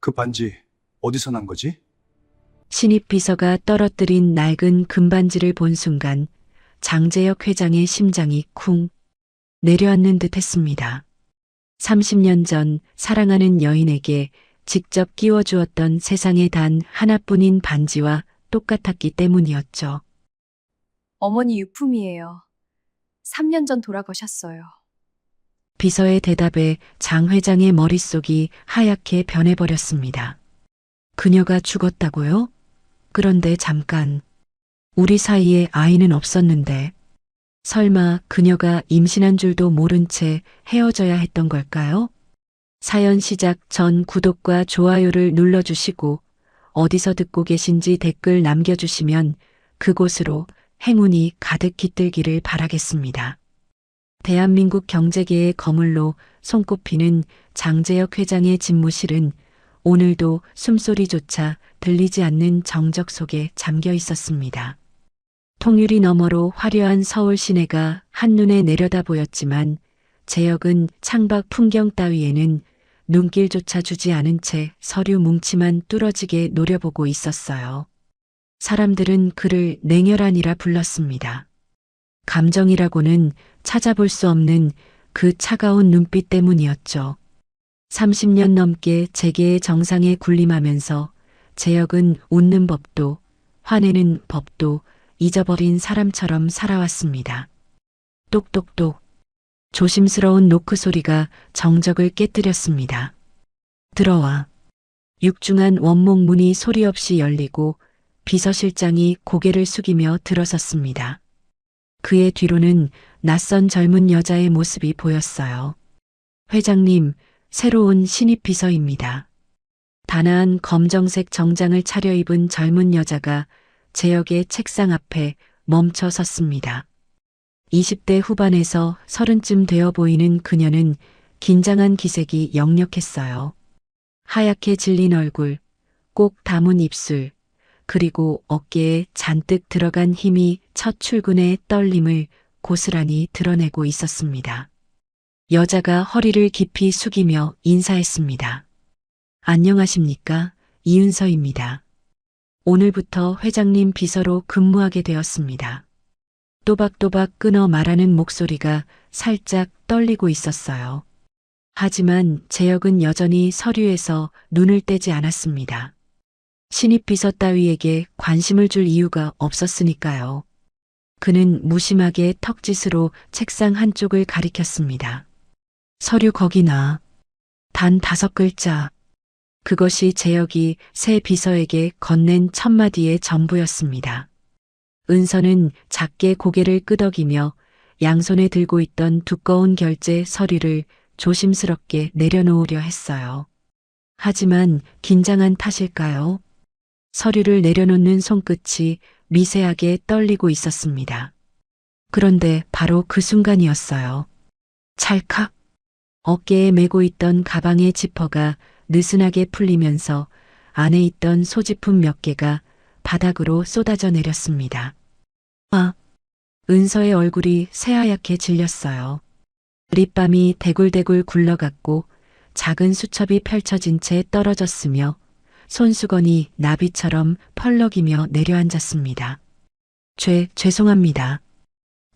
그 반지 어디서 난 거지? 신입 비서가 떨어뜨린 낡은 금반지를 본 순간 장재혁 회장의 심장이 쿵 내려앉는 듯 했습니다. 30년 전 사랑하는 여인에게 직접 끼워주었던 세상에 단 하나뿐인 반지와 똑같았기 때문이었죠. 어머니 유품이에요. 3년 전 돌아가셨어요. 비서의 대답에 장 회장의 머릿속이 하얗게 변해버렸습니다. 그녀가 죽었다고요? 그런데 잠깐, 우리 사이에 아이는 없었는데, 설마 그녀가 임신한 줄도 모른 채 헤어져야 했던 걸까요? 사연 시작 전 구독과 좋아요를 눌러주시고, 어디서 듣고 계신지 댓글 남겨주시면 그곳으로 행운이 가득 깃들기를 바라겠습니다. 대한민국 경제계의 거물로 손꼽히는 장재혁 회장의 집무실은 오늘도 숨소리조차 들리지 않는 정적 속에 잠겨 있었습니다. 통유리 너머로 화려한 서울 시내가 한눈에 내려다 보였지만 재혁은 창밖 풍경 따위에는 눈길조차 주지 않은 채 서류 뭉치만 뚫어지게 노려보고 있었어요. 사람들은 그를 냉혈한이라 불렀습니다. 감정이라고는 찾아볼 수 없는 그 차가운 눈빛 때문이었죠. 30년 넘게 재계의 정상에 군림하면서 재혁은 웃는 법도 화내는 법도 잊어버린 사람처럼 살아왔습니다. 똑똑똑. 조심스러운 노크 소리가 정적을 깨뜨렸습니다. 들어와. 육중한 원목 문이 소리 없이 열리고 비서실장이 고개를 숙이며 들어섰습니다. 그의 뒤로는 낯선 젊은 여자의 모습이 보였어요. 회장님, 새로운 신입 비서입니다. 단아한 검정색 정장을 차려입은 젊은 여자가 재혁의 책상 앞에 멈춰 섰습니다. 20대 후반에서 30쯤 되어 보이는 그녀는 긴장한 기색이 역력했어요. 하얗게 질린 얼굴, 꼭 담은 입술, 그리고 어깨에 잔뜩 들어간 힘이 첫 출근의 떨림을 고스란히 드러내고 있었습니다. 여자가 허리를 깊이 숙이며 인사했습니다. 안녕하십니까? 이은서입니다. 오늘부터 회장님 비서로 근무하게 되었습니다. 또박또박 끊어 말하는 목소리가 살짝 떨리고 있었어요. 하지만 재혁은 여전히 서류에서 눈을 떼지 않았습니다. 신입 비서 따위에게 관심을 줄 이유가 없었으니까요. 그는 무심하게 턱짓으로 책상 한쪽을 가리켰습니다. 서류 거기나. 단 5글자. 그것이 재혁이 새 비서에게 건넨 첫마디의 전부였습니다. 은서는 작게 고개를 끄덕이며 양손에 들고 있던 두꺼운 결제 서류를 조심스럽게 내려놓으려 했어요. 하지만 긴장한 탓일까요? 서류를 내려놓는 손끝이 미세하게 떨리고 있었습니다. 그런데 바로 그 순간이었어요. 찰칵. 어깨에 메고 있던 가방의 지퍼가 느슨하게 풀리면서 안에 있던 소지품 몇 개가 바닥으로 쏟아져 내렸습니다. 아! 은서의 얼굴이 새하얗게 질렸어요. 립밤이 대굴대굴 굴러갔고 작은 수첩이 펼쳐진 채 떨어졌으며 손수건이 나비처럼 펄럭이며 내려앉았습니다. 죄송합니다.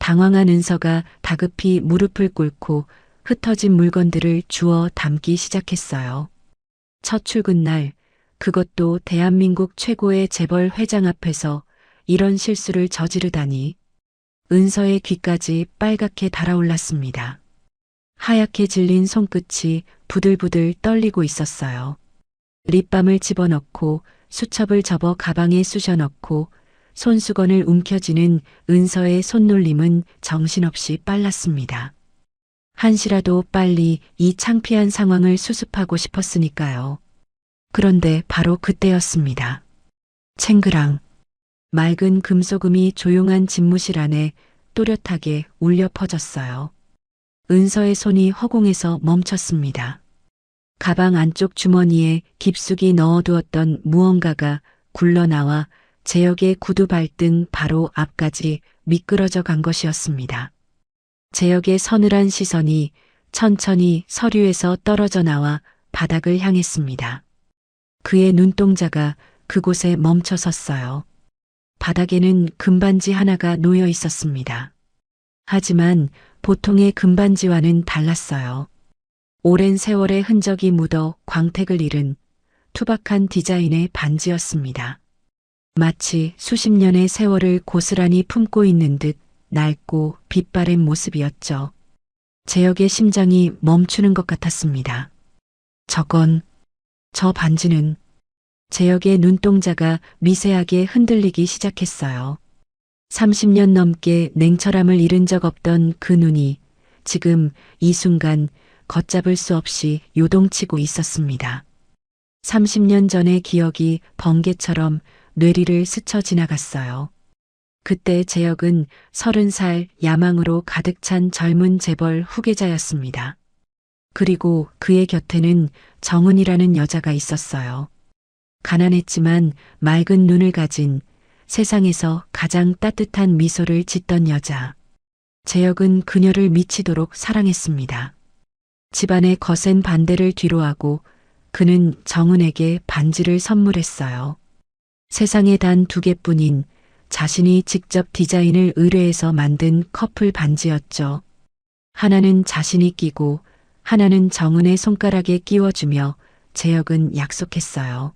당황한 은서가 다급히 무릎을 꿇고 흩어진 물건들을 주워 담기 시작했어요. 첫 출근 날, 그것도 대한민국 최고의 재벌 회장 앞에서 이런 실수를 저지르다니. 은서의 귀까지 빨갛게 달아올랐습니다. 하얗게 질린 손끝이 부들부들 떨리고 있었어요. 립밤을 집어넣고 수첩을 접어 가방에 쑤셔넣고 손수건을 움켜쥐는 은서의 손놀림은 정신없이 빨랐습니다. 한시라도 빨리 이 창피한 상황을 수습하고 싶었으니까요. 그런데 바로 그때였습니다. 챙그랑. 맑은 금소금이 조용한 집무실 안에 또렷하게 울려 퍼졌어요. 은서의 손이 허공에서 멈췄습니다. 가방 안쪽 주머니에 깊숙이 넣어두었던 무언가가 굴러나와 재혁의 구두 발등 바로 앞까지 미끄러져 간 것이었습니다. 재혁의 서늘한 시선이 천천히 서류에서 떨어져 나와 바닥을 향했습니다. 그의 눈동자가 그곳에 멈춰 섰어요. 바닥에는 금반지 하나가 놓여 있었습니다. 하지만 보통의 금반지와는 달랐어요. 오랜 세월의 흔적이 묻어 광택을 잃은 투박한 디자인의 반지였습니다. 마치 수십 년의 세월을 고스란히 품고 있는 듯 낡고 빛바랜 모습이었죠. 재혁의 심장이 멈추는 것 같았습니다. 저 반지는 재혁의 눈동자가 미세하게 흔들리기 시작했어요. 30년 넘게 냉철함을 잃은 적 없던 그 눈이 지금 이 순간 걷잡을 수 없이 요동치고 있었습니다. 30년 전의 기억이 번개처럼 뇌리를 스쳐 지나갔어요. 그때 재혁은 30살 야망으로 가득 찬 젊은 재벌 후계자였습니다. 그리고 그의 곁에는 정은이라는 여자가 있었어요. 가난했지만 맑은 눈을 가진 세상에서 가장 따뜻한 미소를 짓던 여자. 재혁은 그녀를 미치도록 사랑했습니다. 집안의 거센 반대를 뒤로하고 그는 정은에게 반지를 선물했어요. 세상에 단 2개뿐인 자신이 직접 디자인을 의뢰해서 만든 커플 반지였죠. 하나는 자신이 끼고 하나는 정은의 손가락에 끼워주며 재혁은 약속했어요.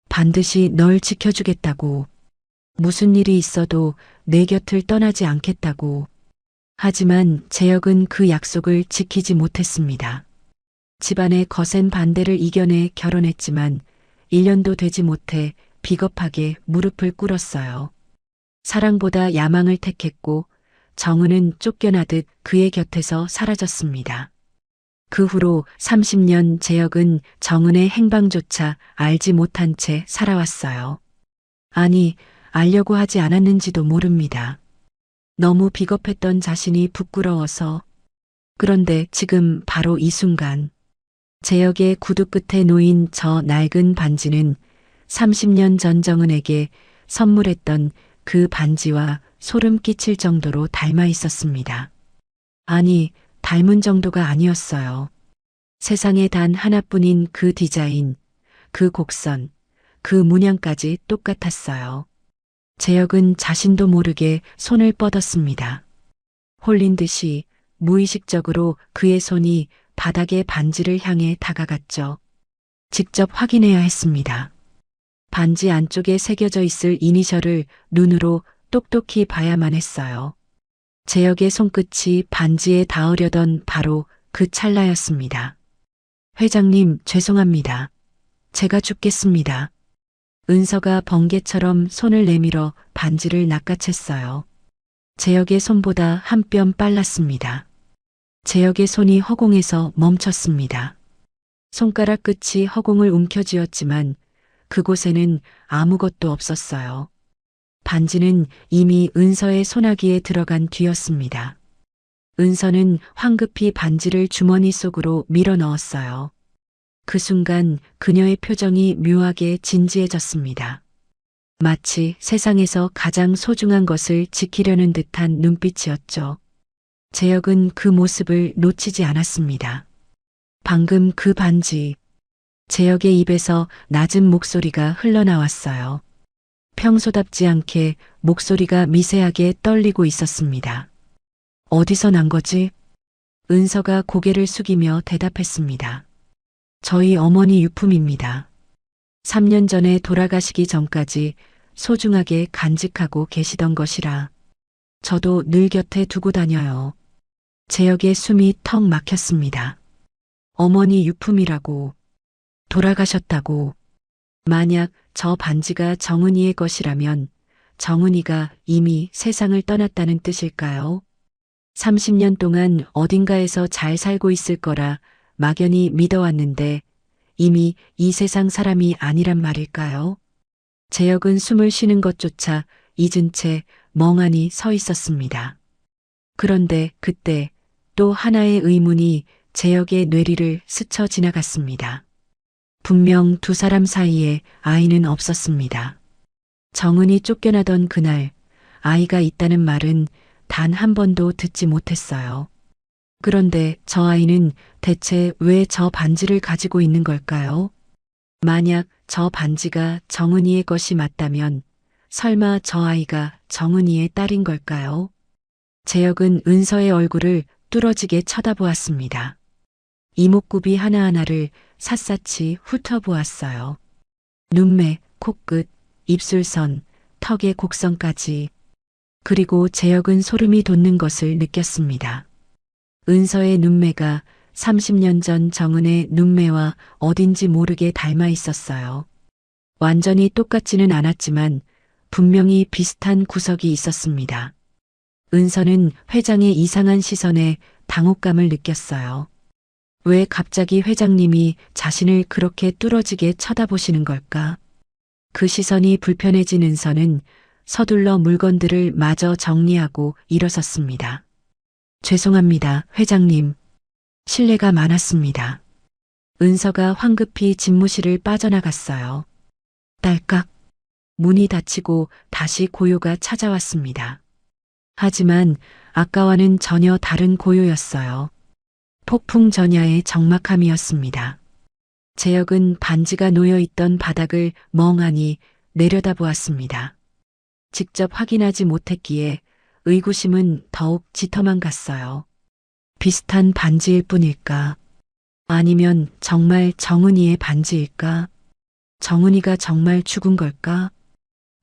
반드시 널 지켜주겠다고. 무슨 일이 있어도 내 곁을 떠나지 않겠다고. 하지만 재혁은 그 약속을 지키지 못했습니다. 집안의 거센 반대를 이겨내 결혼했지만 1년도 되지 못해 비겁하게 무릎을 꿇었어요. 사랑보다 야망을 택했고 정은은 쫓겨나듯 그의 곁에서 사라졌습니다. 그 후로 30년 재혁은 정은의 행방조차 알지 못한 채 살아왔어요. 아니, 알려고 하지 않았는지도 모릅니다. 너무 비겁했던 자신이 부끄러워서. 그런데 지금 바로 이 순간 재혁의 구두 끝에 놓인 저 낡은 반지는 30년 전 정은에게 선물했던 그 반지와 소름 끼칠 정도로 닮아 있었습니다. 아니, 닮은 정도가 아니었어요. 세상에 단 하나뿐인 그 디자인, 그 곡선, 그 문양까지 똑같았어요. 재혁은 자신도 모르게 손을 뻗었습니다. 홀린 듯이 무의식적으로 그의 손이 바닥의 반지를 향해 다가갔죠. 직접 확인해야 했습니다. 반지 안쪽에 새겨져 있을 이니셜을 눈으로 똑똑히 봐야만 했어요. 재혁의 손끝이 반지에 닿으려던 바로 그 찰나였습니다. 회장님, 죄송합니다. 제가 죽겠습니다. 은서가 번개처럼 손을 내밀어 반지를 낚아챘어요. 재혁의 손보다 한 뼘 빨랐습니다. 재혁의 손이 허공에서 멈췄습니다. 손가락 끝이 허공을 움켜쥐었지만 그곳에는 아무것도 없었어요. 반지는 이미 은서의 소나기에 들어간 뒤였습니다. 은서는 황급히 반지를 주머니 속으로 밀어 넣었어요. 그 순간 그녀의 표정이 묘하게 진지해졌습니다. 마치 세상에서 가장 소중한 것을 지키려는 듯한 눈빛이었죠. 재혁은 그 모습을 놓치지 않았습니다. 방금 그 반지. 재혁의 입에서 낮은 목소리가 흘러나왔어요. 평소답지 않게 목소리가 미세하게 떨리고 있었습니다. 어디서 난 거지? 은서가 고개를 숙이며 대답했습니다. 저희 어머니 유품입니다. 3년 전에 돌아가시기 전까지 소중하게 간직하고 계시던 것이라 저도 늘 곁에 두고 다녀요. 재혁의 숨이 턱 막혔습니다. 어머니 유품이라고. 돌아가셨다고. 만약 저 반지가 정은이의 것이라면 정은이가 이미 세상을 떠났다는 뜻일까요? 30년 동안 어딘가에서 잘 살고 있을 거라 막연히 믿어왔는데 이미 이 세상 사람이 아니란 말일까요? 재혁은 숨을 쉬는 것조차 잊은 채 멍하니 서 있었습니다. 그런데 그때 또 하나의 의문이 재혁의 뇌리를 스쳐 지나갔습니다. 분명 2사람 사이에 아이는 없었습니다. 정은이 쫓겨나던 그날 아이가 있다는 말은 단 한 번도 듣지 못했어요. 그런데 저 아이는 대체 왜 저 반지를 가지고 있는 걸까요? 만약 저 반지가 정은이의 것이 맞다면 설마 저 아이가 정은이의 딸인 걸까요? 재혁은 은서의 얼굴을 뚫어지게 쳐다보았습니다. 이목구비 하나하나를 샅샅이 훑어보았어요. 눈매, 코끝, 입술선, 턱의 곡선까지. 그리고 재혁은 소름이 돋는 것을 느꼈습니다. 은서의 눈매가 30년 전 정은의 눈매와 어딘지 모르게 닮아 있었어요. 완전히 똑같지는 않았지만 분명히 비슷한 구석이 있었습니다. 은서는 회장의 이상한 시선에 당혹감을 느꼈어요. 왜 갑자기 회장님이 자신을 그렇게 뚫어지게 쳐다보시는 걸까? 그 시선이 불편해진 은서는 서둘러 물건들을 마저 정리하고 일어섰습니다. 죄송합니다, 회장님. 실례가 많았습니다. 은서가 황급히 집무실을 빠져나갔어요. 딸깍. 문이 닫히고 다시 고요가 찾아왔습니다. 하지만 아까와는 전혀 다른 고요였어요. 폭풍 전야의 적막함이었습니다. 재혁은 반지가 놓여있던 바닥을 멍하니 내려다보았습니다. 직접 확인하지 못했기에 의구심은 더욱 짙어만 갔어요. 비슷한 반지일 뿐일까? 아니면 정말 정은이의 반지일까? 정은이가 정말 죽은 걸까?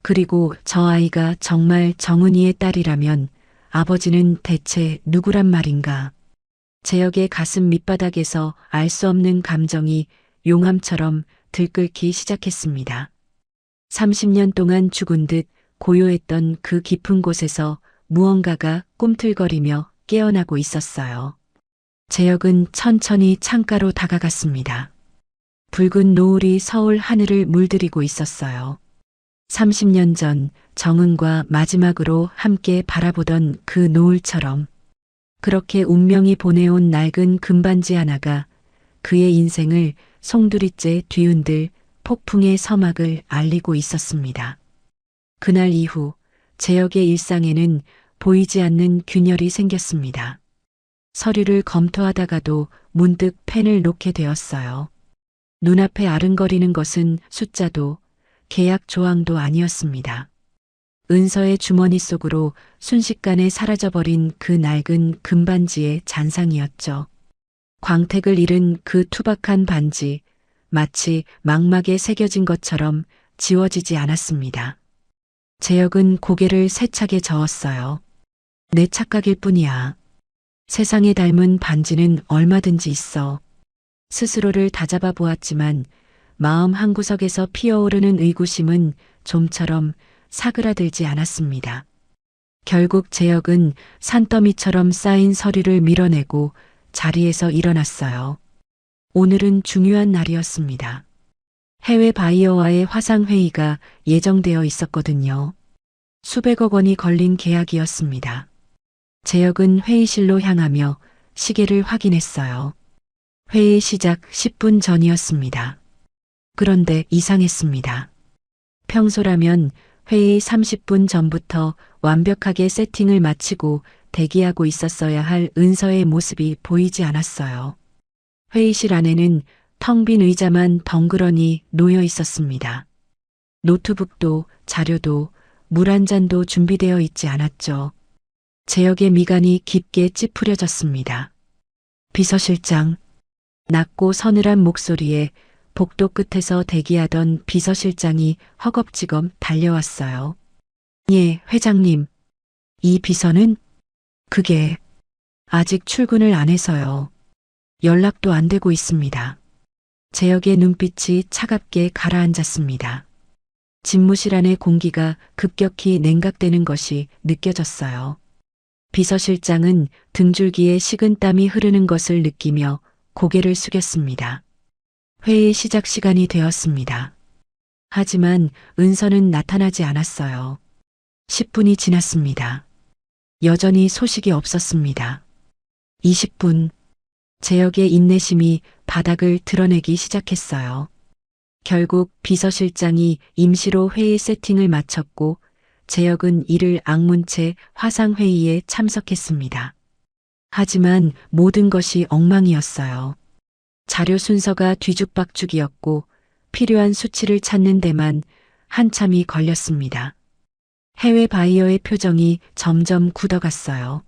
그리고 저 아이가 정말 정은이의 딸이라면 아버지는 대체 누구란 말인가? 재혁의 가슴 밑바닥에서 알 수 없는 감정이 용암처럼 들끓기 시작했습니다. 30년 동안 죽은 듯 고요했던 그 깊은 곳에서 무언가가 꿈틀거리며 깨어나고 있었어요. 재혁은 천천히 창가로 다가갔습니다. 붉은 노을이 서울 하늘을 물들이고 있었어요. 30년 전 정은과 마지막으로 함께 바라보던 그 노을처럼 그렇게 운명이 보내온 낡은 금반지 하나가 그의 인생을 송두리째 뒤흔들 폭풍의 서막을 알리고 있었습니다. 그날 이후 재혁의 일상에는 보이지 않는 균열이 생겼습니다. 서류를 검토하다가도 문득 펜을 놓게 되었어요. 눈앞에 아른거리는 것은 숫자도 계약 조항도 아니었습니다. 은서의 주머니 속으로 순식간에 사라져버린 그 낡은 금반지의 잔상이었죠. 광택을 잃은 그 투박한 반지, 마치 망막에 새겨진 것처럼 지워지지 않았습니다. 재혁은 고개를 세차게 저었어요. 내 착각일 뿐이야. 세상에 닮은 반지는 얼마든지 있어. 스스로를 다잡아 보았지만 마음 한구석에서 피어오르는 의구심은 좀처럼 사그라들지 않았습니다. 결국 재혁은 산더미처럼 쌓인 서류를 밀어내고 자리에서 일어났어요. 오늘은 중요한 날이었습니다. 해외 바이어와의 화상회의가 예정되어 있었거든요. 수백억 원이 걸린 계약이었습니다. 재혁은 회의실로 향하며 시계를 확인했어요. 회의 시작 10분 전이었습니다. 그런데 이상했습니다. 평소라면 회의 30분 전부터 완벽하게 세팅을 마치고 대기하고 있었어야 할 은서의 모습이 보이지 않았어요. 회의실 안에는 텅 빈 의자만 덩그러니 놓여 있었습니다. 노트북도 자료도 물 한 잔도 준비되어 있지 않았죠. 재혁의 미간이 깊게 찌푸려졌습니다. 비서실장. 낮고 서늘한 목소리에 복도 끝에서 대기하던 비서실장이 허겁지겁 달려왔어요. 예, 회장님. 이 비서는? 그게 아직 출근을 안 해서요. 연락도 안 되고 있습니다. 재혁의 눈빛이 차갑게 가라앉았습니다. 집무실 안의 공기가 급격히 냉각되는 것이 느껴졌어요. 비서실장은 등줄기에 식은땀이 흐르는 것을 느끼며 고개를 숙였습니다. 회의 시작 시간이 되었습니다. 하지만 은서는 나타나지 않았어요. 10분이 지났습니다. 여전히 소식이 없었습니다. 20분. 재혁의 인내심이 바닥을 드러내기 시작했어요. 결국 비서실장이 임시로 회의 세팅을 마쳤고 재혁은 이를 악문 채 화상회의에 참석했습니다. 하지만 모든 것이 엉망이었어요. 자료 순서가 뒤죽박죽이었고 필요한 수치를 찾는 데만 한참이 걸렸습니다. 해외 바이어의 표정이 점점 굳어갔어요.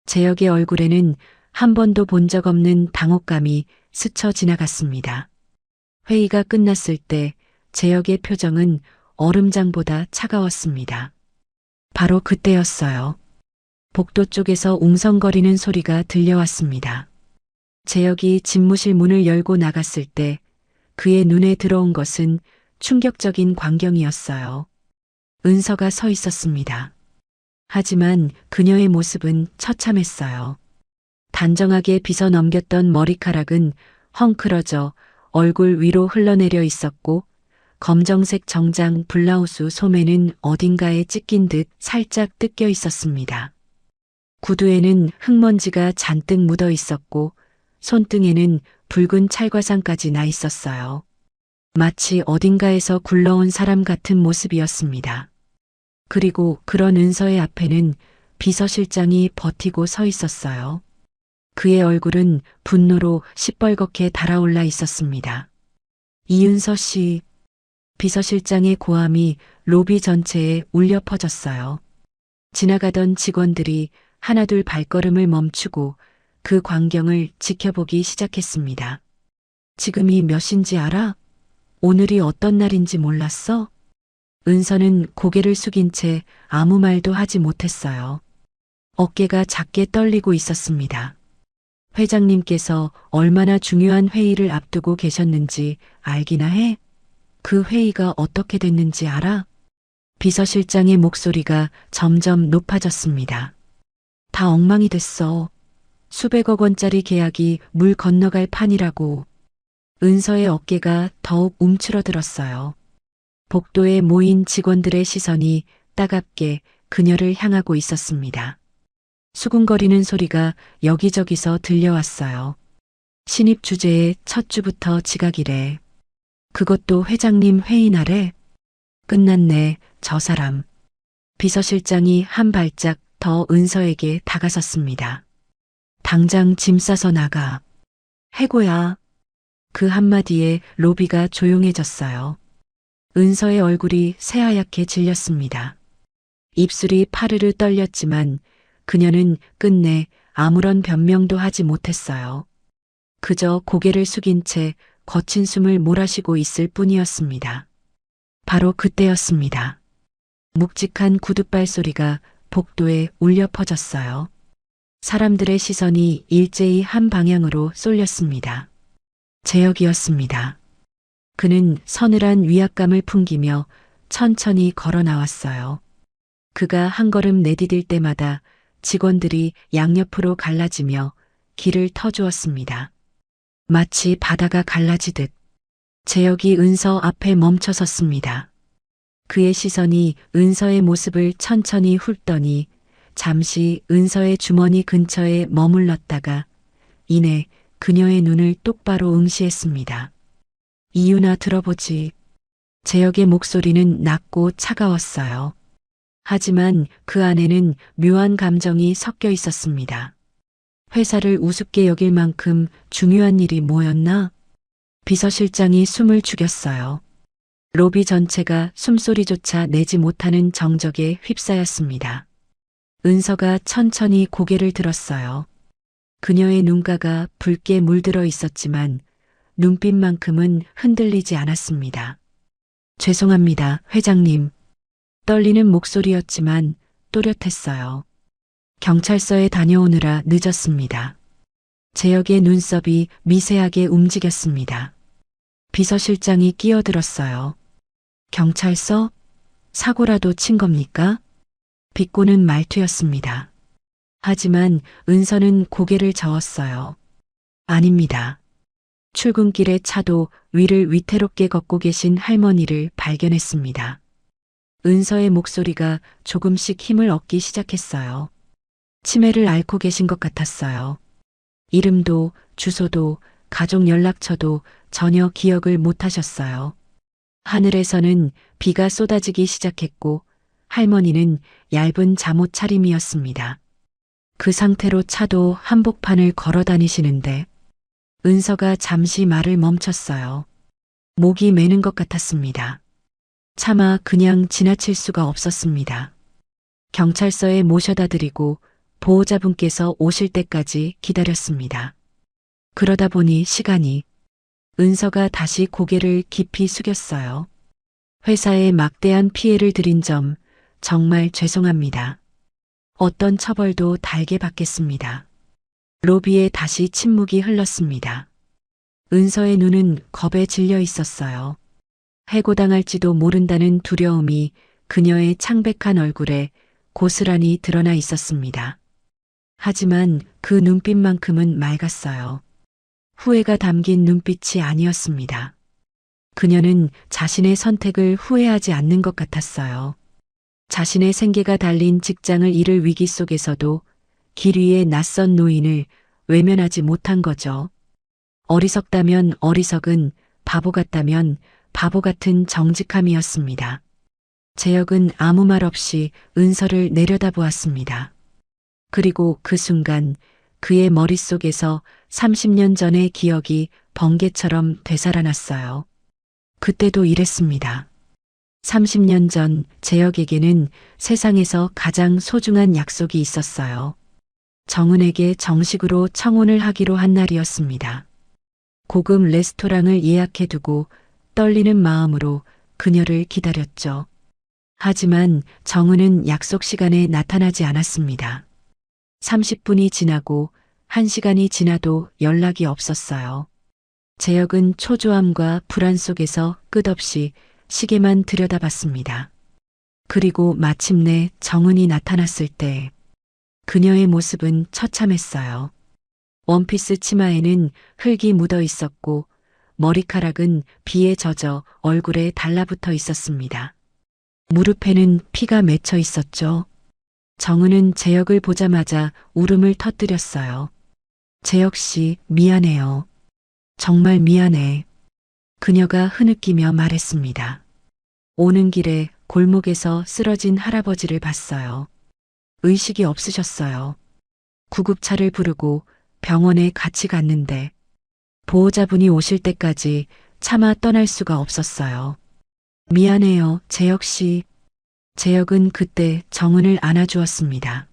재혁의 얼굴에는 한 번도 본 적 없는 당혹감이 스쳐 지나갔습니다. 회의가 끝났을 때 재혁의 표정은 얼음장보다 차가웠습니다. 바로 그때였어요. 복도 쪽에서 웅성거리는 소리가 들려왔습니다. 재혁이 집무실 문을 열고 나갔을 때 그의 눈에 들어온 것은 충격적인 광경이었어요. 은서가 서 있었습니다. 하지만 그녀의 모습은 처참했어요. 단정하게 빗어 넘겼던 머리카락은 헝클어져 얼굴 위로 흘러내려 있었고 검정색 정장 블라우스 소매는 어딘가에 찢긴 듯 살짝 뜯겨 있었습니다. 구두에는 흙먼지가 잔뜩 묻어 있었고 손등에는 붉은 찰과상까지 나 있었어요. 마치 어딘가에서 굴러온 사람 같은 모습이었습니다. 그리고 그런 은서의 앞에는 비서실장이 버티고 서 있었어요. 그의 얼굴은 분노로 시뻘겋게 달아올라 있었습니다. 이은서 씨, 비서실장의 고함이 로비 전체에 울려 퍼졌어요. 지나가던 직원들이 하나둘 발걸음을 멈추고 그 광경을 지켜보기 시작했습니다. 지금이 몇 시인지 알아? 오늘이 어떤 날인지 몰랐어? 은서는 고개를 숙인 채 아무 말도 하지 못했어요. 어깨가 작게 떨리고 있었습니다. 회장님께서 얼마나 중요한 회의를 앞두고 계셨는지 알기나 해? 그 회의가 어떻게 됐는지 알아? 비서실장의 목소리가 점점 높아졌습니다. 다 엉망이 됐어. 수백억 원짜리 계약이 물 건너갈 판이라고. 은서의 어깨가 더욱 움츠러들었어요. 복도에 모인 직원들의 시선이 따갑게 그녀를 향하고 있었습니다. 수군거리는 소리가 여기저기서 들려왔어요. 신입 주제의 첫 주부터 지각이래. 그것도 회장님 회의 날에? 끝났네, 저 사람. 비서실장이 한 발짝 더 은서에게 다가섰습니다. 당장 짐 싸서 나가. 해고야. 그 한마디에 로비가 조용해졌어요. 은서의 얼굴이 새하얗게 질렸습니다. 입술이 파르르 떨렸지만 그녀는 끝내 아무런 변명도 하지 못했어요. 그저 고개를 숙인 채 거친 숨을 몰아쉬고 있을 뿐이었습니다. 바로 그때였습니다. 묵직한 구둣발 소리가 복도에 울려 퍼졌어요. 사람들의 시선이 일제히 한 방향으로 쏠렸습니다. 재혁이었습니다. 그는 서늘한 위압감을 풍기며 천천히 걸어 나왔어요. 그가 한 걸음 내디딜 때마다 직원들이 양옆으로 갈라지며 길을 터주었습니다. 마치 바다가 갈라지듯 재혁이 은서 앞에 멈춰 섰습니다. 그의 시선이 은서의 모습을 천천히 훑더니 잠시 은서의 주머니 근처에 머물렀다가 이내 그녀의 눈을 똑바로 응시했습니다. 이유나 들어보지. 재혁의 목소리는 낮고 차가웠어요. 하지만 그 안에는 묘한 감정이 섞여 있었습니다. 회사를 우습게 여길 만큼 중요한 일이 뭐였나? 비서실장이 숨을 죽였어요. 로비 전체가 숨소리조차 내지 못하는 정적에 휩싸였습니다. 은서가 천천히 고개를 들었어요. 그녀의 눈가가 붉게 물들어 있었지만 눈빛만큼은 흔들리지 않았습니다. 죄송합니다, 회장님. 떨리는 목소리였지만 또렷했어요. 경찰서에 다녀오느라 늦었습니다. 재혁의 눈썹이 미세하게 움직였습니다. 비서실장이 끼어들었어요. 경찰서? 사고라도 친 겁니까? 비꼬는 말투였습니다. 하지만 은서는 고개를 저었어요. 아닙니다. 출근길에 차도 위를 위태롭게 걷고 계신 할머니를 발견했습니다. 은서의 목소리가 조금씩 힘을 얻기 시작했어요. 치매를 앓고 계신 것 같았어요. 이름도 주소도 가족 연락처도 전혀 기억을 못 하셨어요. 하늘에서는 비가 쏟아지기 시작했고 할머니는 얇은 잠옷 차림이었습니다. 그 상태로 차도 한복판을 걸어 다니시는데 은서가 잠시 말을 멈췄어요. 목이 메는 것 같았습니다. 차마 그냥 지나칠 수가 없었습니다. 경찰서에 모셔다 드리고 보호자분께서 오실 때까지 기다렸습니다. 그러다 보니 시간이 은서가 다시 고개를 깊이 숙였어요. 회사에 막대한 피해를 드린 점 정말 죄송합니다. 어떤 처벌도 달게 받겠습니다. 로비에 다시 침묵이 흘렀습니다. 은서의 눈은 겁에 질려 있었어요. 해고당할지도 모른다는 두려움이 그녀의 창백한 얼굴에 고스란히 드러나 있었습니다. 하지만 그 눈빛만큼은 맑았어요. 후회가 담긴 눈빛이 아니었습니다. 그녀는 자신의 선택을 후회하지 않는 것 같았어요. 자신의 생계가 달린 직장을 잃을 위기 속에서도 길 위의 낯선 노인을 외면하지 못한 거죠. 어리석다면 어리석은, 바보 같다면 바보 같은 정직함이었습니다. 재혁은 아무 말 없이 은서를 내려다보았습니다. 그리고 그 순간 그의 머릿속에서 30년 전의 기억이 번개처럼 되살아났어요. 그때도 이랬습니다. 30년 전 재혁에게는 세상에서 가장 소중한 약속이 있었어요. 정은에게 정식으로 청혼을 하기로 한 날이었습니다. 고급 레스토랑을 예약해두고 떨리는 마음으로 그녀를 기다렸죠. 하지만 정은은 약속 시간에 나타나지 않았습니다. 30분이 지나고 1시간이 지나도 연락이 없었어요. 재혁은 초조함과 불안 속에서 끝없이 시계만 들여다봤습니다. 그리고 마침내 정은이 나타났을 때 그녀의 모습은 처참했어요. 원피스 치마에는 흙이 묻어 있었고 머리카락은 비에 젖어 얼굴에 달라붙어 있었습니다. 무릎에는 피가 맺혀 있었죠. 정은은 재혁을 보자마자 울음을 터뜨렸어요. 재혁 씨, 미안해요. 정말 미안해. 그녀가 흐느끼며 말했습니다. 오는 길에 골목에서 쓰러진 할아버지를 봤어요. 의식이 없으셨어요. 구급차를 부르고 병원에 같이 갔는데 보호자분이 오실 때까지 차마 떠날 수가 없었어요. 미안해요, 재혁 씨. 재혁은 그때 정은을 안아주었습니다.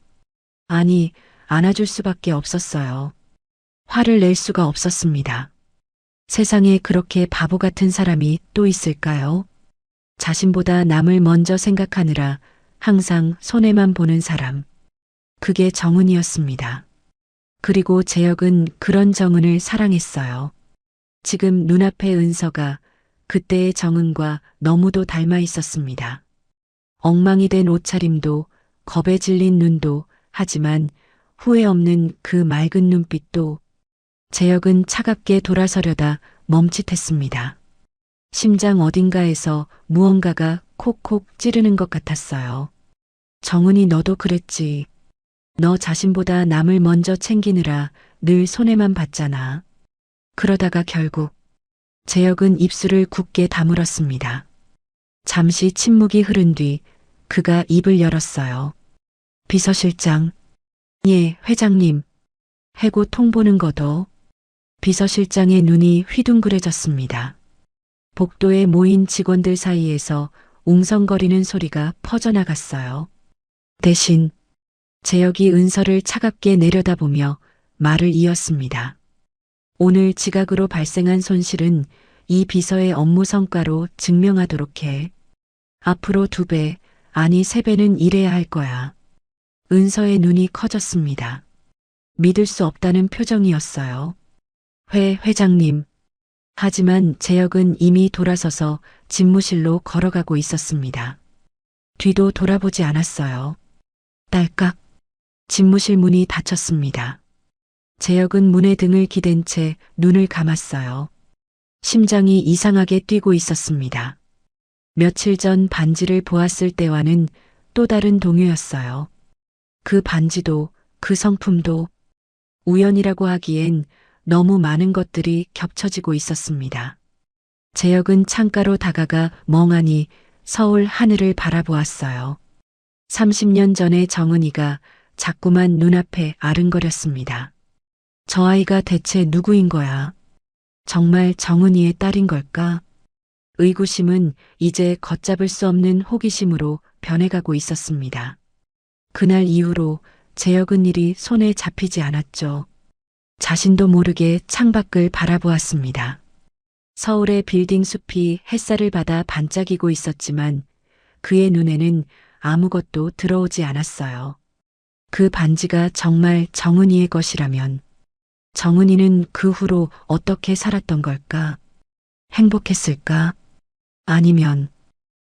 아니, 안아줄 수밖에 없었어요. 화를 낼 수가 없었습니다. 세상에 그렇게 바보 같은 사람이 또 있을까요? 자신보다 남을 먼저 생각하느라 항상 손해만 보는 사람. 그게 정은이었습니다. 그리고 재혁은 그런 정은을 사랑했어요. 지금 눈앞의 은서가 그때의 정은과 너무도 닮아 있었습니다. 엉망이 된 옷차림도, 겁에 질린 눈도, 하지만 후회 없는 그 맑은 눈빛도. 재혁은 차갑게 돌아서려다 멈칫했습니다. 심장 어딘가에서 무언가가 콕콕 찌르는 것 같았어요. 정은이 너도 그랬지. 너 자신보다 남을 먼저 챙기느라 늘 손해만 봤잖아. 그러다가 결국 재혁은 입술을 굳게 다물었습니다. 잠시 침묵이 흐른 뒤 그가 입을 열었어요. 비서실장. 예, 회장님. 해고 통보는 거도. 비서실장의 눈이 휘둥그레졌습니다. 복도에 모인 직원들 사이에서 웅성거리는 소리가 퍼져나갔어요. 대신 재혁이 은서를 차갑게 내려다보며 말을 이었습니다. 오늘 지각으로 발생한 손실은 이 비서의 업무 성과로 증명하도록 해. 앞으로 2배, 아니 3배는 일해야 할 거야. 은서의 눈이 커졌습니다. 믿을 수 없다는 표정이었어요. 회장님. 하지만 재혁은 이미 돌아서서 집무실로 걸어가고 있었습니다. 뒤도 돌아보지 않았어요. 딸깍. 집무실 문이 닫혔습니다. 재혁은 문에 등을 기댄 채 눈을 감았어요. 심장이 이상하게 뛰고 있었습니다. 며칠 전 반지를 보았을 때와는 또 다른 동요였어요. 그 반지도, 그 성품도 우연이라고 하기엔 너무 많은 것들이 겹쳐지고 있었습니다. 재혁은 창가로 다가가 멍하니 서울 하늘을 바라보았어요. 30년 전의 정은이가 자꾸만 눈앞에 아른거렸습니다. 저 아이가 대체 누구인 거야? 정말 정은이의 딸인 걸까? 의구심은 이제 걷잡을 수 없는 호기심으로 변해가고 있었습니다. 그날 이후로 재혁은 일이 손에 잡히지 않았죠. 자신도 모르게 창밖을 바라보았습니다. 서울의 빌딩 숲이 햇살을 받아 반짝이고 있었지만 그의 눈에는 아무것도 들어오지 않았어요. 그 반지가 정말 정은이의 것이라면 정은이는 그 후로 어떻게 살았던 걸까? 행복했을까? 아니면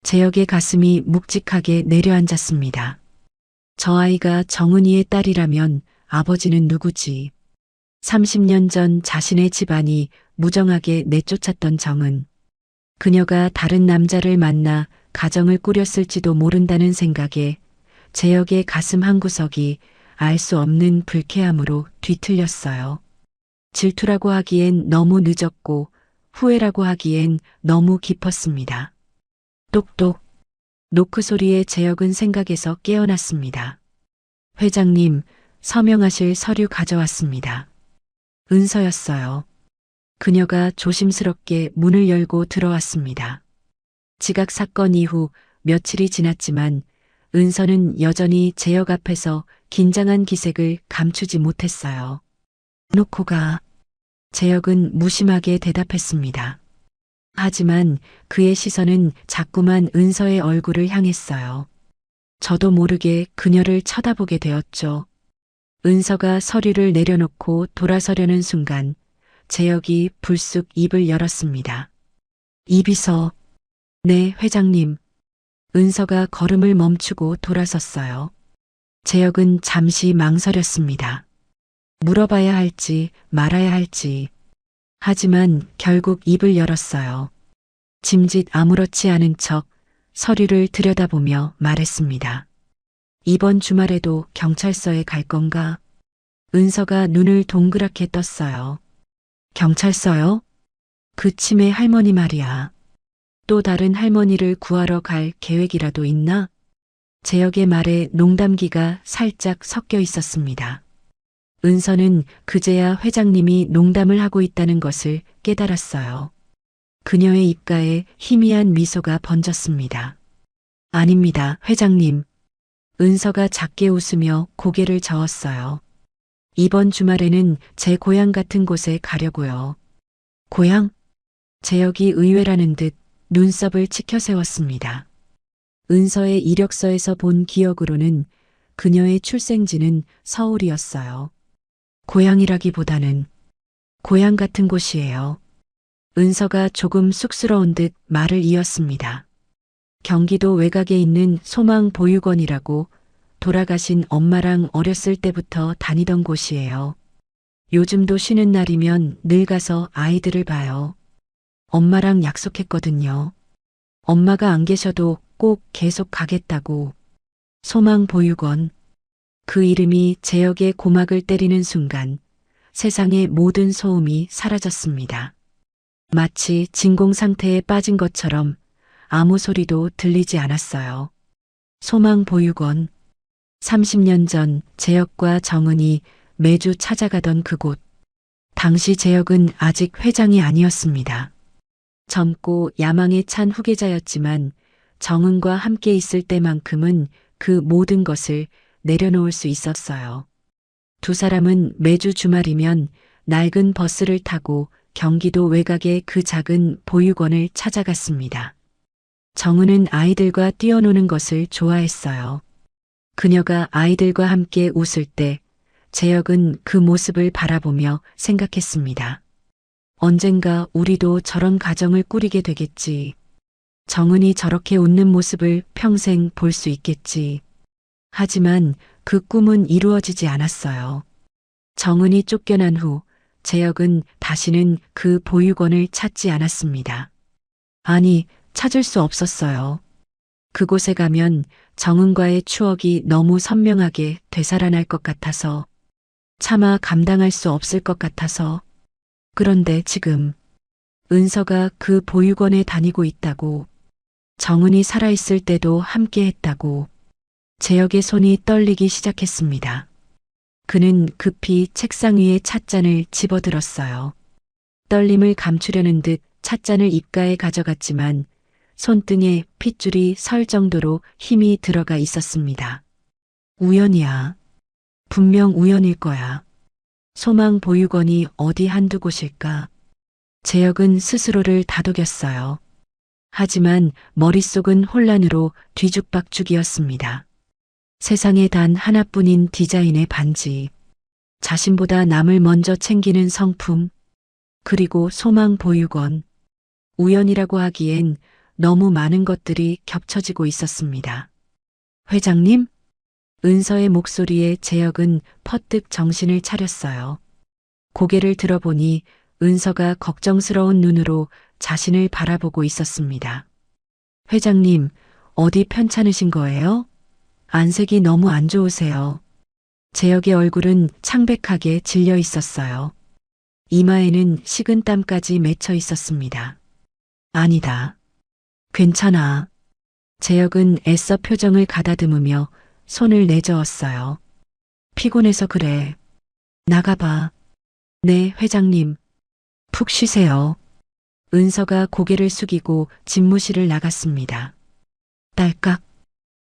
재혁의 가슴이 묵직하게 내려앉았습니다. 저 아이가 정은이의 딸이라면 아버지는 누구지? 30년 전 자신의 집안이 무정하게 내쫓았던 정은. 그녀가 다른 남자를 만나 가정을 꾸렸을지도 모른다는 생각에 재혁의 가슴 한구석이 알 수 없는 불쾌함으로 뒤틀렸어요. 질투라고 하기엔 너무 늦었고 후회라고 하기엔 너무 깊었습니다. 똑똑. 노크 소리에 재혁은 생각에서 깨어났습니다. 회장님, 서명하실 서류 가져왔습니다. 은서였어요. 그녀가 조심스럽게 문을 열고 들어왔습니다. 지각 사건 이후 며칠이 지났지만 은서는 여전히 재혁 앞에서 긴장한 기색을 감추지 못했어요. 놓고가. 재혁은 무심하게 대답했습니다. 하지만 그의 시선은 자꾸만 은서의 얼굴을 향했어요. 저도 모르게 그녀를 쳐다보게 되었죠. 은서가 서류를 내려놓고 돌아서려는 순간 재혁이 불쑥 입을 열었습니다. 이비서. 네, 회장님. 은서가 걸음을 멈추고 돌아섰어요. 재혁은 잠시 망설였습니다. 물어봐야 할지 말아야 할지. 하지만 결국 입을 열었어요. 짐짓 아무렇지 않은 척 서류를 들여다보며 말했습니다. 이번 주말에도 경찰서에 갈 건가? 은서가 눈을 동그랗게 떴어요. 경찰서요? 그 치매 할머니 말이야. 또 다른 할머니를 구하러 갈 계획이라도 있나? 재혁의 말에 농담기가 살짝 섞여 있었습니다. 은서는 그제야 회장님이 농담을 하고 있다는 것을 깨달았어요. 그녀의 입가에 희미한 미소가 번졌습니다. 아닙니다, 회장님. 은서가 작게 웃으며 고개를 저었어요. 이번 주말에는 제 고향 같은 곳에 가려고요. 고향? 재혁이 의외라는 듯 눈썹을 치켜세웠습니다. 은서의 이력서에서 본 기억으로는 그녀의 출생지는 서울이었어요. 고향이라기보다는 고향 같은 곳이에요. 은서가 조금 쑥스러운 듯 말을 이었습니다. 경기도 외곽에 있는 소망보육원이라고 돌아가신 엄마랑 어렸을 때부터 다니던 곳이에요. 요즘도 쉬는 날이면 늘 가서 아이들을 봐요. 엄마랑 약속했거든요. 엄마가 안 계셔도 꼭 계속 가겠다고. 소망보육원. 그 이름이 재혁의 고막을 때리는 순간 세상의 모든 소음이 사라졌습니다. 마치 진공 상태에 빠진 것처럼 아무 소리도 들리지 않았어요. 소망보육원. 30년 전 재혁과 정은이 매주 찾아가던 그곳. 당시 재혁은 아직 회장이 아니었습니다. 젊고 야망에 찬 후계자였지만 정은과 함께 있을 때만큼은 그 모든 것을 내려놓을 수 있었어요. 두 사람은 매주 주말이면 낡은 버스를 타고 경기도 외곽의 그 작은 보육원을 찾아갔습니다. 정은은 아이들과 뛰어노는 것을 좋아했어요. 그녀가 아이들과 함께 웃을 때 재혁은 그 모습을 바라보며 생각했습니다. 언젠가 우리도 저런 가정을 꾸리게 되겠지. 정은이 저렇게 웃는 모습을 평생 볼 수 있겠지. 하지만 그 꿈은 이루어지지 않았어요. 정은이 쫓겨난 후 재혁은 다시는 그 보육원을 찾지 않았습니다. 아니, 찾을 수 없었어요. 그곳에 가면 정은과의 추억이 너무 선명하게 되살아날 것 같아서, 차마 감당할 수 없을 것 같아서. 그런데 지금 은서가 그 보육원에 다니고 있다고, 정은이 살아있을 때도 함께 했다고. 재혁의 손이 떨리기 시작했습니다. 그는 급히 책상 위에 찻잔을 집어들었어요. 떨림을 감추려는 듯 찻잔을 입가에 가져갔지만 손등에 핏줄이 설 정도로 힘이 들어가 있었습니다. 우연이야. 분명 우연일 거야. 소망 보육원이 어디 한두 곳일까? 재혁은 스스로를 다독였어요. 하지만 머릿속은 혼란으로 뒤죽박죽이었습니다. 세상에 단 하나뿐인 디자인의 반지, 자신보다 남을 먼저 챙기는 성품, 그리고 소망 보육원. 우연이라고 하기엔 너무 많은 것들이 겹쳐지고 있었습니다. 회장님? 은서의 목소리에 재혁은 퍼뜩 정신을 차렸어요. 고개를 들어보니 은서가 걱정스러운 눈으로 자신을 바라보고 있었습니다. 회장님, 어디 편찮으신 거예요? 안색이 너무 안 좋으세요. 재혁의 얼굴은 창백하게 질려 있었어요. 이마에는 식은 땀까지 맺혀 있었습니다. 아니다. 괜찮아. 재혁은 애써 표정을 가다듬으며 손을 내저었어요. 피곤해서 그래. 나가봐. 네, 회장님. 푹 쉬세요. 은서가 고개를 숙이고 집무실을 나갔습니다. 딸깍.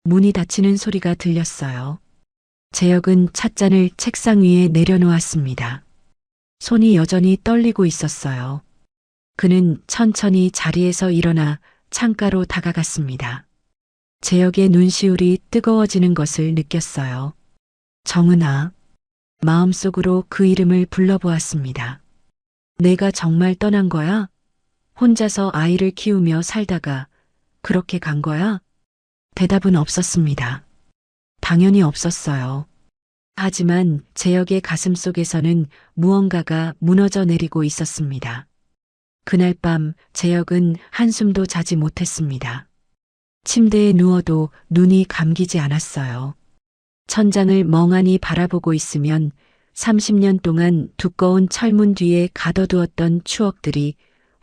문이 닫히는 소리가 들렸어요. 재혁은 찻잔을 책상 위에 내려놓았습니다. 손이 여전히 떨리고 있었어요. 그는 천천히 자리에서 일어나 창가로 다가갔습니다. 재혁의 눈시울이 뜨거워지는 것을 느꼈어요. 정은아. 마음속으로 그 이름을 불러보았습니다. 내가 정말 떠난 거야? 혼자서 아이를 키우며 살다가 그렇게 간 거야? 대답은 없었습니다. 당연히 없었어요. 하지만 재혁의 가슴 속에서는 무언가가 무너져 내리고 있었습니다. 그날 밤 재혁은 한숨도 자지 못했습니다. 침대에 누워도 눈이 감기지 않았어요. 천장을 멍하니 바라보고 있으면 30년 동안 두꺼운 철문 뒤에 가둬두었던 추억들이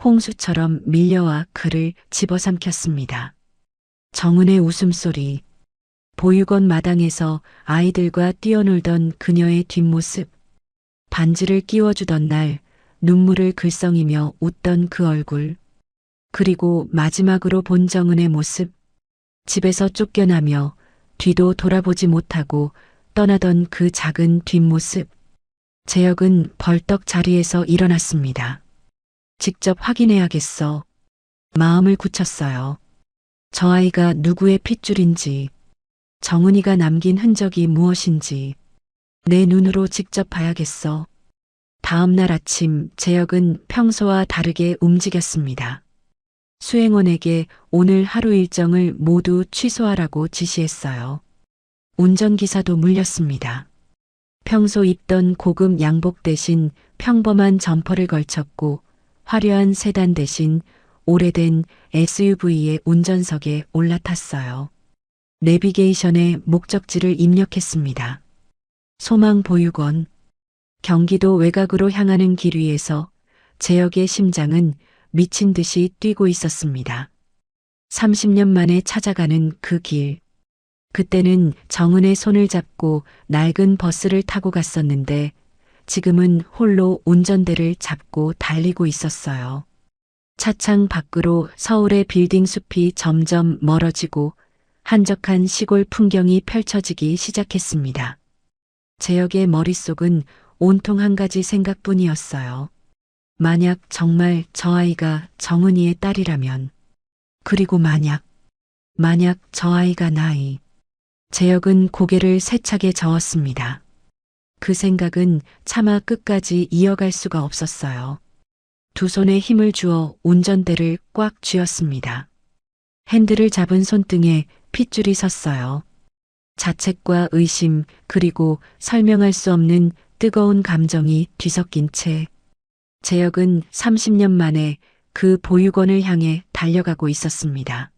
홍수처럼 밀려와 그를 집어삼켰습니다. 정은의 웃음소리, 보육원 마당에서 아이들과 뛰어놀던 그녀의 뒷모습, 반지를 끼워주던 날 눈물을 글썽이며 웃던 그 얼굴, 그리고 마지막으로 본 정은의 모습, 집에서 쫓겨나며 뒤도 돌아보지 못하고 떠나던 그 작은 뒷모습. 재혁은 벌떡 자리에서 일어났습니다. 직접 확인해야겠어. 마음을 굳혔어요. 저 아이가 누구의 핏줄인지, 정은이가 남긴 흔적이 무엇인지 내 눈으로 직접 봐야겠어. 다음 날 아침 재혁은 평소와 다르게 움직였습니다. 수행원에게 오늘 하루 일정을 모두 취소하라고 지시했어요. 운전기사도 물렸습니다. 평소 입던 고급 양복 대신 평범한 점퍼를 걸쳤고 화려한 세단 대신 오래된 SUV의 운전석에 올라탔어요. 내비게이션에 목적지를 입력했습니다. 소망 보육원. 경기도 외곽으로 향하는 길 위에서 재혁의 심장은 미친 듯이 뛰고 있었습니다. 30년 만에 찾아가는 그 길. 그때는 정은의 손을 잡고 낡은 버스를 타고 갔었는데 지금은 홀로 운전대를 잡고 달리고 있었어요. 차창 밖으로 서울의 빌딩 숲이 점점 멀어지고 한적한 시골 풍경이 펼쳐지기 시작했습니다. 재혁의 머릿속은 온통 한 가지 생각뿐이었어요. 만약 정말 저 아이가 정은이의 딸이라면, 그리고 만약 저 아이가 나이. 재혁은 고개를 세차게 저었습니다. 그 생각은 차마 끝까지 이어갈 수가 없었어요. 두 손에 힘을 주어 운전대를 꽉 쥐었습니다. 핸들을 잡은 손등에 핏줄이 섰어요. 자책과 의심 그리고 설명할 수 없는 뜨거운 감정이 뒤섞인 채 재혁은 30년 만에 그 보육원을 향해 달려가고 있었습니다.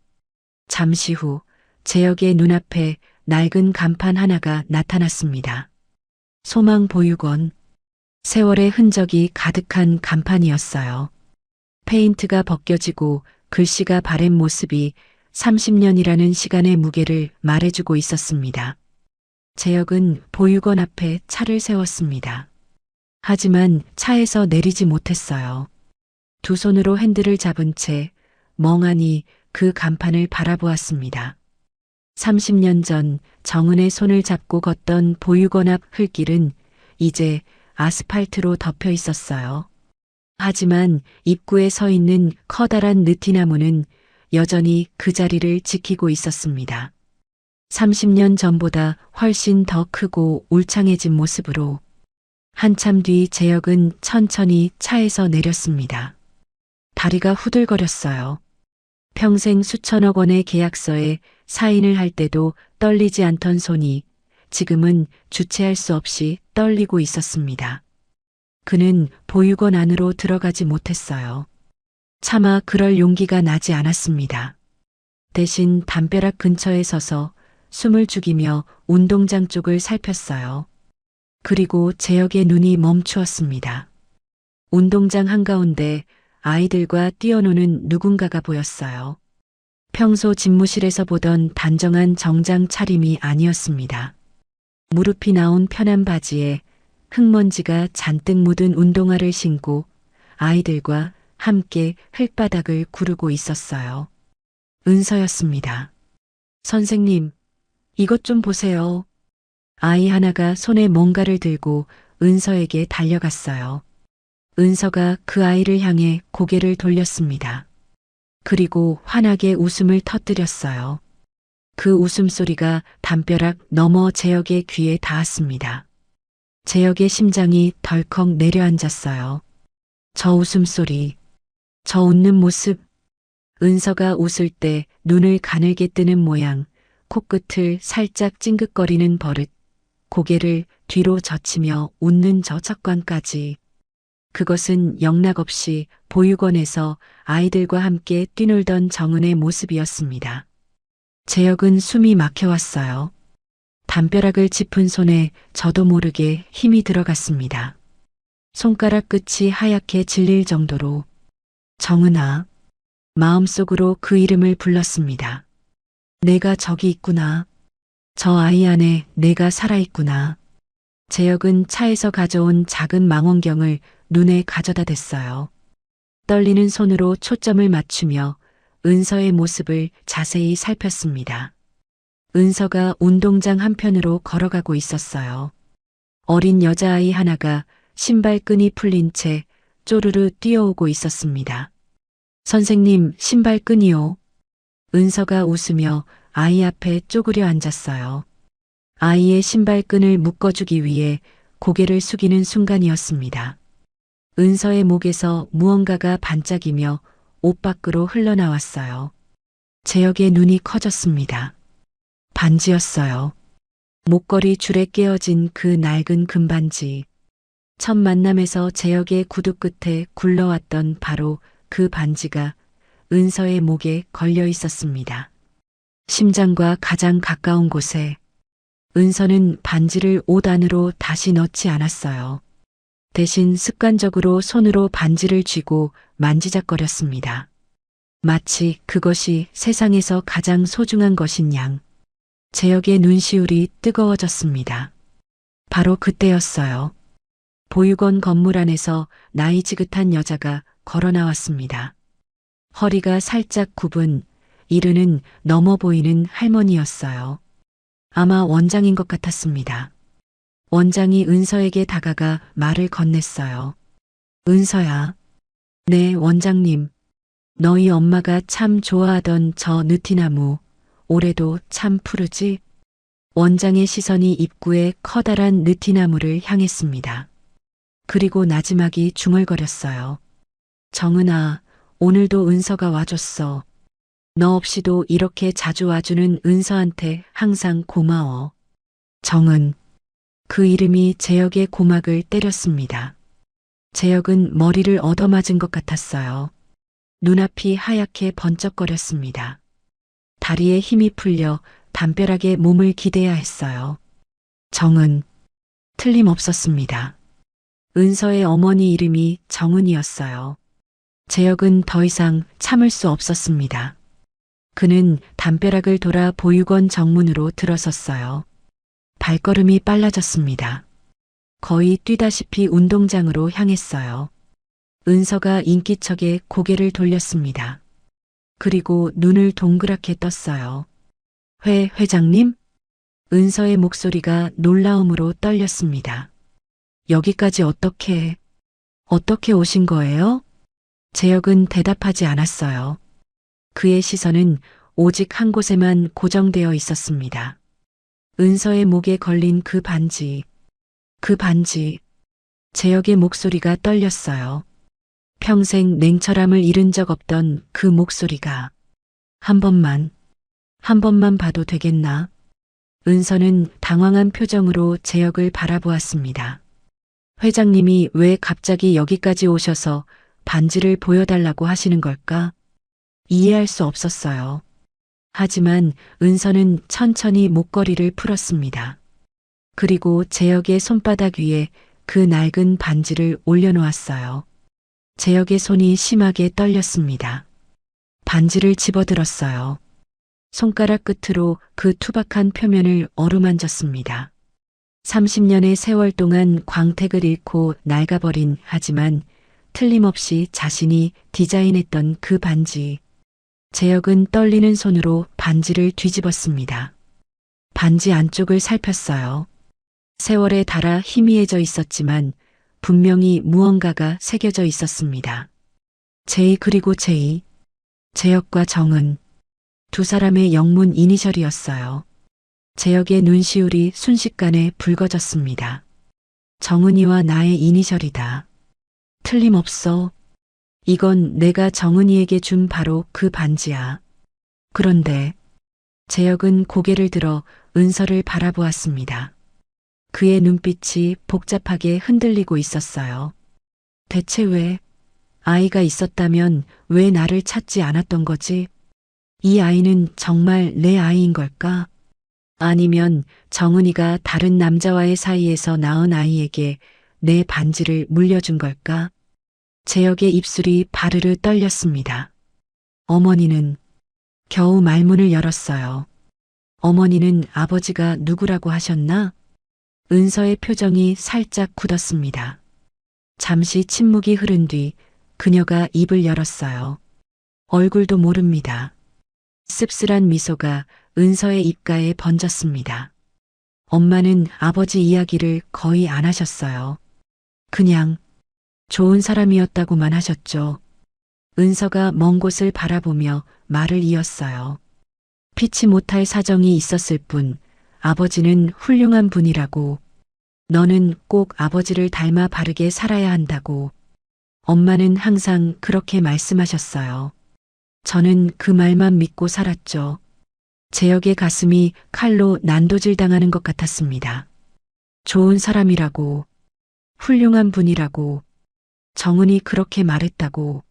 잠시 후 재혁의 눈앞에 낡은 간판 하나가 나타났습니다. 소망 보육원. 세월의 흔적이 가득한 간판이었어요. 페인트가 벗겨지고 글씨가 바랜 모습이 30년이라는 시간의 무게를 말해주고 있었습니다. 재혁은 보육원 앞에 차를 세웠습니다. 하지만 차에서 내리지 못했어요. 두 손으로 핸들을 잡은 채 멍하니 그 간판을 바라보았습니다. 30년 전 정은의 손을 잡고 걷던 보육원 앞 흙길은 이제 아스팔트로 덮여 있었어요. 하지만 입구에 서 있는 커다란 느티나무는 여전히 그 자리를 지키고 있었습니다. 30년 전보다 훨씬 더 크고 울창해진 모습으로. 한참 뒤 재혁은 천천히 차에서 내렸습니다. 다리가 후들거렸어요. 평생 수천억 원의 계약서에 사인을 할 때도 떨리지 않던 손이 지금은 주체할 수 없이 떨리고 있었습니다. 그는 보육원 안으로 들어가지 못했어요. 차마 그럴 용기가 나지 않았습니다. 대신 담벼락 근처에 서서 숨을 죽이며 운동장 쪽을 살폈어요. 그리고 재혁의 눈이 멈추었습니다. 운동장 한가운데 아이들과 뛰어노는 누군가가 보였어요. 평소 집무실에서 보던 단정한 정장 차림이 아니었습니다. 무릎이 나온 편한 바지에 흙먼지가 잔뜩 묻은 운동화를 신고 아이들과 함께 흙바닥을 구르고 있었어요. 은서였습니다. 선생님, 이것 좀 보세요. 아이 하나가 손에 뭔가를 들고 은서에게 달려갔어요. 은서가 그 아이를 향해 고개를 돌렸습니다. 그리고 환하게 웃음을 터뜨렸어요. 그 웃음소리가 담벼락 너머 재혁의 귀에 닿았습니다. 재혁의 심장이 덜컥 내려앉았어요. 저 웃음소리, 저 웃는 모습, 은서가 웃을 때 눈을 가늘게 뜨는 모양, 코끝을 살짝 찡긋거리는 버릇, 고개를 뒤로 젖히며 웃는 저 척관까지. 그것은 영락없이 보육원에서 아이들과 함께 뛰놀던 정은의 모습이었습니다. 재혁은 숨이 막혀왔어요. 담벼락을 짚은 손에 저도 모르게 힘이 들어갔습니다. 손가락 끝이 하얗게 질릴 정도로. 정은아. 마음속으로 그 이름을 불렀습니다. 내가 저기 있구나. 저 아이 안에 내가 살아있구나. 재혁은 차에서 가져온 작은 망원경을 눈에 가져다 댔어요. 떨리는 손으로 초점을 맞추며 은서의 모습을 자세히 살폈습니다. 은서가 운동장 한편으로 걸어가고 있었어요. 어린 여자아이 하나가 신발끈이 풀린 채 쪼르르 뛰어오고 있었습니다. 선생님, 신발끈이요. 은서가 웃으며 아이 앞에 쪼그려 앉았어요. 아이의 신발끈을 묶어주기 위해 고개를 숙이는 순간이었습니다. 은서의 목에서 무언가가 반짝이며 옷 밖으로 흘러나왔어요. 재혁의 눈이 커졌습니다. 반지였어요. 목걸이 줄에 깨어진 그 낡은 금반지. 첫 만남에서 재혁의 구두 끝에 굴러왔던 바로 그 반지가 은서의 목에 걸려 있었습니다. 심장과 가장 가까운 곳에. 은서는 반지를 옷 안으로 다시 넣지 않았어요. 대신 습관적으로 손으로 반지를 쥐고 만지작거렸습니다. 마치 그것이 세상에서 가장 소중한 것인 양. 재혁의 눈시울이 뜨거워졌습니다. 바로 그때였어요. 보육원 건물 안에서 나이 지긋한 여자가 걸어 나왔습니다. 허리가 살짝 굽은 이르는 넘어 보이는 할머니였어요. 아마 원장인 것 같았습니다. 원장이 은서에게 다가가 말을 건넸어요. 은서야. 네, 원장님. 너희 엄마가 참 좋아하던 저 느티나무, 올해도 참 푸르지? 원장의 시선이 입구에 커다란 느티나무를 향했습니다. 그리고 나지막이 중얼거렸어요. 정은아, 오늘도 은서가 와줬어. 너 없이도 이렇게 자주 와주는 은서한테 항상 고마워. 정은. 그 이름이 재혁의 고막을 때렸습니다. 재혁은 머리를 얻어맞은 것 같았어요. 눈앞이 하얗게 번쩍거렸습니다. 다리에 힘이 풀려 담벼락에 몸을 기대야 했어요. 정은. 틀림없었습니다. 은서의 어머니 이름이 정은이었어요. 재혁은 더 이상 참을 수 없었습니다. 그는 담벼락을 돌아 보육원 정문으로 들어섰어요. 발걸음이 빨라졌습니다. 거의 뛰다시피 운동장으로 향했어요. 은서가 인기척에 고개를 돌렸습니다. 그리고 눈을 동그랗게 떴어요. 회장님? 은서의 목소리가 놀라움으로 떨렸습니다. 여기까지 어떻게 오신 거예요? 재혁은 대답하지 않았어요. 그의 시선은 오직 한 곳에만 고정되어 있었습니다. 은서의 목에 걸린 그 반지. 재혁의 목소리가 떨렸어요. 평생 냉철함을 잃은 적 없던 그 목소리가. 한 번만 봐도 되겠나? 은서는 당황한 표정으로 재혁을 바라보았습니다. 회장님이 왜 갑자기 여기까지 오셔서 반지를 보여달라고 하시는 걸까? 이해할 수 없었어요. 하지만 은서는 천천히 목걸이를 풀었습니다. 그리고 재혁의 손바닥 위에 그 낡은 반지를 올려놓았어요. 재혁의 손이 심하게 떨렸습니다. 반지를 집어들었어요. 손가락 끝으로 그 투박한 표면을 어루만졌습니다. 30년의 세월 동안 광택을 잃고 낡아버린 하지만 틀림없이 자신이 디자인했던 그 반지. 재혁은 떨리는 손으로 반지를 뒤집었습니다. 반지 안쪽을 살폈어요. 세월에 닳아 희미해져 있었지만 분명히 무언가가 새겨져 있었습니다. 그리고 재혁과 정은 두 사람의 영문 이니셜이었어요. 재혁의 눈시울이 순식간에 붉어졌습니다. 정은이와 나의 이니셜이다. 틀림없어. 이건 내가 정은이에게 준 바로 그 반지야. 그런데 재혁은 고개를 들어 은서를 바라보았습니다. 그의 눈빛이 복잡하게 흔들리고 있었어요. 대체 왜 아이가 있었다면 왜 나를 찾지 않았던 거지? 이 아이는 정말 내 아이인 걸까? 아니면 정은이가 다른 남자와의 사이에서 낳은 아이에게 내 반지를 물려준 걸까? 재혁의 입술이 바르르 떨렸습니다. 어머니는 겨우 말문을 열었어요. 어머니는 아버지가 누구라고 하셨나? 은서의 표정이 살짝 굳었습니다. 잠시 침묵이 흐른 뒤 그녀가 입을 열었어요. 얼굴도 모릅니다. 씁쓸한 미소가 은서의 입가에 번졌습니다. 엄마는 아버지 이야기를 거의 안 하셨어요. 그냥 좋은 사람이었다고만 하셨죠. 은서가 먼 곳을 바라보며 말을 이었어요. 피치 못할 사정이 있었을 뿐 아버지는 훌륭한 분이라고. 너는 꼭 아버지를 닮아 바르게 살아야 한다고. 엄마는 항상 그렇게 말씀하셨어요. 저는 그 말만 믿고 살았죠. 재혁의 가슴이 칼로 난도질 당하는 것 같았습니다. 좋은 사람이라고, 훌륭한 분이라고, 정은이 그렇게 말했다고.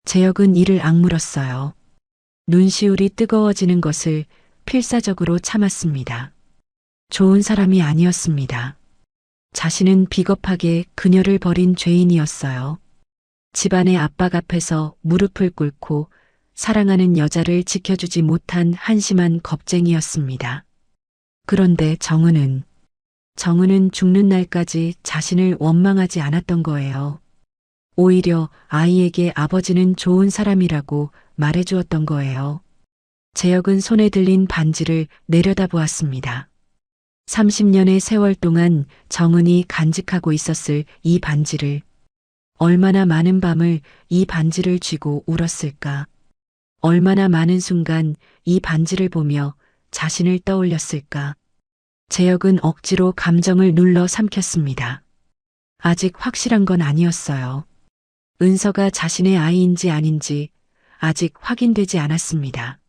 재혁은 이를 악물었어요. 눈시울이 뜨거워지는 것을 필사적으로 참았습니다. 좋은 사람이 아니었습니다. 자신은 비겁하게 그녀를 버린 죄인이었어요. 집안의 압박 앞에서 무릎을 꿇고 사랑하는 여자를 지켜주지 못한 한심한 겁쟁이였습니다. 그런데 정은은 죽는 날까지 자신을 원망하지 않았던 거예요. 오히려 아이에게 아버지는 좋은 사람이라고 말해주었던 거예요. 재혁은 손에 들린 반지를 내려다보았습니다. 30년의 세월 동안 정은이 간직하고 있었을 이 반지를, 얼마나 많은 밤을 이 반지를 쥐고 울었을까. 얼마나 많은 순간 이 반지를 보며 자신을 떠올렸을까. 재혁은 억지로 감정을 눌러 삼켰습니다. 아직 확실한 건 아니었어요. 은서가 자신의 아이인지 아닌지 아직 확인되지 않았습니다.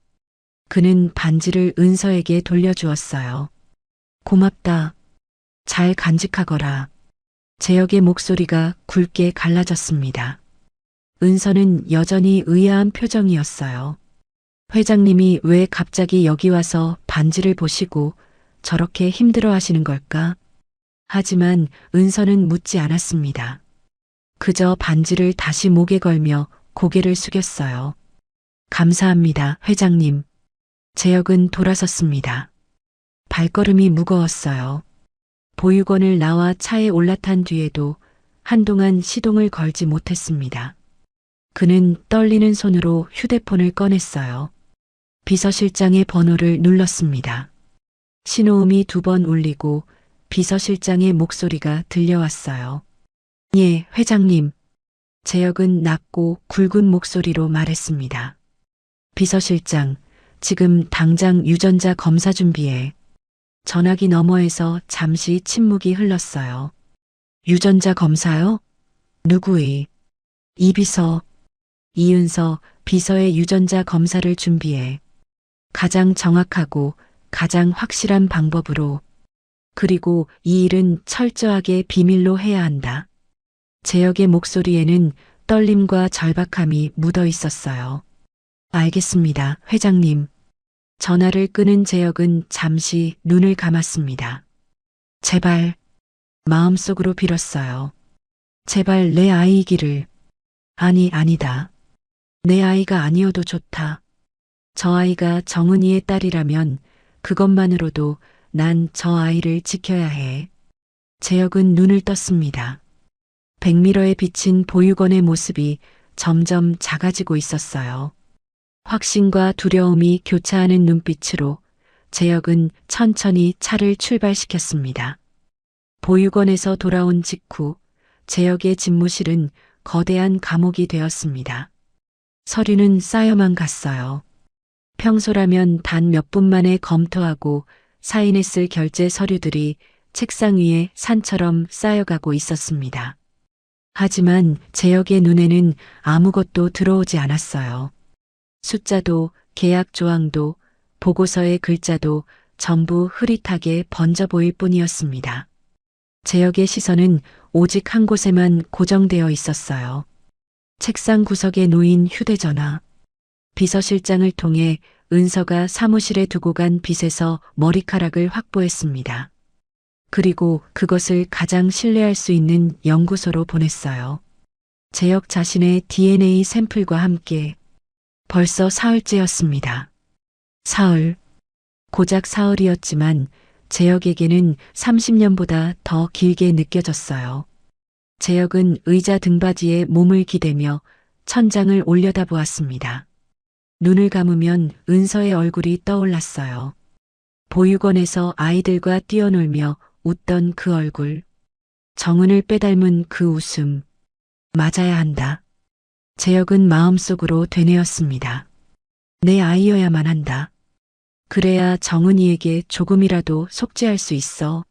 그는 반지를 은서에게 돌려주었어요. 고맙다. 잘 간직하거라. 재혁의 목소리가 굵게 갈라졌습니다. 은서는 여전히 의아한 표정이었어요. 회장님이 왜 갑자기 여기 와서 반지를 보시고 저렇게 힘들어 하시는 걸까? 하지만 은서는 묻지 않았습니다. 그저 반지를 다시 목에 걸며 고개를 숙였어요. 감사합니다, 회장님. 재혁은 돌아섰습니다. 발걸음이 무거웠어요. 보육원을 나와 차에 올라탄 뒤에도 한동안 시동을 걸지 못했습니다. 그는 떨리는 손으로 휴대폰을 꺼냈어요. 비서실장의 번호를 눌렀습니다. 신호음이 2번 울리고 비서실장의 목소리가 들려왔어요. 예, 회장님. 재혁은 낮고 굵은 목소리로 말했습니다. 비서실장, 지금 당장 유전자 검사 준비해. 전화기 너머에서 잠시 침묵이 흘렀어요. 유전자 검사요? 누구의? 이비서. 이은서 비서의 유전자 검사를 준비해. 가장 정확하고 가장 확실한 방법으로. 그리고 이 일은 철저하게 비밀로 해야 한다. 재혁의 목소리에는 떨림과 절박함이 묻어 있었어요. 알겠습니다, 회장님. 전화를 끊은 재혁은 잠시 눈을 감았습니다. 제발, 마음속으로 빌었어요. 제발 내 아이이기를. 아니다. 내 아이가 아니어도 좋다. 저 아이가 정은이의 딸이라면 그것만으로도 난 저 아이를 지켜야 해. 재혁은 눈을 떴습니다. 백미러에 비친 보육원의 모습이 점점 작아지고 있었어요. 확신과 두려움이 교차하는 눈빛으로 재혁은 천천히 차를 출발시켰습니다. 보육원에서 돌아온 직후 재혁의 집무실은 거대한 감옥이 되었습니다. 서류는 쌓여만 갔어요. 평소라면 단 몇 분 만에 검토하고 사인했을 결제 서류들이 책상 위에 산처럼 쌓여가고 있었습니다. 하지만 재혁의 눈에는 아무것도 들어오지 않았어요. 숫자도 계약 조항도 보고서의 글자도 전부 흐릿하게 번져 보일 뿐이었습니다. 재혁의 시선은 오직 한 곳에만 고정되어 있었어요. 책상 구석에 놓인 휴대전화. 비서실장을 통해 은서가 사무실에 두고 간 빚에서 머리카락을 확보했습니다. 그리고 그것을 가장 신뢰할 수 있는 연구소로 보냈어요. 재혁 자신의 DNA 샘플과 함께. 벌써 사흘째였습니다. 사흘. 고작 사흘이었지만 재혁에게는 30년보다 더 길게 느껴졌어요. 재혁은 의자 등받이에 몸을 기대며 천장을 올려다보았습니다. 눈을 감으면 은서의 얼굴이 떠올랐어요. 보육원에서 아이들과 뛰어놀며 웃던 그 얼굴. 정은을 빼닮은 그 웃음. 맞아야 한다. 재혁은 마음속으로 되뇌었습니다. 내 아이여야만 한다. 그래야 정은이에게 조금이라도 속죄할 수 있어.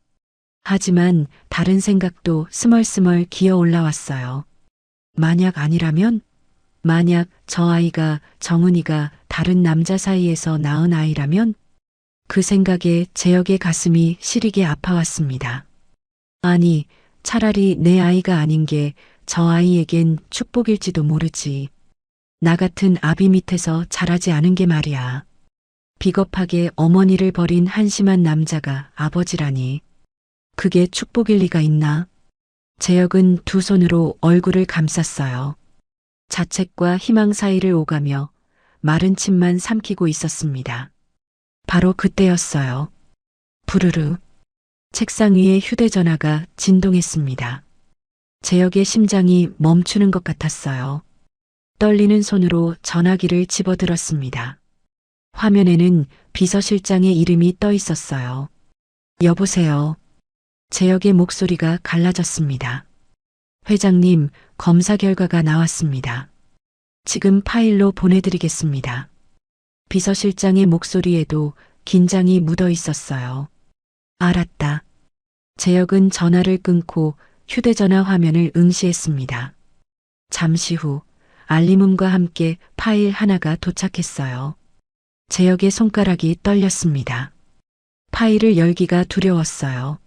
하지만 다른 생각도 스멀스멀 기어 올라왔어요. 만약 아니라면? 만약 저 아이가 정은이가 다른 남자 사이에서 낳은 아이라면? 그 생각에 재혁의 가슴이 시리게 아파왔습니다. 아니, 차라리 내 아이가 아닌 게 저 아이에겐 축복일지도 모르지. 나 같은 아비 밑에서 자라지 않은 게 말이야. 비겁하게 어머니를 버린 한심한 남자가 아버지라니. 그게 축복일 리가 있나? 재혁은 두 손으로 얼굴을 감쌌어요. 자책과 희망 사이를 오가며 마른 침만 삼키고 있었습니다. 바로 그때였어요. 부르르. 책상 위에 휴대전화가 진동했습니다. 재혁의 심장이 멈추는 것 같았어요. 떨리는 손으로 전화기를 집어들었습니다. 화면에는 비서실장의 이름이 떠 있었어요. 여보세요. 재혁의 목소리가 갈라졌습니다. 회장님, 검사 결과가 나왔습니다. 지금 파일로 보내드리겠습니다. 비서실장의 목소리에도 긴장이 묻어 있었어요. 알았다. 재혁은 전화를 끊고 휴대전화 화면을 응시했습니다. 잠시 후 알림음과 함께 파일 하나가 도착했어요. 재혁의 손가락이 떨렸습니다. 파일을 열기가 두려웠어요.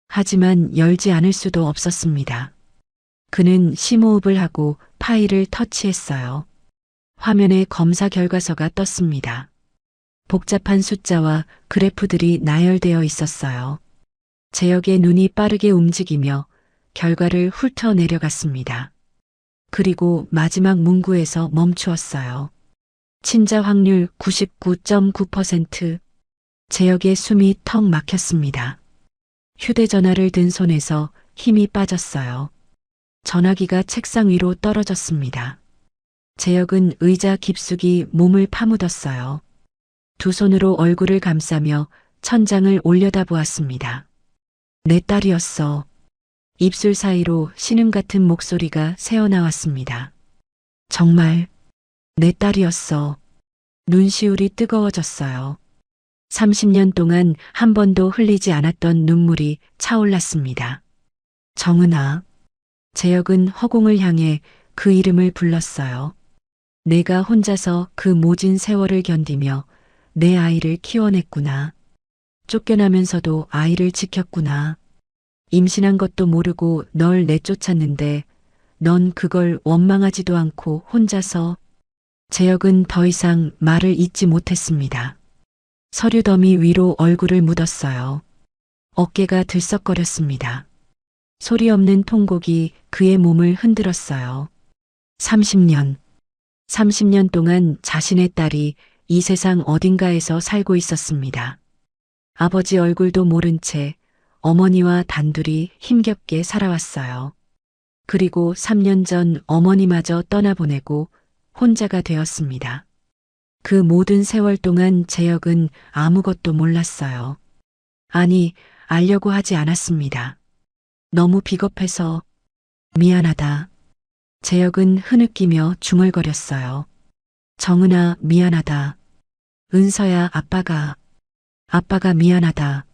하지만 열지 않을 수도 없었습니다. 그는 심호흡을 하고 파일을 터치했어요. 화면에 검사 결과서가 떴습니다. 복잡한 숫자와 그래프들이 나열되어 있었어요. 재혁의 눈이 빠르게 움직이며 결과를 훑어 내려갔습니다. 그리고 마지막 문구에서 멈추었어요. 친자 확률 99.9%. 재혁의 숨이 턱 막혔습니다. 휴대전화를 든 손에서 힘이 빠졌어요. 전화기가 책상 위로 떨어졌습니다. 재혁은 의자 깊숙이 몸을 파묻었어요. 두 손으로 얼굴을 감싸며 천장을 올려다보았습니다. 내 딸이었어. 입술 사이로 신음 같은 목소리가 새어나왔습니다. 정말 내 딸이었어. 눈시울이 뜨거워졌어요. 30년 동안 한 번도 흘리지 않았던 눈물이 차올랐습니다. 정은아. 재혁은 허공을 향해 그 이름을 불렀어요. 내가 혼자서 그 모진 세월을 견디며 내 아이를 키워냈구나. 쫓겨나면서도 아이를 지켰구나. 임신한 것도 모르고 널 내쫓았는데 넌 그걸 원망하지도 않고 혼자서. 재혁은 더 이상 말을 잇지 못했습니다. 서류 더미 위로 얼굴을 묻었어요. 어깨가 들썩거렸습니다. 소리 없는 통곡이 그의 몸을 흔들었어요. 30년 동안 자신의 딸이 이 세상 어딘가에서 살고 있었습니다. 아버지 얼굴도 모른 채 어머니와 단둘이 힘겹게 살아왔어요. 그리고 3년 전 어머니마저 떠나보내고 혼자가 되었습니다. 그 모든 세월 동안 재혁은 아무것도 몰랐어요. 아니, 알려고 하지 않았습니다. 너무 비겁해서 미안하다. 재혁은 흐느끼며 중얼거렸어요. 정은아, 미안하다. 은서야, 아빠가 미안하다.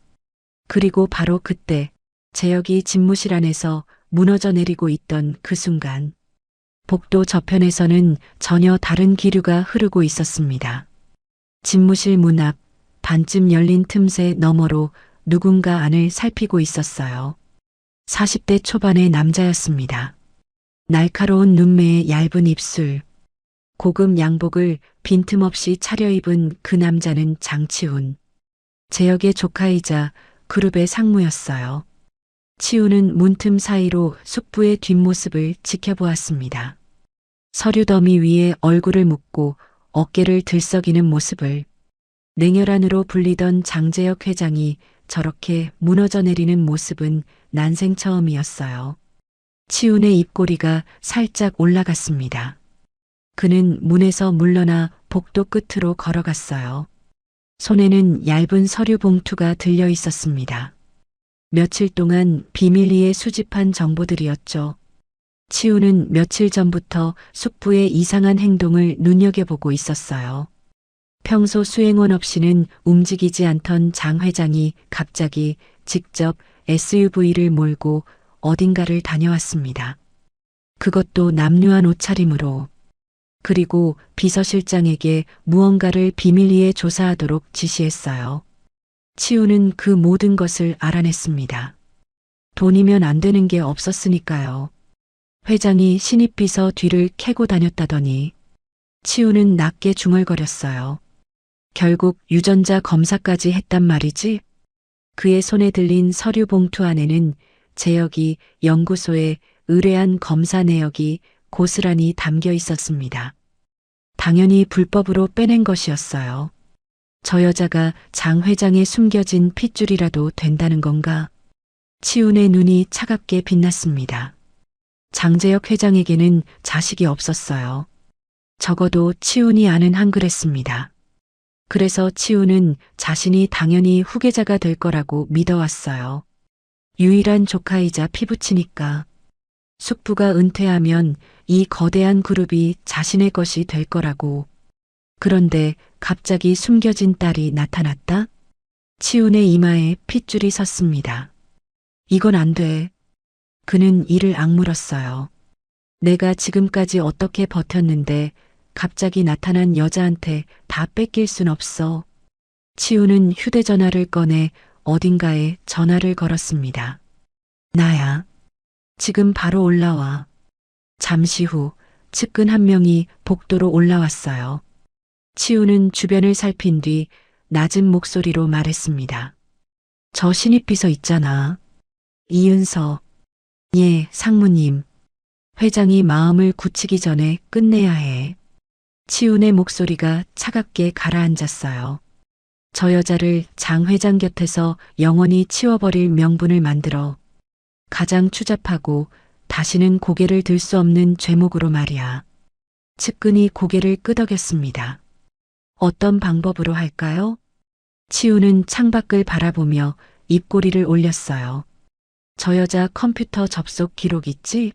그리고 바로 그때 재혁이 집무실 안에서 무너져 내리고 있던 그 순간 복도 저편에서는 전혀 다른 기류가 흐르고 있었습니다. 집무실 문 앞 반쯤 열린 틈새 너머로 누군가 안을 살피고 있었어요. 40대 초반의 남자였습니다. 날카로운 눈매에 얇은 입술, 고급 양복을 빈틈없이 차려입은 그 남자는 장치훈. 재혁의 조카이자 그룹의 상무였어요. 치우는 문틈 사이로 숙부의 뒷모습을 지켜보았습니다. 서류 더미 위에 얼굴을 묻고 어깨를 들썩이는 모습을. 냉혈한으로 불리던 장재혁 회장이 저렇게 무너져 내리는 모습은 난생 처음이었어요. 치훈의 입꼬리가 살짝 올라갔습니다. 그는 문에서 물러나 복도 끝으로 걸어갔어요. 손에는 얇은 서류 봉투가 들려 있었습니다. 며칠 동안 비밀리에 수집한 정보들이었죠. 치우는 며칠 전부터 숙부의 이상한 행동을 눈여겨보고 있었어요. 평소 수행원 없이는 움직이지 않던 장 회장이 갑자기 직접 SUV를 몰고 어딘가를 다녀왔습니다. 그것도 남루한 옷차림으로. 그리고 비서실장에게 무언가를 비밀리에 조사하도록 지시했어요. 치우는 그 모든 것을 알아냈습니다. 돈이면 안 되는 게 없었으니까요. 회장이 신입 비서 뒤를 캐고 다녔다더니 치우는 낮게 중얼거렸어요. 결국 유전자 검사까지 했단 말이지? 그의 손에 들린 서류 봉투 안에는 재혁이 연구소에 의뢰한 검사 내역이 고스란히 담겨 있었습니다. 당연히 불법으로 빼낸 것이었어요. 저 여자가 장 회장에 숨겨진 핏줄이라도 된다는 건가? 치훈의 눈이 차갑게 빛났습니다. 장재혁 회장에게는 자식이 없었어요. 적어도 치훈이 아는 한 그랬습니다. 그래서 치훈은 자신이 당연히 후계자가 될 거라고 믿어왔어요. 유일한 조카이자 피부치니까. 숙부가 은퇴하면 이 거대한 그룹이 자신의 것이 될 거라고. 그런데 갑자기 숨겨진 딸이 나타났다? 치훈의 이마에 핏줄이 섰습니다. 이건 안 돼. 그는 이를 악물었어요. 내가 지금까지 어떻게 버텼는데 갑자기 나타난 여자한테 다 뺏길 순 없어. 치훈은 휴대전화를 꺼내 어딘가에 전화를 걸었습니다. 나야. 지금 바로 올라와. 잠시 후 측근 한 명이 복도로 올라왔어요. 치훈은 주변을 살핀 뒤 낮은 목소리로 말했습니다. 저 신입비서 있잖아. 이은서. 예, 상무님. 회장이 마음을 굳히기 전에 끝내야 해. 치훈의 목소리가 차갑게 가라앉았어요. 저 여자를 장 회장 곁에서 영원히 치워버릴 명분을 만들어 가장 추잡하고 다시는 고개를 들 수 없는 죄목으로 말이야. 측근이 고개를 끄덕였습니다. 어떤 방법으로 할까요? 치우는 창밖을 바라보며 입꼬리를 올렸어요. 저 여자 컴퓨터 접속 기록 있지?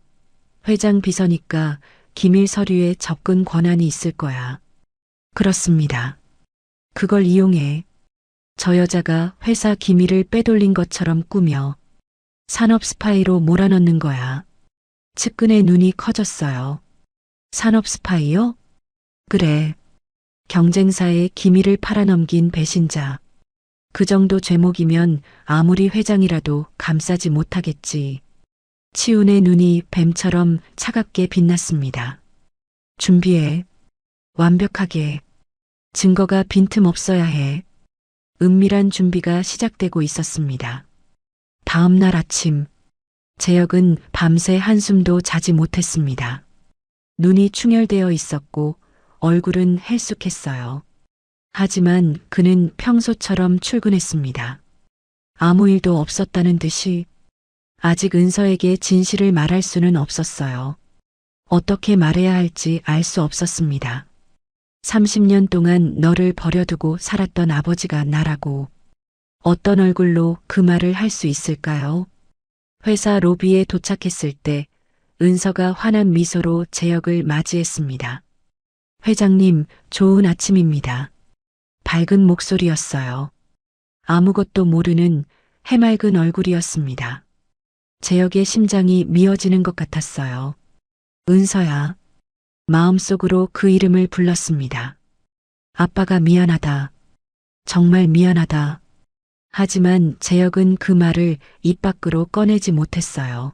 회장 비서니까 기밀 서류에 접근 권한이 있을 거야. 그렇습니다. 그걸 이용해. 저 여자가 회사 기밀을 빼돌린 것처럼 꾸며 산업 스파이로 몰아넣는 거야. 측근의 눈이 커졌어요. 산업 스파이요? 그래. 경쟁사의 기밀을 팔아넘긴 배신자. 그 정도 죄목이면 아무리 회장이라도 감싸지 못하겠지. 치훈의 눈이 뱀처럼 차갑게 빛났습니다. 준비해. 완벽하게. 증거가 빈틈없어야 해. 은밀한 준비가 시작되고 있었습니다. 다음 날 아침, 재혁은 밤새 한숨도 자지 못했습니다. 눈이 충혈되어 있었고 얼굴은 헬쑥했어요. 하지만 그는 평소처럼 출근했습니다. 아무 일도 없었다는 듯이. 아직 은서에게 진실을 말할 수는 없었어요. 어떻게 말해야 할지 알 수 없었습니다. 30년 동안 너를 버려두고 살았던 아버지가 나라고. 어떤 얼굴로 그 말을 할 수 있을까요? 회사 로비에 도착했을 때 은서가 환한 미소로 재혁을 맞이했습니다. 회장님, 좋은 아침입니다. 밝은 목소리였어요. 아무것도 모르는 해맑은 얼굴이었습니다. 재혁의 심장이 미어지는 것 같았어요. 은서야. 마음속으로 그 이름을 불렀습니다. 아빠가 미안하다. 정말 미안하다. 하지만 재혁은 그 말을 입 밖으로 꺼내지 못했어요.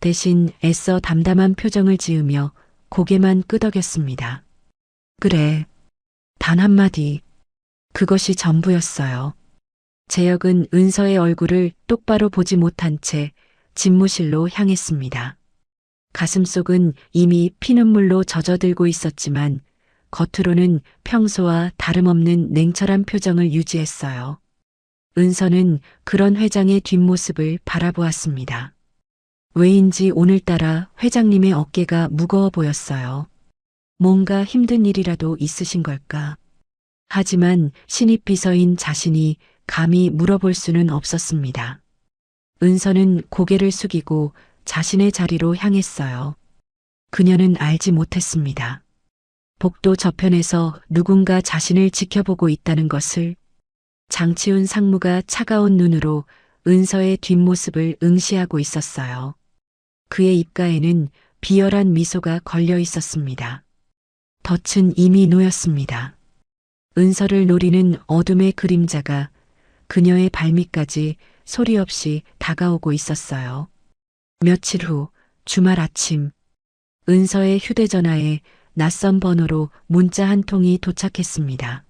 대신 애써 담담한 표정을 지으며 고개만 끄덕였습니다. 그래. 단 한마디. 그것이 전부였어요. 재혁은 은서의 얼굴을 똑바로 보지 못한 채 집무실로 향했습니다. 가슴속은 이미 피눈물로 젖어들고 있었지만 겉으로는 평소와 다름없는 냉철한 표정을 유지했어요. 은서는 그런 회장의 뒷모습을 바라보았습니다. 왜인지 오늘따라 회장님의 어깨가 무거워 보였어요. 뭔가 힘든 일이라도 있으신 걸까? 하지만 신입 비서인 자신이 감히 물어볼 수는 없었습니다. 은서는 고개를 숙이고 자신의 자리로 향했어요. 그녀는 알지 못했습니다. 복도 저편에서 누군가 자신을 지켜보고 있다는 것을. 장치훈 상무가 차가운 눈으로 은서의 뒷모습을 응시하고 있었어요. 그의 입가에는 비열한 미소가 걸려 있었습니다. 덫은 이미 놓였습니다. 은서를 노리는 어둠의 그림자가 그녀의 발밑까지 소리 없이 다가오고 있었어요. 며칠 후 주말 아침, 은서의 휴대전화에 낯선 번호로 문자 한 통이 도착했습니다.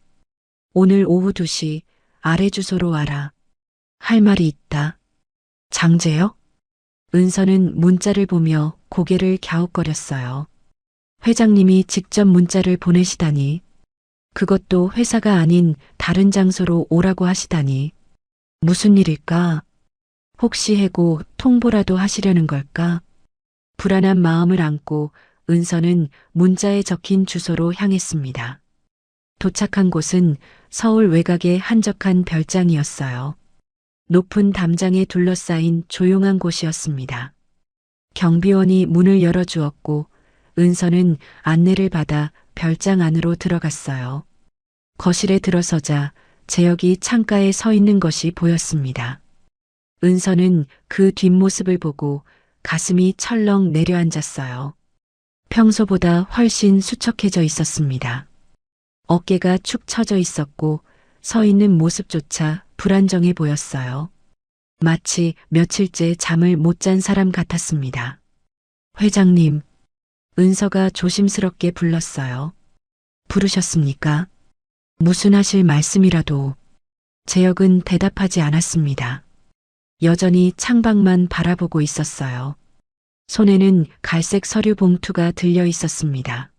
오늘 오후 2시 아래 주소로 와라. 할 말이 있다. 장재혁? 은서는 문자를 보며 고개를 갸웃거렸어요. 회장님이 직접 문자를 보내시다니. 그것도 회사가 아닌 다른 장소로 오라고 하시다니. 무슨 일일까? 혹시 해고 통보라도 하시려는 걸까? 불안한 마음을 안고 은서는 문자에 적힌 주소로 향했습니다. 도착한 곳은 서울 외곽의 한적한 별장이었어요. 높은 담장에 둘러싸인 조용한 곳이었습니다. 경비원이 문을 열어주었고 은서는 안내를 받아 별장 안으로 들어갔어요. 거실에 들어서자 재혁이 창가에 서 있는 것이 보였습니다. 은서는 그 뒷모습을 보고 가슴이 철렁 내려앉았어요. 평소보다 훨씬 수척해져 있었습니다. 어깨가 축 처져 있었고 서 있는 모습조차 불안정해 보였어요. 마치 며칠째 잠을 못 잔 사람 같았습니다. 회장님, 은서가 조심스럽게 불렀어요. 부르셨습니까? 무슨 하실 말씀이라도. 재혁은 대답하지 않았습니다. 여전히 창밖만 바라보고 있었어요. 손에는 갈색 서류 봉투가 들려 있었습니다.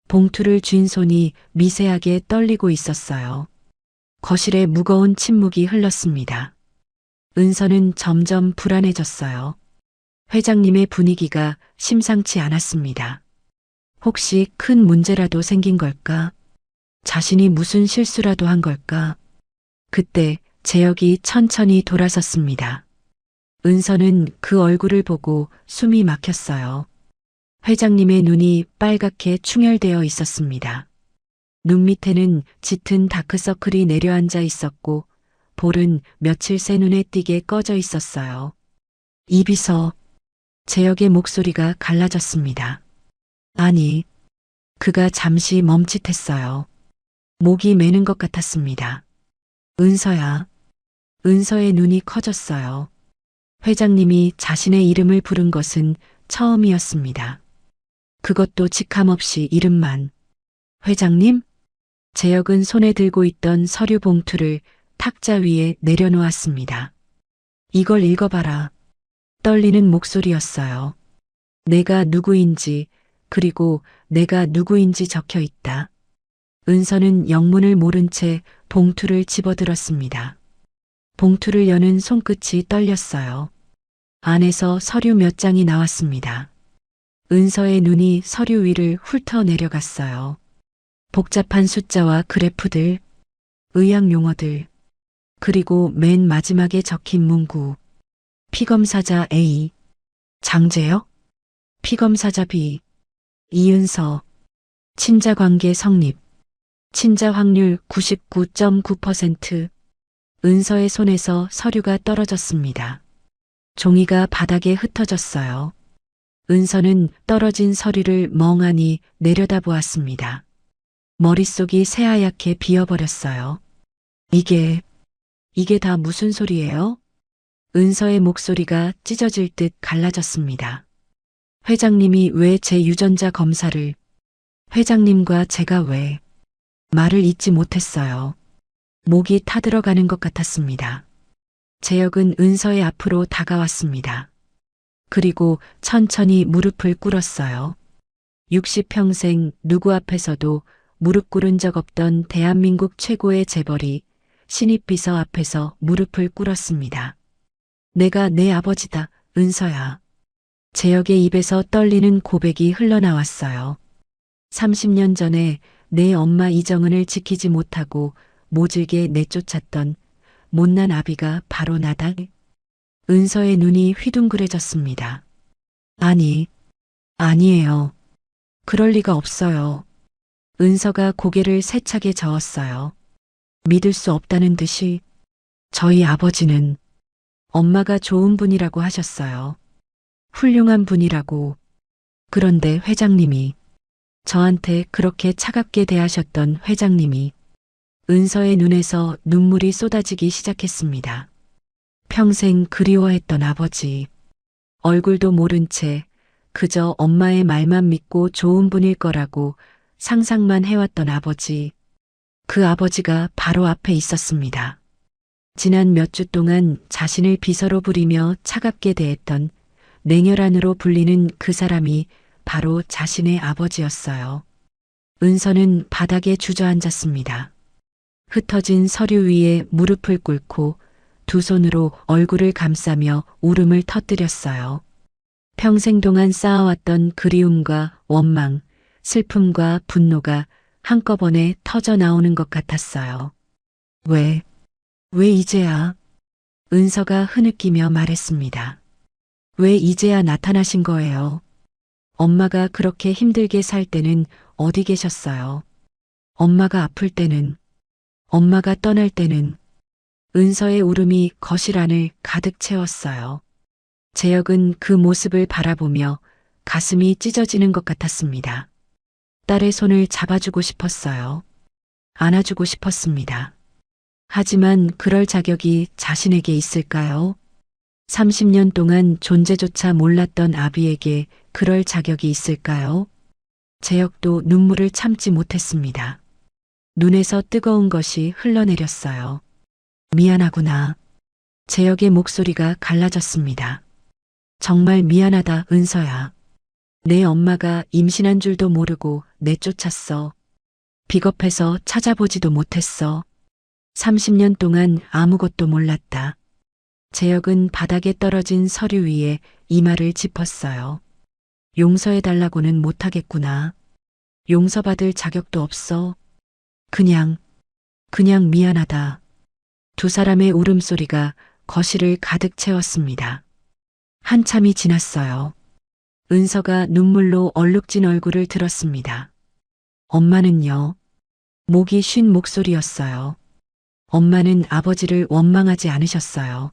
봉투를 쥔 손이 미세하게 떨리고 있었어요. 거실에 무거운 침묵이 흘렀습니다. 은서는 점점 불안해졌어요. 회장님의 분위기가 심상치 않았습니다. 혹시 큰 문제라도 생긴 걸까? 자신이 무슨 실수라도 한 걸까? 그때 재혁이 천천히 돌아섰습니다. 은서는 그 얼굴을 보고 숨이 막혔어요. 회장님의 눈이 빨갛게 충혈되어 있었습니다. 눈 밑에는 짙은 다크서클이 내려앉아 있었고 볼은 며칠 새 눈에 띄게 꺼져 있었어요. 이비서 재혁의 목소리가 갈라졌습니다. 아니, 그가 잠시 멈칫했어요. 목이 메는 것 같았습니다. 은서야. 은서의 눈이 커졌어요. 회장님이 자신의 이름을 부른 것은 처음이었습니다. 그것도 직함없이 이름만. 회장님? 재혁은 손에 들고 있던 서류 봉투를 탁자 위에 내려놓았습니다. 이걸 읽어봐라. 떨리는 목소리였어요. 내가 누구인지, 그리고 내가 누구인지 적혀 있다. 은서는 영문을 모른 채 봉투를 집어들었습니다. 봉투를 여는 손끝이 떨렸어요. 안에서 서류 몇 장이 나왔습니다. 은서의 눈이 서류 위를 훑어 내려갔어요. 복잡한 숫자와 그래프들, 의학 용어들, 그리고 맨 마지막에 적힌 문구. 피검사자 A, 장재혁, 피검사자 B, 이은서, 친자관계 성립, 친자 확률 99.9%. 은서의 손에서 서류가 떨어졌습니다. 종이가 바닥에 흩어졌어요. 은서는 떨어진 서류를 멍하니 내려다보았습니다. 머릿속이 새하얗게 비어버렸어요. 이게 다 무슨 소리예요? 은서의 목소리가 찢어질 듯 갈라졌습니다. 회장님이 왜 제 유전자 검사를, 회장님과 제가 왜, 말을 잇지 못했어요. 목이 타들어가는 것 같았습니다. 재혁은 은서의 앞으로 다가왔습니다. 그리고 천천히 무릎을 꿇었어요. 60평생 누구 앞에서도 무릎 꿇은 적 없던 대한민국 최고의 재벌이 신입비서 앞에서 무릎을 꿇었습니다. 내가 내 아버지다, 은서야. 재혁의 입에서 떨리는 고백이 흘러나왔어요. 30년 전에 내 엄마 이정은을 지키지 못하고 모질게 내쫓았던 못난 아비가 바로 나다. 은서의 눈이 휘둥그레졌습니다. 아니에요. 그럴 리가 없어요. 은서가 고개를 세차게 저었어요. 믿을 수 없다는 듯이. 저희 아버지는 엄마가 좋은 분이라고 하셨어요. 훌륭한 분이라고. 그런데 회장님이, 저한테 그렇게 차갑게 대하셨던 회장님이. 은서의 눈에서 눈물이 쏟아지기 시작했습니다. 평생 그리워했던 아버지. 얼굴도 모른 채 그저 엄마의 말만 믿고 좋은 분일 거라고 상상만 해왔던 아버지. 그 아버지가 바로 앞에 있었습니다. 지난 몇 주 동안 자신을 비서로 부리며 차갑게 대했던 냉혈한으로 불리는 그 사람이 바로 자신의 아버지였어요. 은서는 바닥에 주저앉았습니다. 흩어진 서류 위에 무릎을 꿇고 두 손으로 얼굴을 감싸며 울음을 터뜨렸어요. 평생 동안 쌓아왔던 그리움과 원망, 슬픔과 분노가 한꺼번에 터져 나오는 것 같았어요. 왜 이제야? 은서가 흐느끼며 말했습니다. 왜 이제야 나타나신 거예요? 엄마가 그렇게 힘들게 살 때는 어디 계셨어요? 엄마가 아플 때는, 엄마가 떠날 때는. 은서의 울음이 거실 안을 가득 채웠어요. 재혁은 그 모습을 바라보며 가슴이 찢어지는 것 같았습니다. 딸의 손을 잡아주고 싶었어요. 안아주고 싶었습니다. 하지만 그럴 자격이 자신에게 있을까요? 30년 동안 존재조차 몰랐던 아비에게 그럴 자격이 있을까요? 재혁도 눈물을 참지 못했습니다. 눈에서 뜨거운 것이 흘러내렸어요. 미안하구나. 재혁의 목소리가 갈라졌습니다. 정말 미안하다, 은서야. 내 엄마가 임신한 줄도 모르고 내쫓았어. 비겁해서 찾아보지도 못했어. 30년 동안 아무것도 몰랐다. 재혁은 바닥에 떨어진 서류 위에 이마를 짚었어요. 용서해달라고는 못하겠구나. 용서받을 자격도 없어. 그냥 미안하다. 두 사람의 울음소리가 거실을 가득 채웠습니다. 한참이 지났어요. 은서가 눈물로 얼룩진 얼굴을 들었습니다. 엄마는요? 목이 쉰 목소리였어요. 엄마는 아버지를 원망하지 않으셨어요.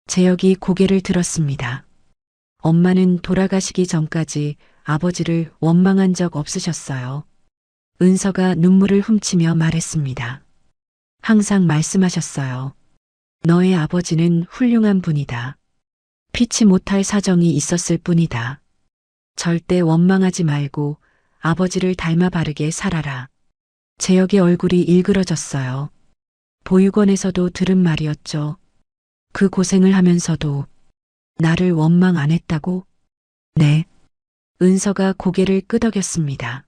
재혁이 고개를 들었습니다. 엄마는 돌아가시기 전까지 아버지를 원망한 적 없으셨어요. 은서가 눈물을 훔치며 말했습니다. 항상 말씀하셨어요. 너의 아버지는 훌륭한 분이다. 피치 못할 사정이 있었을 뿐이다. 절대 원망하지 말고 아버지를 닮아 바르게 살아라. 재혁의 얼굴이 일그러졌어요. 보육원에서도 들은 말이었죠. 그 고생을 하면서도 나를 원망 안 했다고? 네. 은서가 고개를 끄덕였습니다.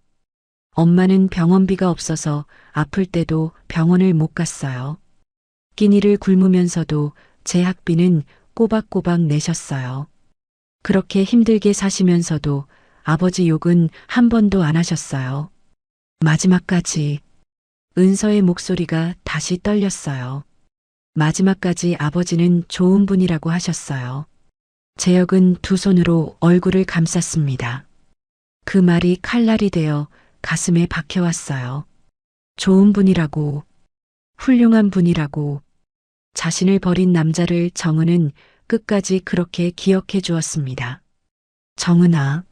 엄마는 병원비가 없어서 아플 때도 병원을 못 갔어요. 끼니를 굶으면서도 제 학비는 꼬박꼬박 내셨어요. 그렇게 힘들게 사시면서도 아버지 욕은 한 번도 안 하셨어요. 마지막까지. 은서의 목소리가 다시 떨렸어요. 마지막까지 아버지는 좋은 분이라고 하셨어요. 재혁은 두 손으로 얼굴을 감쌌습니다. 그 말이 칼날이 되어 가슴에 박혀왔어요. 좋은 분이라고, 훌륭한 분이라고, 자신을 버린 남자를 정은은 끝까지 그렇게 기억해 주었습니다. 정은아.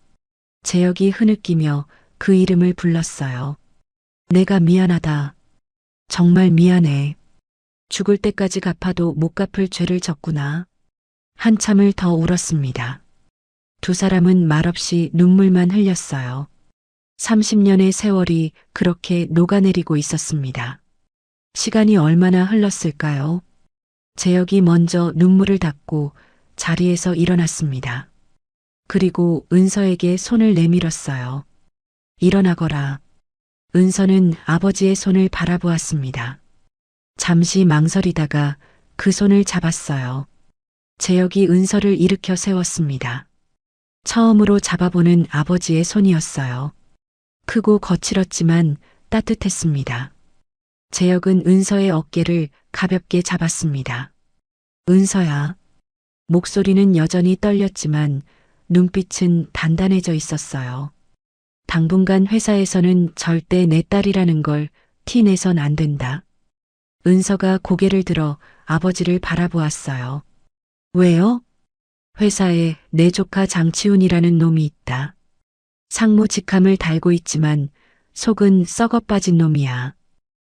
재혁이 흐느끼며 그 이름을 불렀어요. 내가 미안하다. 정말 미안해. 죽을 때까지 갚아도 못 갚을 죄를 졌구나. 한참을 더 울었습니다. 두 사람은 말없이 눈물만 흘렸어요. 30년의 세월이 그렇게 녹아내리고 있었습니다. 시간이 얼마나 흘렀을까요? 재혁이 먼저 눈물을 닦고 자리에서 일어났습니다. 그리고 은서에게 손을 내밀었어요. 일어나거라. 은서는 아버지의 손을 바라보았습니다. 잠시 망설이다가 그 손을 잡았어요. 재혁이 은서를 일으켜 세웠습니다. 처음으로 잡아보는 아버지의 손이었어요. 크고 거칠었지만 따뜻했습니다. 재혁은 은서의 어깨를 가볍게 잡았습니다. 은서야. 목소리는 여전히 떨렸지만 눈빛은 단단해져 있었어요. 당분간 회사에서는 절대 내 딸이라는 걸 티내선 안 된다. 은서가 고개를 들어 아버지를 바라보았어요. 왜요? 회사에 내 조카 장치훈이라는 놈이 있다. 상무 직함을 달고 있지만 속은 썩어 빠진 놈이야.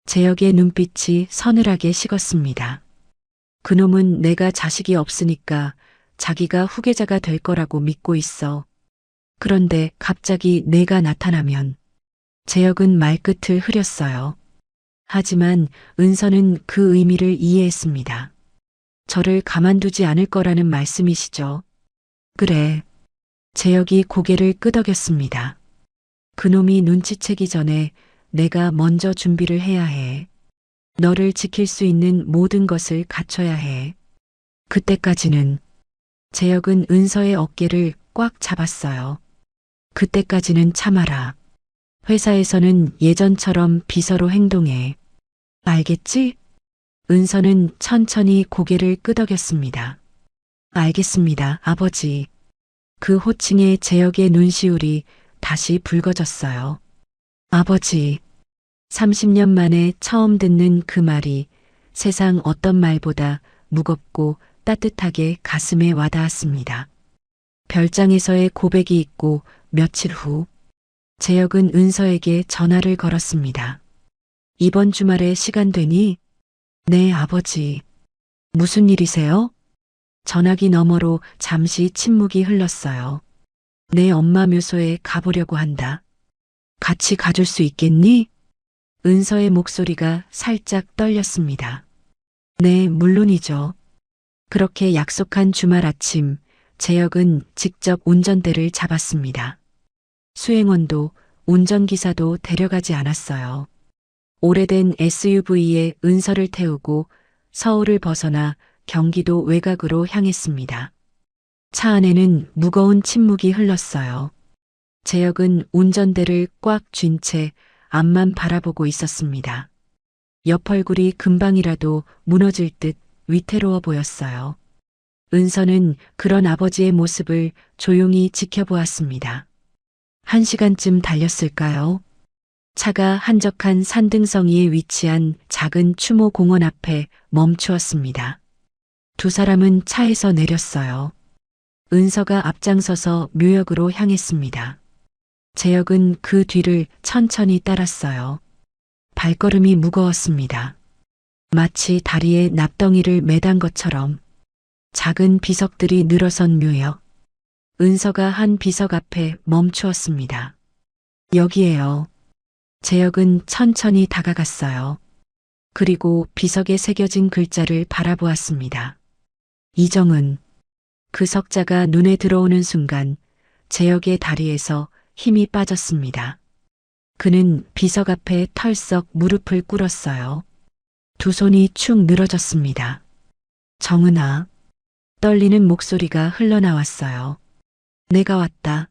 재혁의 눈빛이 서늘하게 식었습니다. 그놈은 내가 자식이 없으니까 자기가 후계자가 될 거라고 믿고 있어. 그런데 갑자기 내가 나타나면. 재혁은 말끝을 흐렸어요. 하지만 은서는 그 의미를 이해했습니다. 저를 가만두지 않을 거라는 말씀이시죠? 그래. 재혁이 고개를 끄덕였습니다. 그놈이 눈치채기 전에 내가 먼저 준비를 해야 해. 너를 지킬 수 있는 모든 것을 갖춰야 해. 그때까지는. 재혁은 은서의 어깨를 꽉 잡았어요. 그때까지는 참아라. 회사에서는 예전처럼 비서로 행동해. 알겠지? 은서는 천천히 고개를 끄덕였습니다. 알겠습니다, 아버지. 그 호칭에 재혁의 눈시울이 다시 붉어졌어요. 아버지. 30년 만에 처음 듣는 그 말이 세상 어떤 말보다 무겁고 따뜻하게 가슴에 와닿았습니다. 별장에서의 고백이 있고 며칠 후 재혁은 은서에게 전화를 걸었습니다. 이번 주말에 시간 되니? 네, 아버지. 무슨 일이세요? 전화기 너머로 잠시 침묵이 흘렀어요. 내 엄마 묘소에 가보려고 한다. 같이 가줄 수 있겠니? 은서의 목소리가 살짝 떨렸습니다. 네, 물론이죠. 그렇게 약속한 주말 아침, 재혁은 직접 운전대를 잡았습니다. 수행원도 운전기사도 데려가지 않았어요. 오래된 SUV에 은서를 태우고 서울을 벗어나 경기도 외곽으로 향했습니다. 차 안에는 무거운 침묵이 흘렀어요. 재혁은 운전대를 꽉 쥔 채 앞만 바라보고 있었습니다. 옆 얼굴이 금방이라도 무너질 듯 위태로워 보였어요. 은서는 그런 아버지의 모습을 조용히 지켜보았습니다. 1시간쯤 달렸을까요? 차가 한적한 산등성이에 위치한 작은 추모 공원 앞에 멈추었습니다. 두 사람은 차에서 내렸어요. 은서가 앞장서서 묘역으로 향했습니다. 재혁은 그 뒤를 천천히 따랐어요. 발걸음이 무거웠습니다. 마치 다리에 납덩이를 매단 것처럼 작은 비석들이 늘어선 묘역. 은서가 한 비석 앞에 멈추었습니다. 여기에요. 재혁은 천천히 다가갔어요. 그리고 비석에 새겨진 글자를 바라보았습니다. 이정은. 그 석자가 눈에 들어오는 순간 재혁의 다리에서 힘이 빠졌습니다. 그는 비석 앞에 털썩 무릎을 꿇었어요. 두 손이 축 늘어졌습니다. 정은아. 떨리는 목소리가 흘러나왔어요. 내가 왔다.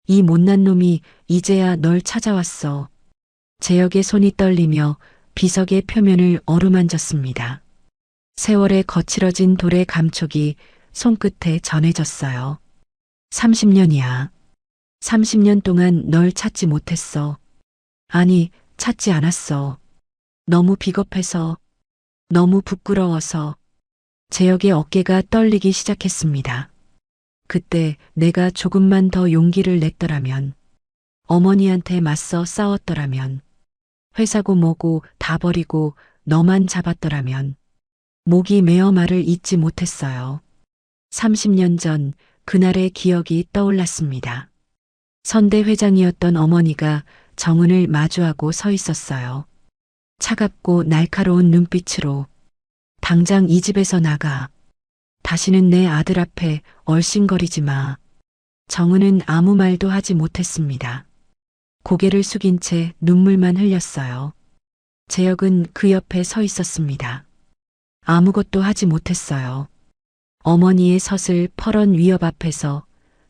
이 못난 놈이 이제야 널 찾아왔어. 재혁의 손이 떨리며 비석의 표면을 어루만졌습니다. 세월의 거칠어진 돌의 감촉이 손끝에 전해졌어요. 30년이야. 30년 동안 널 찾지 못했어. 아니, 찾지 않았어. 너무 비겁해서, 너무 부끄러워서. 재혁의 어깨가 떨리기 시작했습니다. 그때 내가 조금만 더 용기를 냈더라면, 어머니한테 맞서 싸웠더라면, 회사고 뭐고 다 버리고 너만 잡았더라면, 목이 메어 말을 잇지 못했어요. 30년 전 그날의 기억이 떠올랐습니다. 선대 회장이었던 어머니가 정은을 마주하고 서 있었어요. 차갑고 날카로운 눈빛으로 당장 이 집에서 나가. 다시는 내 아들 앞에 얼씬거리지 마. 정은은 아무 말도 하지 못했습니다. 고개를 숙인 채 눈물만 흘렸어요. 재혁은 그 옆에 서 있었습니다. 아무것도 하지 못했어요. 어머니의 서슬 퍼런 위협 앞에서,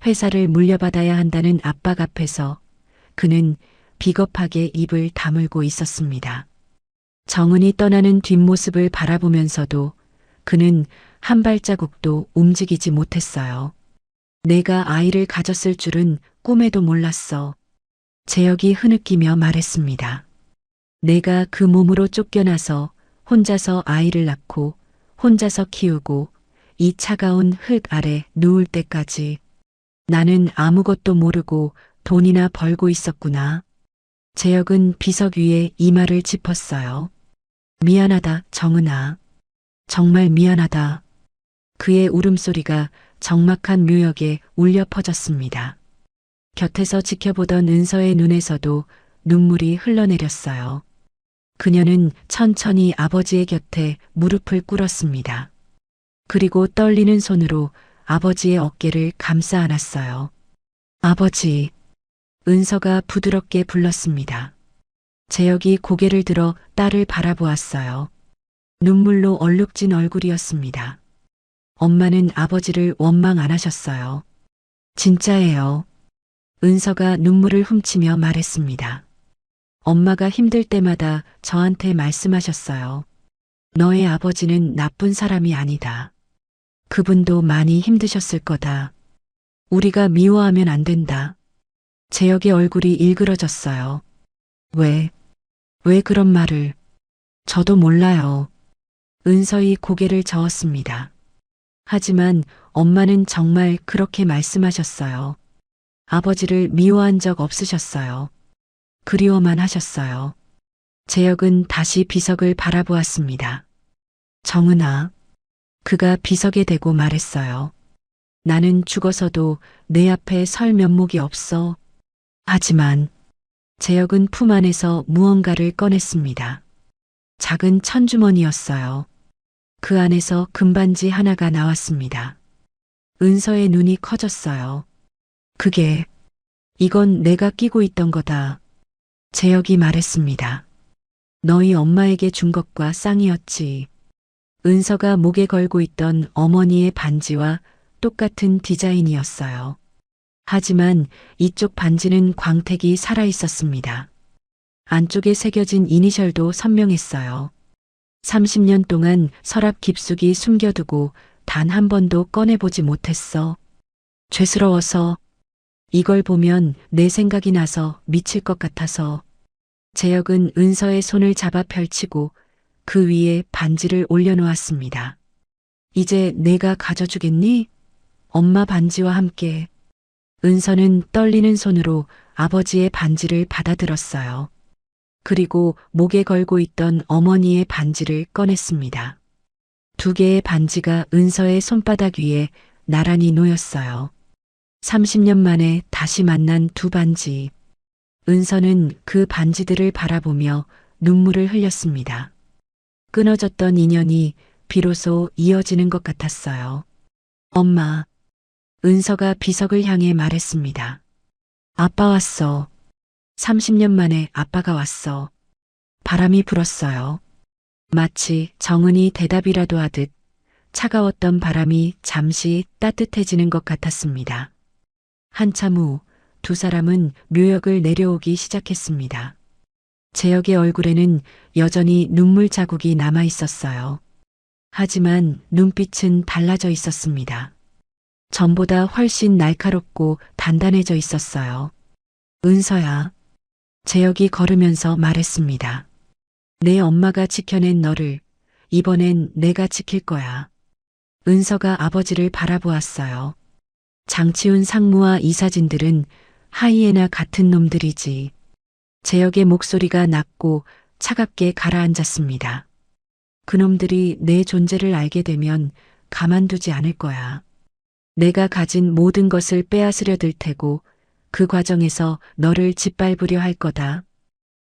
회사를 물려받아야 한다는 압박 앞에서 그는 비겁하게 입을 다물고 있었습니다. 정은이 떠나는 뒷모습을 바라보면서도 그는 한 발자국도 움직이지 못했어요. 내가 아이를 가졌을 줄은 꿈에도 몰랐어. 재혁이 흐느끼며 말했습니다. 내가 그 몸으로 쫓겨나서 혼자서 아이를 낳고 혼자서 키우고 이 차가운 흙 아래 누울 때까지 나는 아무것도 모르고 돈이나 벌고 있었구나. 재혁은 비석 위에 이마를 짚었어요. 미안하다, 정은아. 정말 미안하다. 그의 울음소리가 적막한 묘역에 울려 퍼졌습니다. 곁에서 지켜보던 은서의 눈에서도 눈물이 흘러내렸어요. 그녀는 천천히 아버지의 곁에 무릎을 꿇었습니다. 그리고 떨리는 손으로 아버지의 어깨를 감싸 안았어요. 아버지. 은서가 부드럽게 불렀습니다. 재혁이 고개를 들어 딸을 바라보았어요. 눈물로 얼룩진 얼굴이었습니다. 엄마는 아버지를 원망 안 하셨어요. 진짜예요. 은서가 눈물을 훔치며 말했습니다. 엄마가 힘들 때마다 저한테 말씀하셨어요. 너의 아버지는 나쁜 사람이 아니다. 그분도 많이 힘드셨을 거다. 우리가 미워하면 안 된다. 재혁의 얼굴이 일그러졌어요. 왜 그런 말을? 저도 몰라요. 은서이 고개를 저었습니다. 하지만 엄마는 정말 그렇게 말씀하셨어요. 아버지를 미워한 적 없으셨어요. 그리워만 하셨어요. 재혁은 다시 비석을 바라보았습니다. 정은아. 그가 비석에 대고 말했어요. 나는 죽어서도 내 앞에 설 면목이 없어. 하지만 재혁은 품 안에서 무언가를 꺼냈습니다. 작은 천주머니였어요. 그 안에서 금반지 하나가 나왔습니다. 은서의 눈이 커졌어요. 이건 내가 끼고 있던 거다. 재혁이 말했습니다. 너희 엄마에게 준 것과 쌍이었지. 은서가 목에 걸고 있던 어머니의 반지와 똑같은 디자인이었어요. 하지만 이쪽 반지는 광택이 살아 있었습니다. 안쪽에 새겨진 이니셜도 선명했어요. 30년 동안 서랍 깊숙이 숨겨두고 단 한 번도 꺼내보지 못했어. 죄스러워서. 이걸 보면 내 생각이 나서 미칠 것 같아서. 재혁은 은서의 손을 잡아 펼치고 그 위에 반지를 올려놓았습니다. 이제 내가 가져주겠니? 엄마 반지와 함께. 은서는 떨리는 손으로 아버지의 반지를 받아들었어요. 그리고 목에 걸고 있던 어머니의 반지를 꺼냈습니다. 두 개의 반지가 은서의 손바닥 위에 나란히 놓였어요. 30년 만에 다시 만난 두 반지. 은서는 그 반지들을 바라보며 눈물을 흘렸습니다. 끊어졌던 인연이 비로소 이어지는 것 같았어요. 엄마. 은서가 비석을 향해 말했습니다. 아빠 왔어. 30년 만에 아빠가 왔어. 바람이 불었어요. 마치 정은이 대답이라도 하듯 차가웠던 바람이 잠시 따뜻해지는 것 같았습니다. 한참 후 두 사람은 묘역을 내려오기 시작했습니다. 재혁의 얼굴에는 여전히 눈물 자국이 남아 있었어요. 하지만 눈빛은 달라져 있었습니다. 전보다 훨씬 날카롭고 단단해져 있었어요. 은서야. 재혁이 걸으면서 말했습니다. 내 엄마가 지켜낸 너를 이번엔 내가 지킬 거야. 은서가 아버지를 바라보았어요. 장치훈 상무와 이 사진들은 하이에나 같은 놈들이지. 재혁의 목소리가 낮고 차갑게 가라앉았습니다. 그놈들이 내 존재를 알게 되면 가만두지 않을 거야. 내가 가진 모든 것을 빼앗으려 들 테고 그 과정에서 너를 짓밟으려 할 거다.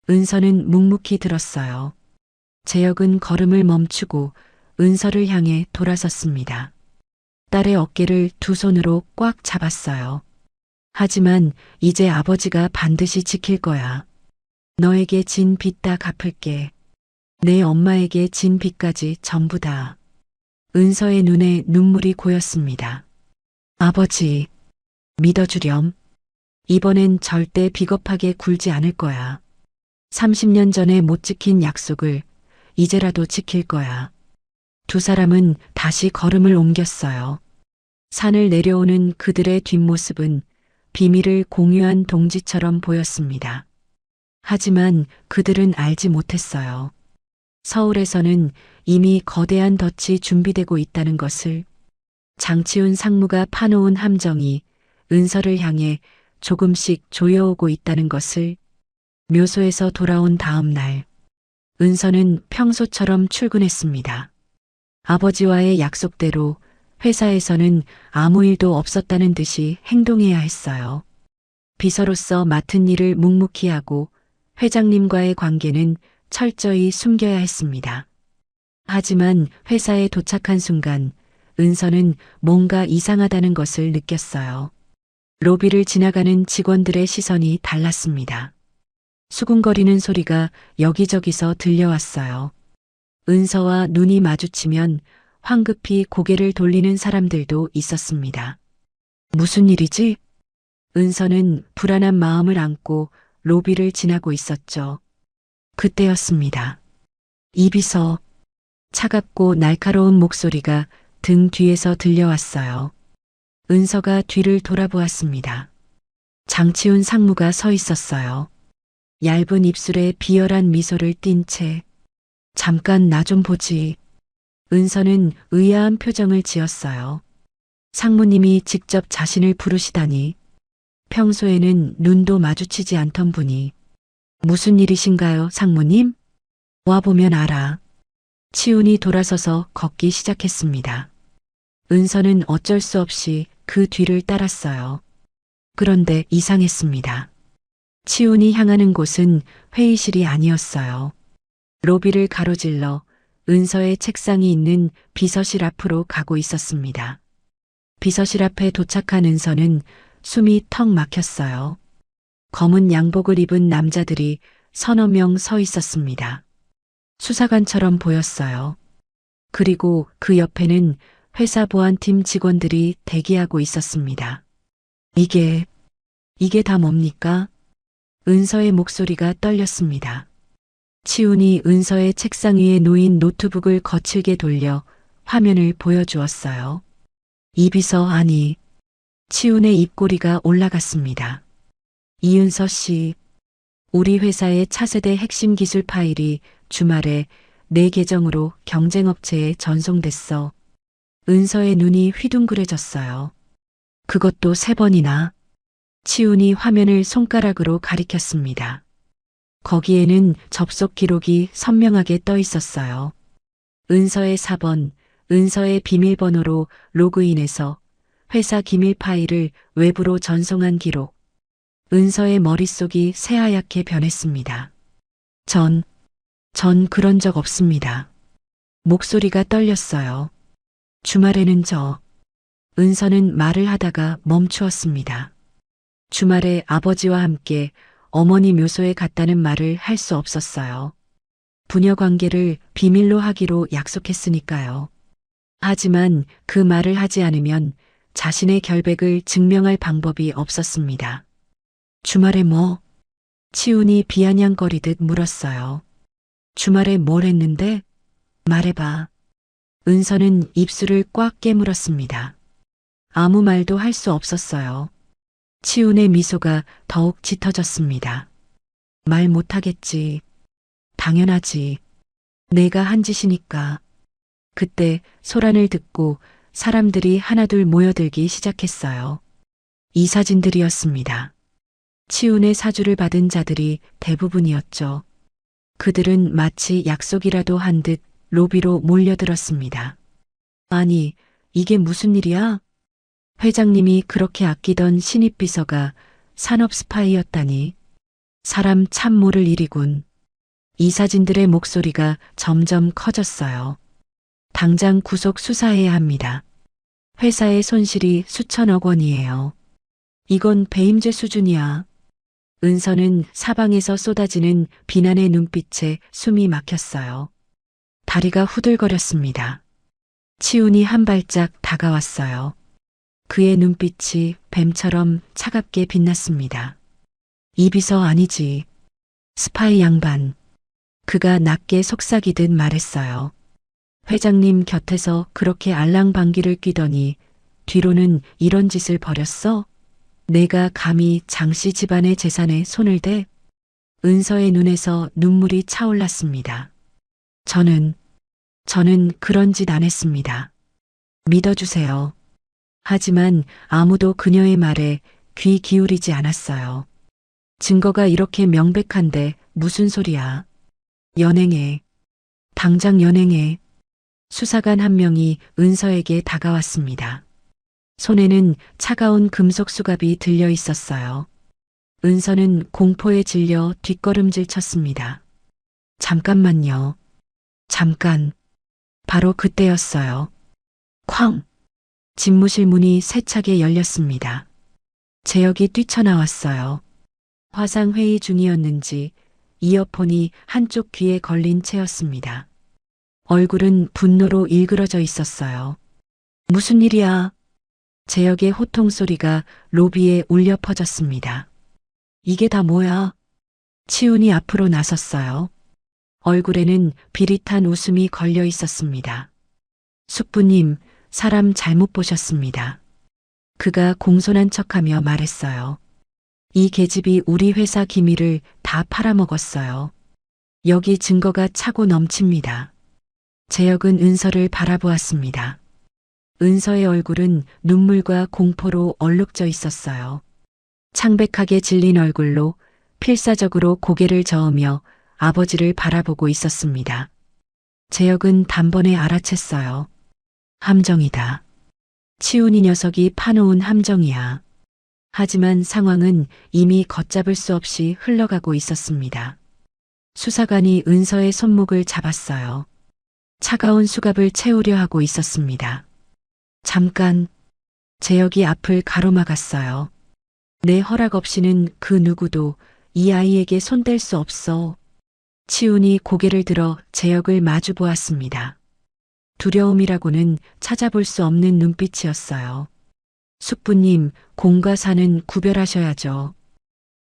은서는 묵묵히 들었어요. 재혁은 걸음을 멈추고 은서를 향해 돌아섰습니다. 딸의 어깨를 두 손으로 꽉 잡았어요. 하지만 이제 아버지가 반드시 지킬 거야. 너에게 진 빚 다 갚을게. 내 엄마에게 진 빚까지 전부 다. 은서의 눈에 눈물이 고였습니다. 아버지, 믿어주렴. 이번엔 절대 비겁하게 굴지 않을 거야. 30년 전에 못 지킨 약속을 이제라도 지킬 거야. 두 사람은 다시 걸음을 옮겼어요. 산을 내려오는 그들의 뒷모습은 비밀을 공유한 동지처럼 보였습니다. 하지만 그들은 알지 못했어요. 서울에서는 이미 거대한 덫이 준비되고 있다는 것을. 장치훈 상무가 파놓은 함정이 은서를 향해 조금씩 조여오고 있다는 것을. 묘소에서 돌아온 다음 날, 은서는 평소처럼 출근했습니다. 아버지와의 약속대로 회사에서는 아무 일도 없었다는 듯이 행동해야 했어요. 비서로서 맡은 일을 묵묵히 하고 회장님과의 관계는 철저히 숨겨야 했습니다. 하지만 회사에 도착한 순간 은서는 뭔가 이상하다는 것을 느꼈어요. 로비를 지나가는 직원들의 시선이 달랐습니다. 수군거리는 소리가 여기저기서 들려왔어요. 은서와 눈이 마주치면 황급히 고개를 돌리는 사람들도 있었습니다. 무슨 일이지? 은서는 불안한 마음을 안고 로비를 지나고 있었죠. 그때였습니다. 이비서. 차갑고 날카로운 목소리가 등 뒤에서 들려왔어요. 은서가 뒤를 돌아보았습니다. 장치훈 상무가 서 있었어요. 얇은 입술에 비열한 미소를 띤 채. 잠깐 나 좀 보지. 은서는 의아한 표정을 지었어요. 상무님이 직접 자신을 부르시다니. 평소에는 눈도 마주치지 않던 분이. 무슨 일이신가요, 상무님? 와보면 알아. 치훈이 돌아서서 걷기 시작했습니다. 은서는 어쩔 수 없이 그 뒤를 따랐어요. 그런데 이상했습니다. 치훈이 향하는 곳은 회의실이 아니었어요. 로비를 가로질러 은서의 책상이 있는 비서실 앞으로 가고 있었습니다. 비서실 앞에 도착한 은서는 숨이 턱 막혔어요. 검은 양복을 입은 남자들이 서너 명 서 있었습니다. 수사관처럼 보였어요. 그리고 그 옆에는 회사 보안팀 직원들이 대기하고 있었습니다. 이게 다 뭡니까? 은서의 목소리가 떨렸습니다. 치훈이 은서의 책상 위에 놓인 노트북을 거칠게 돌려 화면을 보여주었어요. 이 비서 아니. 치훈의 입꼬리가 올라갔습니다. 이은서 씨, 우리 회사의 차세대 핵심 기술 파일이 주말에 내 계정으로 경쟁업체에 전송됐어. 은서의 눈이 휘둥그레졌어요. 그것도 3번이나. 치훈이 화면을 손가락으로 가리켰습니다. 거기에는 접속 기록이 선명하게 떠 있었어요. 은서의 4번, 은서의 비밀번호로 로그인해서 회사 기밀 파일을 외부로 전송한 기록. 은서의 머릿속이 새하얗게 변했습니다. 전 그런 적 없습니다. 목소리가 떨렸어요. 주말에는 은서는 말을 하다가 멈추었습니다. 주말에 아버지와 함께 어머니 묘소에 갔다는 말을 할 수 없었어요. 부녀 관계를 비밀로 하기로 약속했으니까요. 하지만 그 말을 하지 않으면 자신의 결백을 증명할 방법이 없었습니다. 주말에 뭐? 치훈이 비아냥거리듯 물었어요. 주말에 뭘 했는데? 말해봐. 은서는 입술을 꽉 깨물었습니다. 아무 말도 할 수 없었어요. 치훈의 미소가 더욱 짙어졌습니다. 말 못하겠지. 당연하지. 내가 한 짓이니까. 그때 소란을 듣고 사람들이 하나둘 모여들기 시작했어요. 이 사진들이었습니다. 치훈의 사주를 받은 자들이 대부분이었죠. 그들은 마치 약속이라도 한 듯 로비로 몰려들었습니다. 아니, 이게 무슨 일이야? 회장님이 그렇게 아끼던 신입 비서가 산업 스파이였다니. 사람 참 모를 일이군. 이 사진들의 목소리가 점점 커졌어요. 당장 구속 수사해야 합니다. 회사의 손실이 수천억 원이에요. 이건 배임죄 수준이야. 은서는 사방에서 쏟아지는 비난의 눈빛에 숨이 막혔어요. 다리가 후들거렸습니다. 치훈이 한 발짝 다가왔어요. 그의 눈빛이 뱀처럼 차갑게 빛났습니다. 이 비서 아니지. 스파이 양반. 그가 낮게 속삭이듯 말했어요. 회장님 곁에서 그렇게 알랑방귀를 뀌더니 뒤로는 이런 짓을 벌였어? 내가 감히 장씨 집안의 재산에 손을 대? 은서의 눈에서 눈물이 차올랐습니다. 저는 그런 짓 안 했습니다. 믿어주세요. 하지만 아무도 그녀의 말에 귀 기울이지 않았어요. 증거가 이렇게 명백한데 무슨 소리야. 연행해. 당장 연행해. 수사관 한 명이 은서에게 다가왔습니다. 손에는 차가운 금속 수갑이 들려 있었어요. 은서는 공포에 질려 뒷걸음질 쳤습니다. 잠깐만요. 잠깐. 바로 그때였어요. 쾅! 집무실 문이 세차게 열렸습니다. 재혁이 뛰쳐나왔어요. 화상회의 중이었는지 이어폰이 한쪽 귀에 걸린 채였습니다. 얼굴은 분노로 일그러져 있었어요. 무슨 일이야? 재혁의 호통 소리가 로비에 울려 퍼졌습니다. 이게 다 뭐야? 치훈이 앞으로 나섰어요. 얼굴에는 비릿한 웃음이 걸려 있었습니다. 숙부님, 사람 잘못 보셨습니다. 그가 공손한 척하며 말했어요. 이 계집이 우리 회사 기밀을 다 팔아먹었어요. 여기 증거가 차고 넘칩니다. 재혁은 은서를 바라보았습니다. 은서의 얼굴은 눈물과 공포로 얼룩져 있었어요. 창백하게 질린 얼굴로 필사적으로 고개를 저으며 아버지를 바라보고 있었습니다. 재혁은 단번에 알아챘어요. 함정이다. 치훈이 녀석이 파놓은 함정이야. 하지만 상황은 이미 걷잡을 수 없이 흘러가고 있었습니다. 수사관이 은서의 손목을 잡았어요. 차가운 수갑을 채우려 하고 있었습니다. 잠깐. 재혁이 앞을 가로막았어요. 내 허락 없이는 그 누구도 이 아이에게 손댈 수 없어. 치훈이 고개를 들어 재혁을 마주 보았습니다. 두려움이라고는 찾아볼 수 없는 눈빛이었어요. 숙부님, 공과 사는 구별하셔야죠.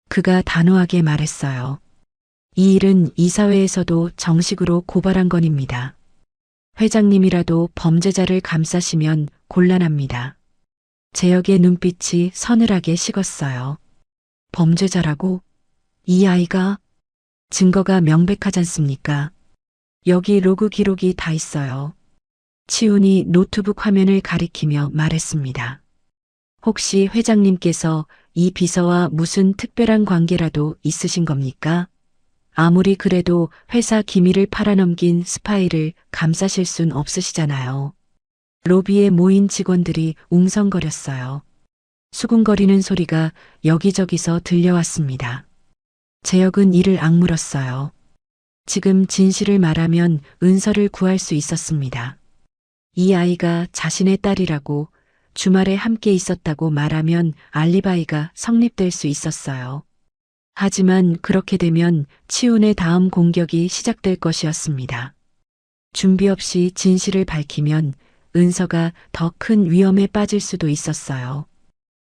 그가 단호하게 말했어요. 이 일은 이사회에서도 정식으로 고발한 건입니다. 회장님이라도 범죄자를 감싸시면 곤란합니다. 재혁의 눈빛이 서늘하게 식었어요. 범죄자라고? 이 아이가? 증거가 명백하지 않습니까? 여기 로그 기록이 다 있어요. 치훈이 노트북 화면을 가리키며 말했습니다. 혹시 회장님께서 이 비서와 무슨 특별한 관계라도 있으신 겁니까? 아무리 그래도 회사 기밀을 팔아넘긴 스파이를 감싸실 순 없으시잖아요. 로비에 모인 직원들이 웅성거렸어요. 수군거리는 소리가 여기저기서 들려왔습니다. 재혁은 이를 악물었어요. 지금 진실을 말하면 은서를 구할 수 있었습니다. 이 아이가 자신의 딸이라고 주말에 함께 있었다고 말하면 알리바이가 성립될 수 있었어요. 하지만 그렇게 되면 치훈의 다음 공격이 시작될 것이었습니다. 준비 없이 진실을 밝히면 은서가 더 큰 위험에 빠질 수도 있었어요.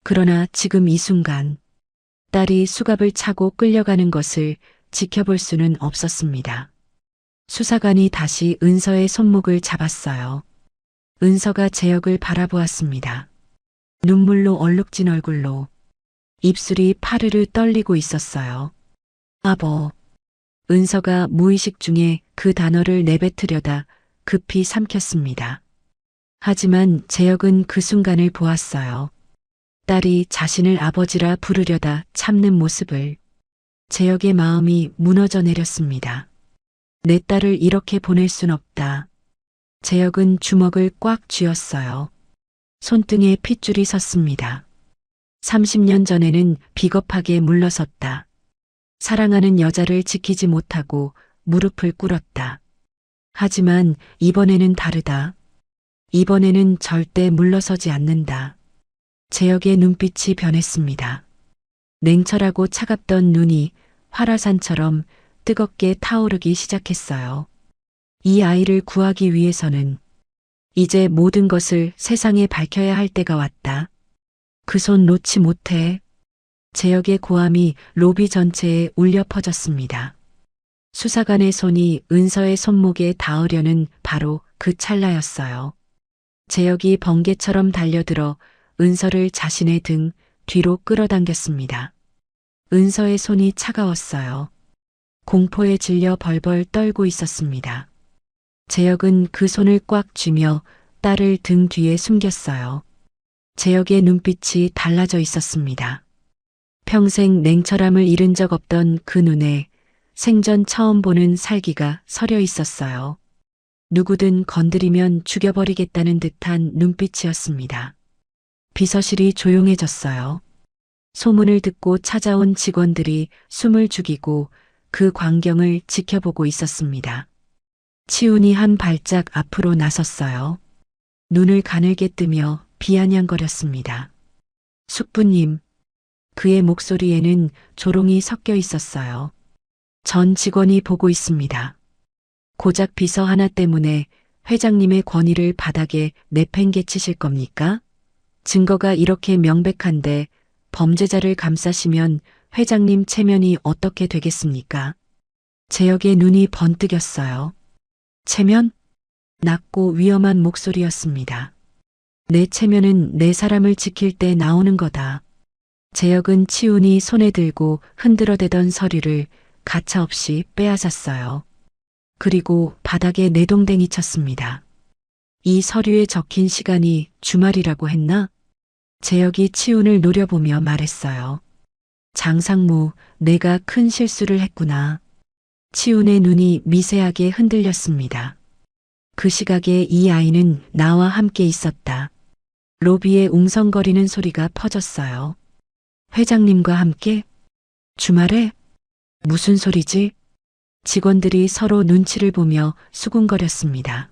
그러나 지금 이 순간 딸이 수갑을 차고 끌려가는 것을 지켜볼 수는 없었습니다. 수사관이 다시 은서의 손목을 잡았어요. 은서가 재혁을 바라보았습니다. 눈물로 얼룩진 얼굴로 입술이 파르르 떨리고 있었어요. 아버. 은서가 무의식 중에 그 단어를 내뱉으려다 급히 삼켰습니다. 하지만 재혁은 그 순간을 보았어요. 딸이 자신을 아버지라 부르려다 참는 모습을. 재혁의 마음이 무너져 내렸습니다. 내 딸을 이렇게 보낼 순 없다. 재혁은 주먹을 꽉 쥐었어요. 손등에 핏줄이 섰습니다. 30년 전에는 비겁하게 물러섰다. 사랑하는 여자를 지키지 못하고 무릎을 꿇었다. 하지만 이번에는 다르다. 이번에는 절대 물러서지 않는다. 재혁의 눈빛이 변했습니다. 냉철하고 차갑던 눈이 활화산처럼 뜨겁게 타오르기 시작했어요. 이 아이를 구하기 위해서는 이제 모든 것을 세상에 밝혀야 할 때가 왔다. 그 손 놓지 못해. 재혁의 고함이 로비 전체에 울려 퍼졌습니다. 수사관의 손이 은서의 손목에 닿으려는 바로 그 찰나였어요. 재혁이 번개처럼 달려들어 은서를 자신의 등 뒤로 끌어당겼습니다. 은서의 손이 차가웠어요. 공포에 질려 벌벌 떨고 있었습니다. 재혁은 그 손을 꽉 쥐며 딸을 등 뒤에 숨겼어요. 재혁의 눈빛이 달라져 있었습니다. 평생 냉철함을 잃은 적 없던 그 눈에 생전 처음 보는 살기가 서려 있었어요. 누구든 건드리면 죽여버리겠다는 듯한 눈빛이었습니다. 비서실이 조용해졌어요. 소문을 듣고 찾아온 직원들이 숨을 죽이고 그 광경을 지켜보고 있었습니다. 치훈이 한 발짝 앞으로 나섰어요. 눈을 가늘게 뜨며 비아냥거렸습니다. 숙부님. 그의 목소리에는 조롱이 섞여 있었어요. 전 직원이 보고 있습니다. 고작 비서 하나 때문에 회장님의 권위를 바닥에 내팽개치실 겁니까? 증거가 이렇게 명백한데 범죄자를 감싸시면 회장님 체면이 어떻게 되겠습니까? 재혁의 눈이 번뜩였어요. 체면? 낮고 위험한 목소리였습니다. 내 체면은 내 사람을 지킬 때 나오는 거다. 재혁은 치훈이 손에 들고 흔들어대던 서류를 가차없이 빼앗았어요. 그리고 바닥에 내동댕이 쳤습니다. 이 서류에 적힌 시간이 주말이라고 했나? 재혁이 치훈을 노려보며 말했어요. 장상무, 내가 큰 실수를 했구나. 치훈의 눈이 미세하게 흔들렸습니다. 그 시각에 이 아이는 나와 함께 있었다. 로비에 웅성거리는 소리가 퍼졌어요. 회장님과 함께? 주말에? 무슨 소리지? 직원들이 서로 눈치를 보며 수군거렸습니다.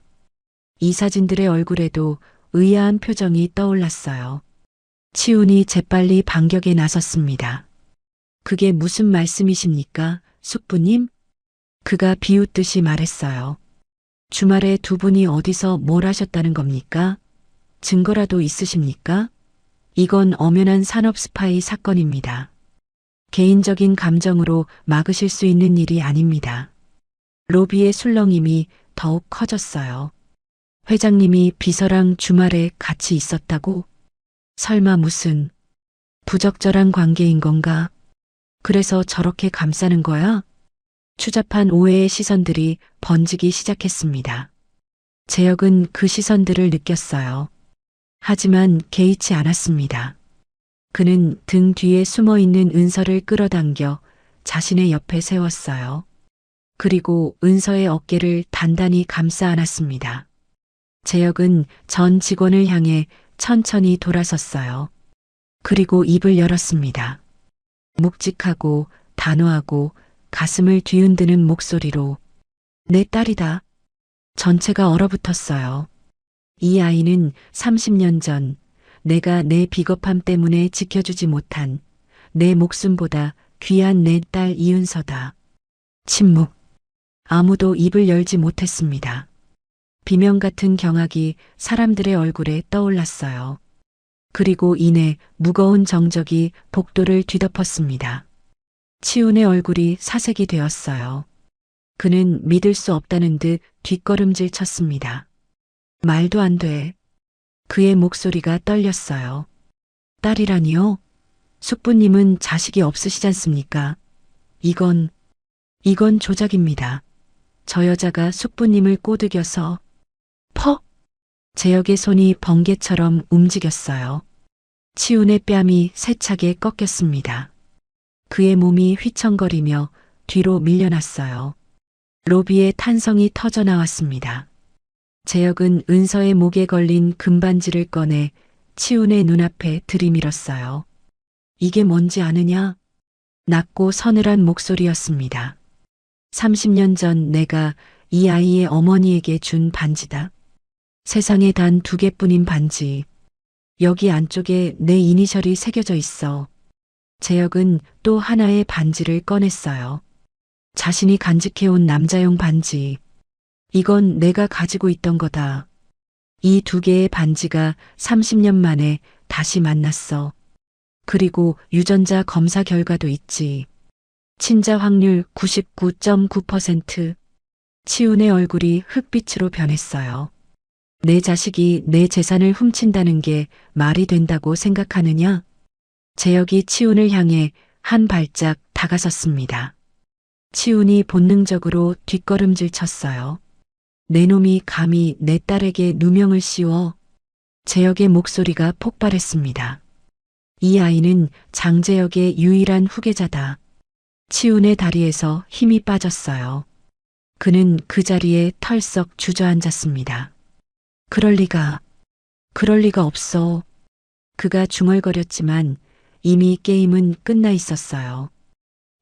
이 사진들의 얼굴에도 의아한 표정이 떠올랐어요. 치훈이 재빨리 반격에 나섰습니다. 그게 무슨 말씀이십니까, 숙부님? 그가 비웃듯이 말했어요. 주말에 두 분이 어디서 뭘 하셨다는 겁니까? 증거라도 있으십니까? 이건 엄연한 산업 스파이 사건입니다. 개인적인 감정으로 막으실 수 있는 일이 아닙니다. 로비의 술렁임이 더욱 커졌어요. 회장님이 비서랑 주말에 같이 있었다고? 설마 무슨 부적절한 관계인 건가? 그래서 저렇게 감싸는 거야? 추잡한 오해의 시선들이 번지기 시작했습니다. 재혁은 그 시선들을 느꼈어요. 하지만 개의치 않았습니다. 그는 등 뒤에 숨어 있는 은서를 끌어당겨 자신의 옆에 세웠어요. 그리고 은서의 어깨를 단단히 감싸 안았습니다. 재혁은 전 직원을 향해 천천히 돌아섰어요. 그리고 입을 열었습니다. 묵직하고 단호하고 가슴을 뒤흔드는 목소리로 내 딸이다. 전체가 얼어붙었어요. 이 아이는 30년 전 내가 내 비겁함 때문에 지켜주지 못한 내 목숨보다 귀한 내 딸 이은서다. 침묵. 아무도 입을 열지 못했습니다. 비명 같은 경악이 사람들의 얼굴에 떠올랐어요. 그리고 이내 무거운 정적이 복도를 뒤덮었습니다. 치훈의 얼굴이 사색이 되었어요. 그는 믿을 수 없다는 듯 뒷걸음질 쳤습니다. 말도 안 돼. 그의 목소리가 떨렸어요. 딸이라니요? 숙부님은 자식이 없으시지 않습니까? 이건 조작입니다. 저 여자가 숙부님을 꼬드겨서 퍽! 재혁의 손이 번개처럼 움직였어요. 치훈의 뺨이 세차게 꺾였습니다. 그의 몸이 휘청거리며 뒤로 밀려났어요. 로비의 탄성이 터져 나왔습니다. 재혁은 은서의 목에 걸린 금반지를 꺼내 치훈의 눈앞에 들이밀었어요. 이게 뭔지 아느냐? 낮고 서늘한 목소리였습니다. 30년 전 내가 이 아이의 어머니에게 준 반지다. 세상에 단 2개뿐인 반지. 여기 안쪽에 내 이니셜이 새겨져 있어. 재혁은 또 하나의 반지를 꺼냈어요. 자신이 간직해온 남자용 반지. 이건 내가 가지고 있던 거다. 이 2개의 반지가 30년 만에 다시 만났어. 그리고 유전자 검사 결과도 있지. 친자 확률 99.9%. 치훈의 얼굴이 흑빛으로 변했어요. 내 자식이 내 재산을 훔친다는 게 말이 된다고 생각하느냐? 재혁이 치훈을 향해 한 발짝 다가섰습니다. 치훈이 본능적으로 뒷걸음질 쳤어요. 내 놈이 감히 내 딸에게 누명을 씌워. 재혁의 목소리가 폭발했습니다. 이 아이는 장재혁의 유일한 후계자다. 치훈의 다리에서 힘이 빠졌어요. 그는 그 자리에 털썩 주저앉았습니다. 그럴 리가 없어. 그가 중얼거렸지만 이미 게임은 끝나 있었어요.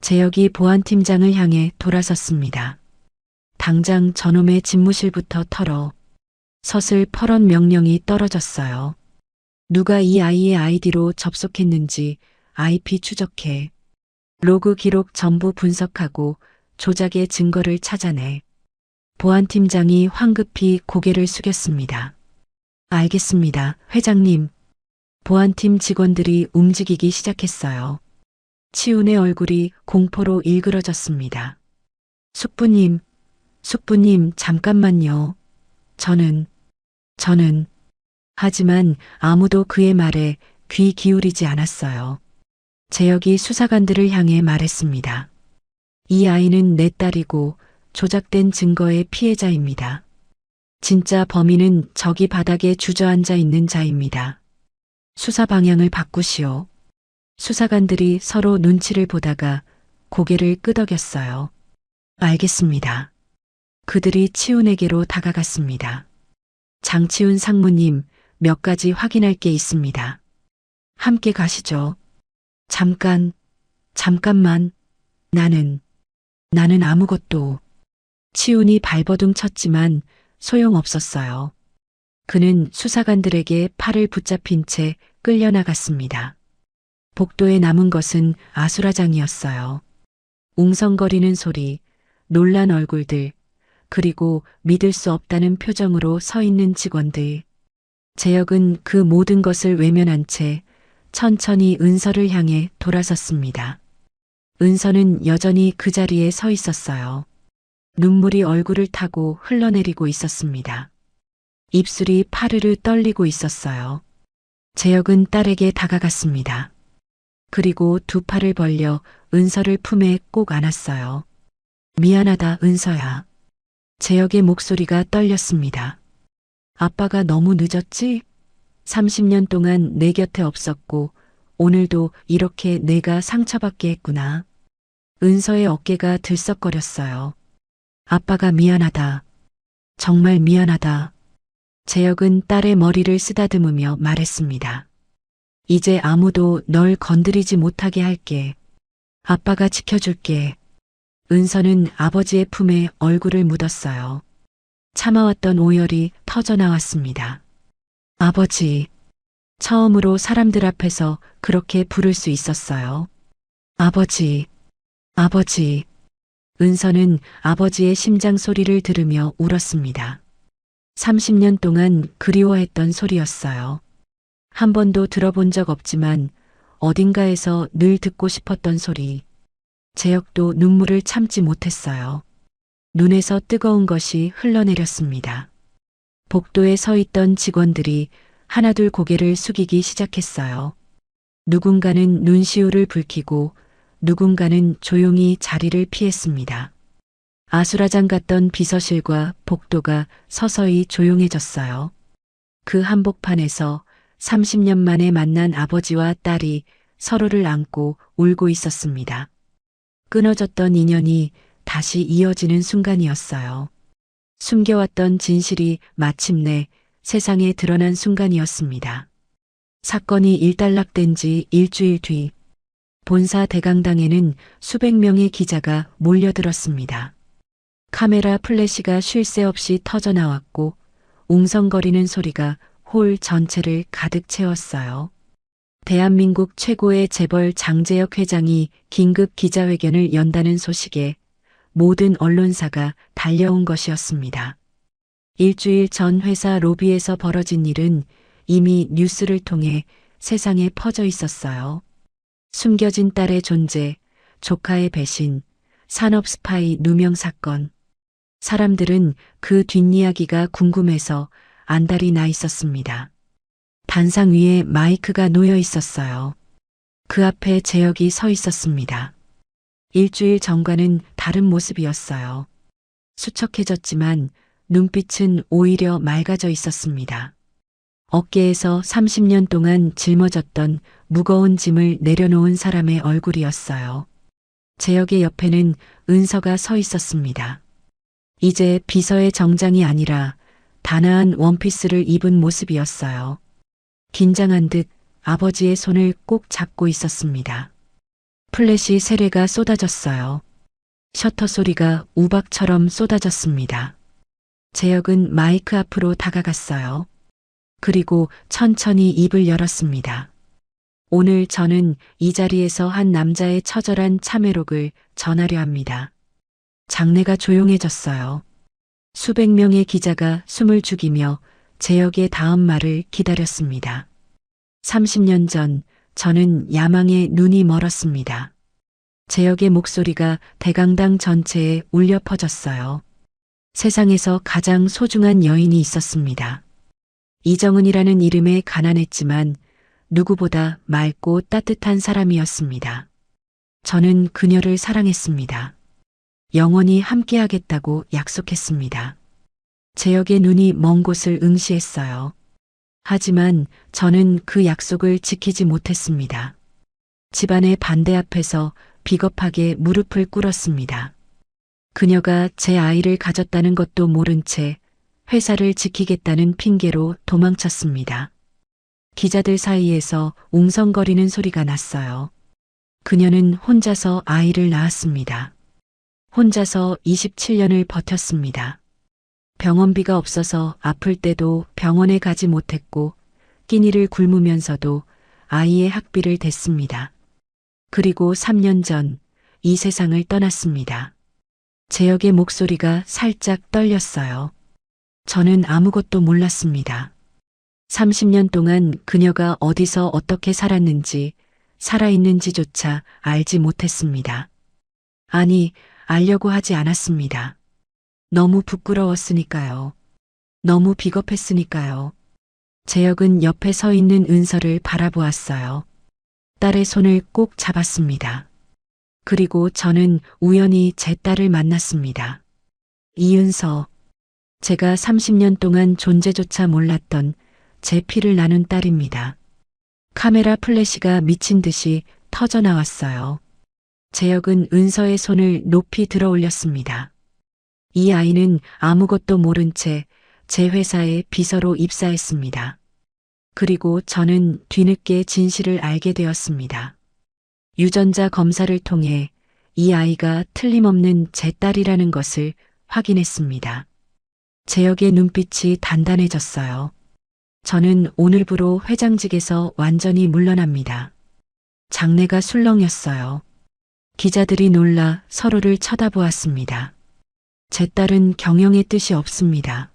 재혁이 보안팀장을 향해 돌아섰습니다. 당장 저놈의 집무실부터 털어. 서슬 퍼런 명령이 떨어졌어요. 누가 이 아이의 아이디로 접속했는지 IP 추적해. 로그 기록 전부 분석하고 조작의 증거를 찾아내. 보안팀장이 황급히 고개를 숙였습니다. 알겠습니다, 회장님. 보안팀 직원들이 움직이기 시작했어요. 치훈의 얼굴이 공포로 일그러졌습니다. 숙부님, 잠깐만요. 저는. 하지만 아무도 그의 말에 귀 기울이지 않았어요. 재혁이 수사관들을 향해 말했습니다. 이 아이는 내 딸이고 조작된 증거의 피해자입니다. 진짜 범인은 저기 바닥에 주저앉아 있는 자입니다. 수사 방향을 바꾸시오. 수사관들이 서로 눈치를 보다가 고개를 끄덕였어요. 알겠습니다. 그들이 치훈에게로 다가갔습니다. 장치훈 상무님, 몇 가지 확인할 게 있습니다. 함께 가시죠. 잠깐만. 나는 아무것도. 치훈이 발버둥 쳤지만 소용없었어요. 그는 수사관들에게 팔을 붙잡힌 채 끌려나갔습니다. 복도에 남은 것은 아수라장이었어요. 웅성거리는 소리, 놀란 얼굴들, 그리고 믿을 수 없다는 표정으로 서 있는 직원들. 재혁은 그 모든 것을 외면한 채 천천히 은서를 향해 돌아섰습니다. 은서는 여전히 그 자리에 서 있었어요. 눈물이 얼굴을 타고 흘러내리고 있었습니다. 입술이 파르르 떨리고 있었어요. 재혁은 딸에게 다가갔습니다. 그리고 두 팔을 벌려 은서를 품에 꼭 안았어요. 미안하다, 은서야. 재혁의 목소리가 떨렸습니다. 아빠가 너무 늦었지? 30년 동안 내 곁에 없었고 오늘도 이렇게 내가 상처받게 했구나. 은서의 어깨가 들썩거렸어요. 아빠가 미안하다. 정말 미안하다. 재혁은 딸의 머리를 쓰다듬으며 말했습니다. 이제 아무도 널 건드리지 못하게 할게. 아빠가 지켜줄게. 은서는 아버지의 품에 얼굴을 묻었어요. 참아왔던 오열이 터져나왔습니다. 아버지. 처음으로 사람들 앞에서 그렇게 부를 수 있었어요. 아버지. 아버지. 은서는 아버지의 심장 소리를 들으며 울었습니다. 30년 동안 그리워했던 소리였어요. 한 번도 들어본 적 없지만 어딘가에서 늘 듣고 싶었던 소리. 재혁도 눈물을 참지 못했어요. 눈에서 뜨거운 것이 흘러내렸습니다. 복도에 서 있던 직원들이 하나둘 고개를 숙이기 시작했어요. 누군가는 눈시울을 붉히고 누군가는 조용히 자리를 피했습니다. 아수라장 같던 비서실과 복도가 서서히 조용해졌어요. 그 한복판에서 30년 만에 만난 아버지와 딸이 서로를 안고 울고 있었습니다. 끊어졌던 인연이 다시 이어지는 순간이었어요. 숨겨왔던 진실이 마침내 세상에 드러난 순간이었습니다. 사건이 일단락된 지 일주일 뒤 본사 대강당에는 수백 명의 기자가 몰려들었습니다. 카메라 플래시가 쉴 새 없이 터져나왔고 웅성거리는 소리가 홀 전체를 가득 채웠어요. 대한민국 최고의 재벌 장제혁 회장이 긴급 기자회견을 연다는 소식에 모든 언론사가 달려온 것이었습니다. 일주일 전 회사 로비에서 벌어진 일은 이미 뉴스를 통해 세상에 퍼져 있었어요. 숨겨진 딸의 존재, 조카의 배신, 산업 스파이 누명 사건. 사람들은 그 뒷이야기가 궁금해서 안달이 나 있었습니다. 단상 위에 마이크가 놓여 있었어요. 그 앞에 재혁이 서 있었습니다. 일주일 전과는 다른 모습이었어요. 수척해졌지만 눈빛은 오히려 맑아져 있었습니다. 어깨에서 30년 동안 짊어졌던 무거운 짐을 내려놓은 사람의 얼굴이었어요. 재혁의 옆에는 은서가 서 있었습니다. 이제 비서의 정장이 아니라 단아한 원피스를 입은 모습이었어요. 긴장한 듯 아버지의 손을 꼭 잡고 있었습니다. 플래시 세례가 쏟아졌어요. 셔터 소리가 우박처럼 쏟아졌습니다. 재혁은 마이크 앞으로 다가갔어요. 그리고 천천히 입을 열었습니다. 오늘 저는 이 자리에서 한 남자의 처절한 참회록을 전하려 합니다. 장내가 조용해졌어요. 수백 명의 기자가 숨을 죽이며 재혁의 다음 말을 기다렸습니다. 30년 전 저는 야망에 눈이 멀었습니다. 재혁의 목소리가 대강당 전체에 울려 퍼졌어요. 세상에서 가장 소중한 여인이 있었습니다. 이정은이라는 이름에 가난했지만 누구보다 맑고 따뜻한 사람이었습니다. 저는 그녀를 사랑했습니다. 영원히 함께하겠다고 약속했습니다. 재혁의 눈이 먼 곳을 응시했어요. 하지만 저는 그 약속을 지키지 못했습니다. 집안의 반대 앞에서 비겁하게 무릎을 꿇었습니다. 그녀가 제 아이를 가졌다는 것도 모른 채 회사를 지키겠다는 핑계로 도망쳤습니다. 기자들 사이에서 웅성거리는 소리가 났어요. 그녀는 혼자서 아이를 낳았습니다. 혼자서 27년을 버텼습니다. 병원비가 없어서 아플 때도 병원에 가지 못했고 끼니를 굶으면서도 아이의 학비를 댔습니다. 그리고 3년 전 이 세상을 떠났습니다. 재혁의 목소리가 살짝 떨렸어요. 저는 아무것도 몰랐습니다. 30년 동안 그녀가 어디서 어떻게 살았는지, 살아있는지조차 알지 못했습니다. 아니, 알려고 하지 않았습니다. 너무 부끄러웠으니까요. 너무 비겁했으니까요. 재혁은 옆에 서 있는 은서를 바라보았어요. 딸의 손을 꼭 잡았습니다. 그리고 저는 우연히 제 딸을 만났습니다. 이은서, 제가 30년 동안 존재조차 몰랐던 제 피를 나눈 딸입니다. 카메라 플래시가 미친 듯이 터져 나왔어요. 재혁은 은서의 손을 높이 들어 올렸습니다. 이 아이는 아무것도 모른 채 제 회사에 비서로 입사했습니다. 그리고 저는 뒤늦게 진실을 알게 되었습니다. 유전자 검사를 통해 이 아이가 틀림없는 제 딸이라는 것을 확인했습니다. 재혁의 눈빛이 단단해졌어요. 저는 오늘부로 회장직에서 완전히 물러납니다. 장내가 술렁였어요. 기자들이 놀라 서로를 쳐다보았습니다. 제 딸은 경영의 뜻이 없습니다.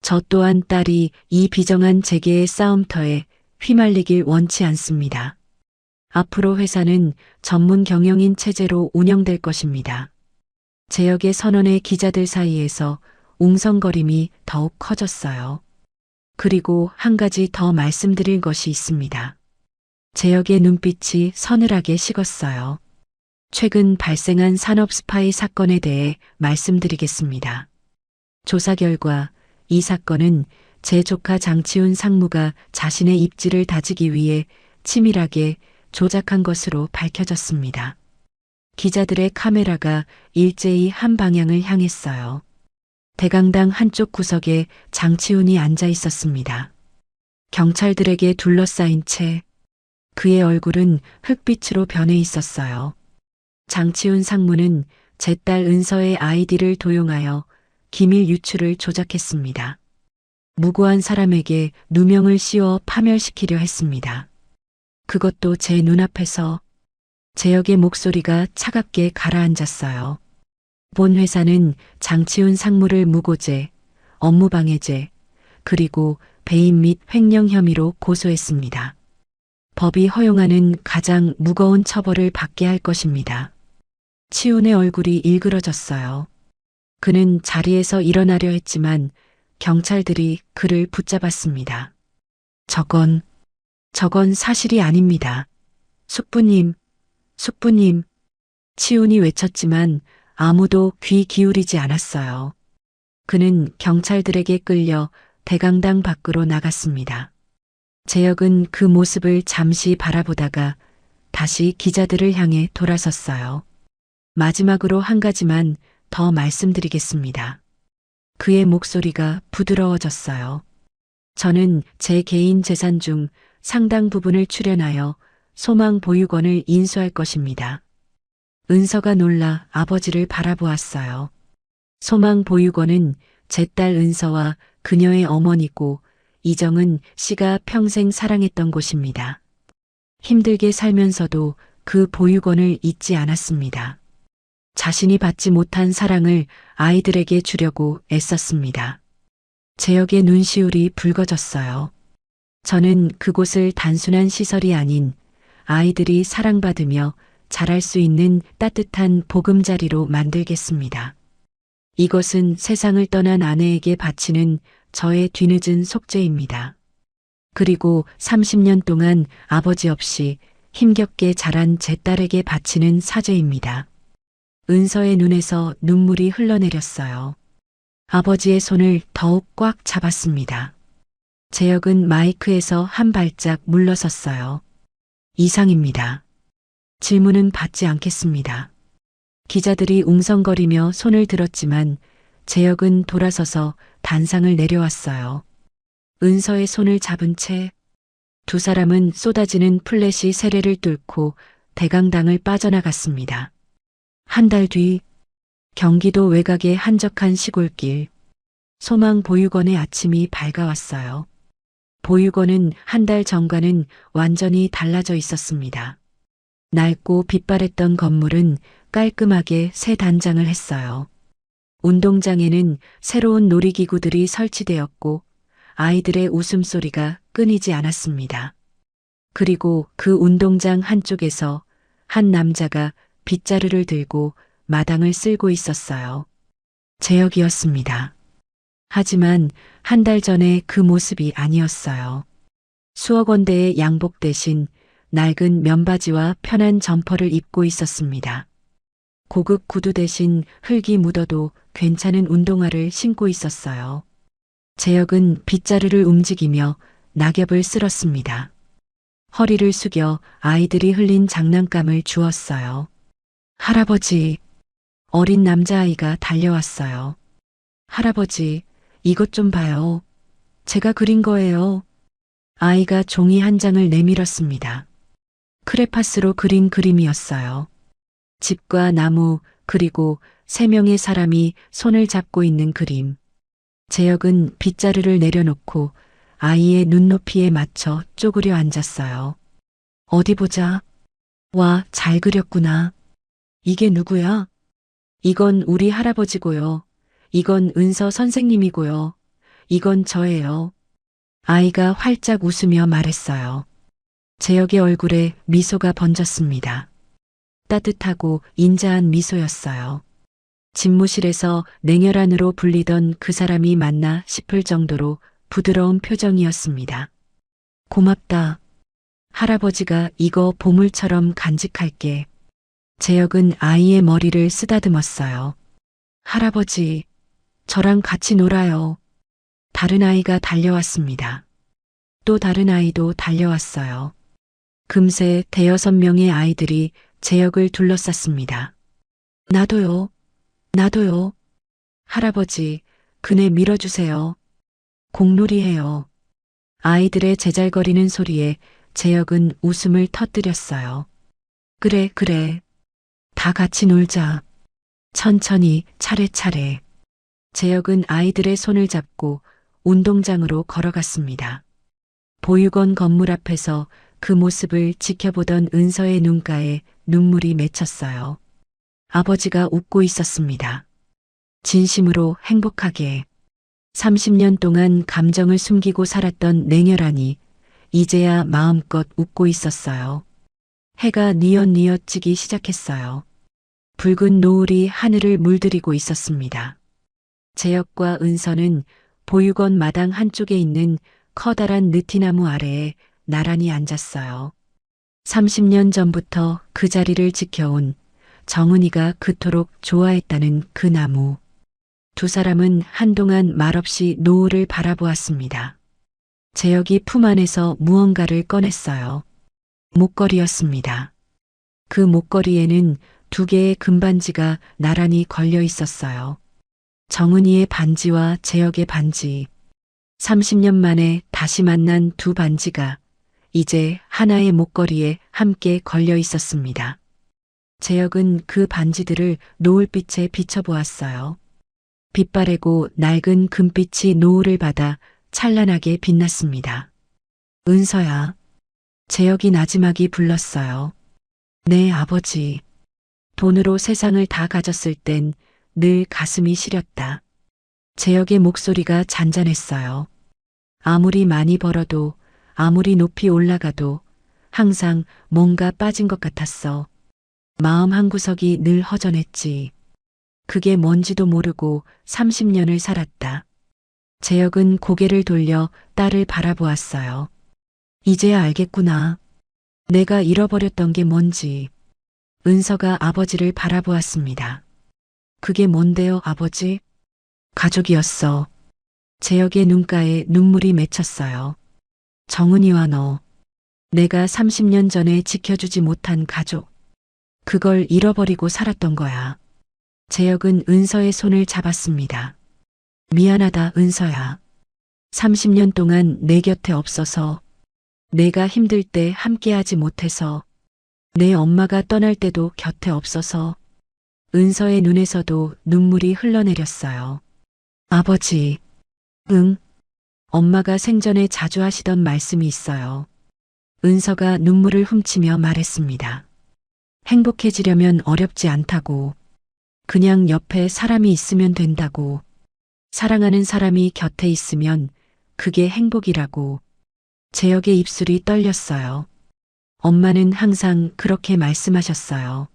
저 또한 딸이 이 비정한 재계의 싸움터에 휘말리길 원치 않습니다. 앞으로 회사는 전문 경영인 체제로 운영될 것입니다. 재혁의 선언에 기자들 사이에서 웅성거림이 더욱 커졌어요. 그리고 한 가지 더 말씀드릴 것이 있습니다. 재혁의 눈빛이 서늘하게 식었어요. 최근 발생한 산업 스파이 사건에 대해 말씀드리겠습니다. 조사 결과 이 사건은 제 조카 장치훈 상무가 자신의 입지를 다지기 위해 치밀하게 조작한 것으로 밝혀졌습니다. 기자들의 카메라가 일제히 한 방향을 향했어요. 대강당 한쪽 구석에 장치훈이 앉아 있었습니다. 경찰들에게 둘러싸인 채 그의 얼굴은 흑빛으로 변해 있었어요. 장치훈 상무는 제 딸 은서의 아이디를 도용하여 기밀 유출을 조작했습니다. 무고한 사람에게 누명을 씌워 파멸시키려 했습니다. 그것도 제 눈앞에서. 재혁의 목소리가 차갑게 가라앉았어요. 본 회사는 장치훈 상무를 무고죄, 업무방해죄, 그리고 배임 및 횡령 혐의로 고소했습니다. 법이 허용하는 가장 무거운 처벌을 받게 할 것입니다. 치훈의 얼굴이 일그러졌어요. 그는 자리에서 일어나려 했지만 경찰들이 그를 붙잡았습니다. 저건 사실이 아닙니다. 숙부님, 숙부님. 치훈이 외쳤지만 아무도 귀 기울이지 않았어요. 그는 경찰들에게 끌려 대강당 밖으로 나갔습니다. 재혁은 그 모습을 잠시 바라보다가 다시 기자들을 향해 돌아섰어요. 마지막으로 한 가지만 더 말씀드리겠습니다. 그의 목소리가 부드러워졌어요. 저는 제 개인 재산 중 상당 부분을 출연하여 소망 보육원을 인수할 것입니다. 은서가 놀라 아버지를 바라보았어요. 소망 보육원은 제 딸 은서와 그녀의 어머니고 이정은 씨가 평생 사랑했던 곳입니다. 힘들게 살면서도 그 보육원을 잊지 않았습니다. 자신이 받지 못한 사랑을 아이들에게 주려고 애썼습니다. 재혁의 눈시울이 붉어졌어요. 저는 그곳을 단순한 시설이 아닌 아이들이 사랑받으며 자랄 수 있는 따뜻한 보금자리로 만들겠습니다. 이것은 세상을 떠난 아내에게 바치는 저의 뒤늦은 속죄입니다. 그리고 30년 동안 아버지 없이 힘겹게 자란 제 딸에게 바치는 사죄입니다. 은서의 눈에서 눈물이 흘러내렸어요. 아버지의 손을 더욱 꽉 잡았습니다. 재혁은 마이크에서 한 발짝 물러섰어요. 이상입니다. 질문은 받지 않겠습니다. 기자들이 웅성거리며 손을 들었지만 재혁은 돌아서서 단상을 내려왔어요. 은서의 손을 잡은 채 두 사람은 쏟아지는 플래시 세례를 뚫고 대강당을 빠져나갔습니다. 한 달 뒤 경기도 외곽의 한적한 시골길, 소망 보육원의 아침이 밝아왔어요. 보육원은 한 달 전과는 완전히 달라져 있었습니다. 낡고 빛바랬던 건물은 깔끔하게 새 단장을 했어요. 운동장에는 새로운 놀이기구들이 설치되었고 아이들의 웃음소리가 끊이지 않았습니다. 그리고 그 운동장 한쪽에서 한 남자가 빗자루를 들고 마당을 쓸고 있었어요. 재혁이었습니다. 하지만 한 달 전에 그 모습이 아니었어요. 수억 원대의 양복 대신 낡은 면바지와 편한 점퍼를 입고 있었습니다. 고급 구두 대신 흙이 묻어도 괜찮은 운동화를 신고 있었어요. 재혁은 빗자루를 움직이며 낙엽을 쓸었습니다. 허리를 숙여 아이들이 흘린 장난감을 주었어요. 할아버지, 어린 남자아이가 달려왔어요. 할아버지, 이것 좀 봐요. 제가 그린 거예요. 아이가 종이 한 장을 내밀었습니다. 크레파스로 그린 그림이었어요. 집과 나무, 그리고 3명의 사람이 손을 잡고 있는 그림. 재혁은 빗자루를 내려놓고 아이의 눈높이에 맞춰 쪼그려 앉았어요. 어디 보자. 와, 잘 그렸구나. 이게 누구야? 이건 우리 할아버지고요. 이건 은서 선생님이고요. 이건 저예요. 아이가 활짝 웃으며 말했어요. 재혁의 얼굴에 미소가 번졌습니다. 따뜻하고 인자한 미소였어요. 집무실에서 냉혈한으로 불리던 그 사람이 맞나 싶을 정도로 부드러운 표정이었습니다. 고맙다. 할아버지가 이거 보물처럼 간직할게. 재혁은 아이의 머리를 쓰다듬었어요. 할아버지, 저랑 같이 놀아요. 다른 아이가 달려왔습니다. 또 다른 아이도 달려왔어요. 금세 5-6명의 아이들이 재혁을 둘러쌌습니다. 나도요. 나도요. 할아버지, 그네 밀어주세요. 공놀이해요. 아이들의 제잘거리는 소리에 재혁은 웃음을 터뜨렸어요. 그래, 그래. 다 같이 놀자. 천천히, 차례차례. 재혁은 아이들의 손을 잡고 운동장으로 걸어갔습니다. 보육원 건물 앞에서 그 모습을 지켜보던 은서의 눈가에 눈물이 맺혔어요. 아버지가 웃고 있었습니다. 진심으로 행복하게. 30년 동안 감정을 숨기고 살았던 냉혈한이 이제야 마음껏 웃고 있었어요. 해가 뉘엿뉘엿 지기 시작했어요. 붉은 노을이 하늘을 물들이고 있었습니다. 재혁과 은서는 보육원 마당 한쪽에 있는 커다란 느티나무 아래에 나란히 앉았어요. 30년 전부터 그 자리를 지켜온 정은이가 그토록 좋아했다는 그 나무. 두 사람은 한동안 말없이 노을을 바라보았습니다. 재혁이 품 안에서 무언가를 꺼냈어요. 목걸이였습니다. 그 목걸이에는 2개의 금반지가 나란히 걸려 있었어요. 정은이의 반지와 재혁의 반지. 30년 만에 다시 만난 2 반지가 이제 하나의 목걸이에 함께 걸려 있었습니다. 재혁은 그 반지들을 노을빛에 비춰보았어요. 빛바래고 낡은 금빛이 노을을 받아 찬란하게 빛났습니다. 은서야. 재혁이 나지막이 불렀어요. 네, 아버지. 돈으로 세상을 다 가졌을 땐 늘 가슴이 시렸다. 재혁의 목소리가 잔잔했어요. 아무리 많이 벌어도, 아무리 높이 올라가도 항상 뭔가 빠진 것 같았어. 마음 한구석이 늘 허전했지. 그게 뭔지도 모르고 30년을 살았다. 재혁은 고개를 돌려 딸을 바라보았어요. 이제야 알겠구나. 내가 잃어버렸던 게 뭔지. 은서가 아버지를 바라보았습니다. 그게 뭔데요, 아버지? 가족이었어. 재혁의 눈가에 눈물이 맺혔어요. 정은이와 너. 내가 30년 전에 지켜주지 못한 가족. 그걸 잃어버리고 살았던 거야. 재혁은 은서의 손을 잡았습니다. 미안하다, 은서야. 30년 동안 내 곁에 없어서, 내가 힘들 때 함께하지 못해서, 내 엄마가 떠날 때도 곁에 없어서, 은서의 눈에서도 눈물이 흘러내렸어요. 아버지. 응. 엄마가 생전에 자주 하시던 말씀이 있어요. 은서가 눈물을 훔치며 말했습니다. 행복해지려면 어렵지 않다고. 그냥 옆에 사람이 있으면 된다고. 사랑하는 사람이 곁에 있으면 그게 행복이라고. 재혁의 입술이 떨렸어요. 엄마는 항상 그렇게 말씀하셨어요.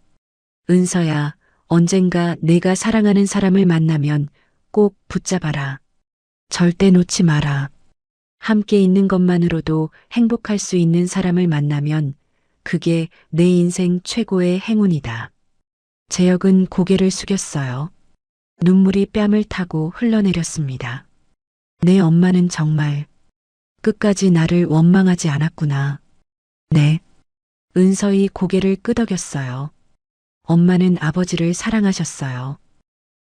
은서야, 언젠가 내가 사랑하는 사람을 만나면 꼭 붙잡아라. 절대 놓지 마라. 함께 있는 것만으로도 행복할 수 있는 사람을 만나면 그게 내 인생 최고의 행운이다. 재혁은 고개를 숙였어요. 눈물이 뺨을 타고 흘러내렸습니다. 내 엄마는 정말 끝까지 나를 원망하지 않았구나. 네. 은서이 고개를 끄덕였어요. 엄마는 아버지를 사랑하셨어요.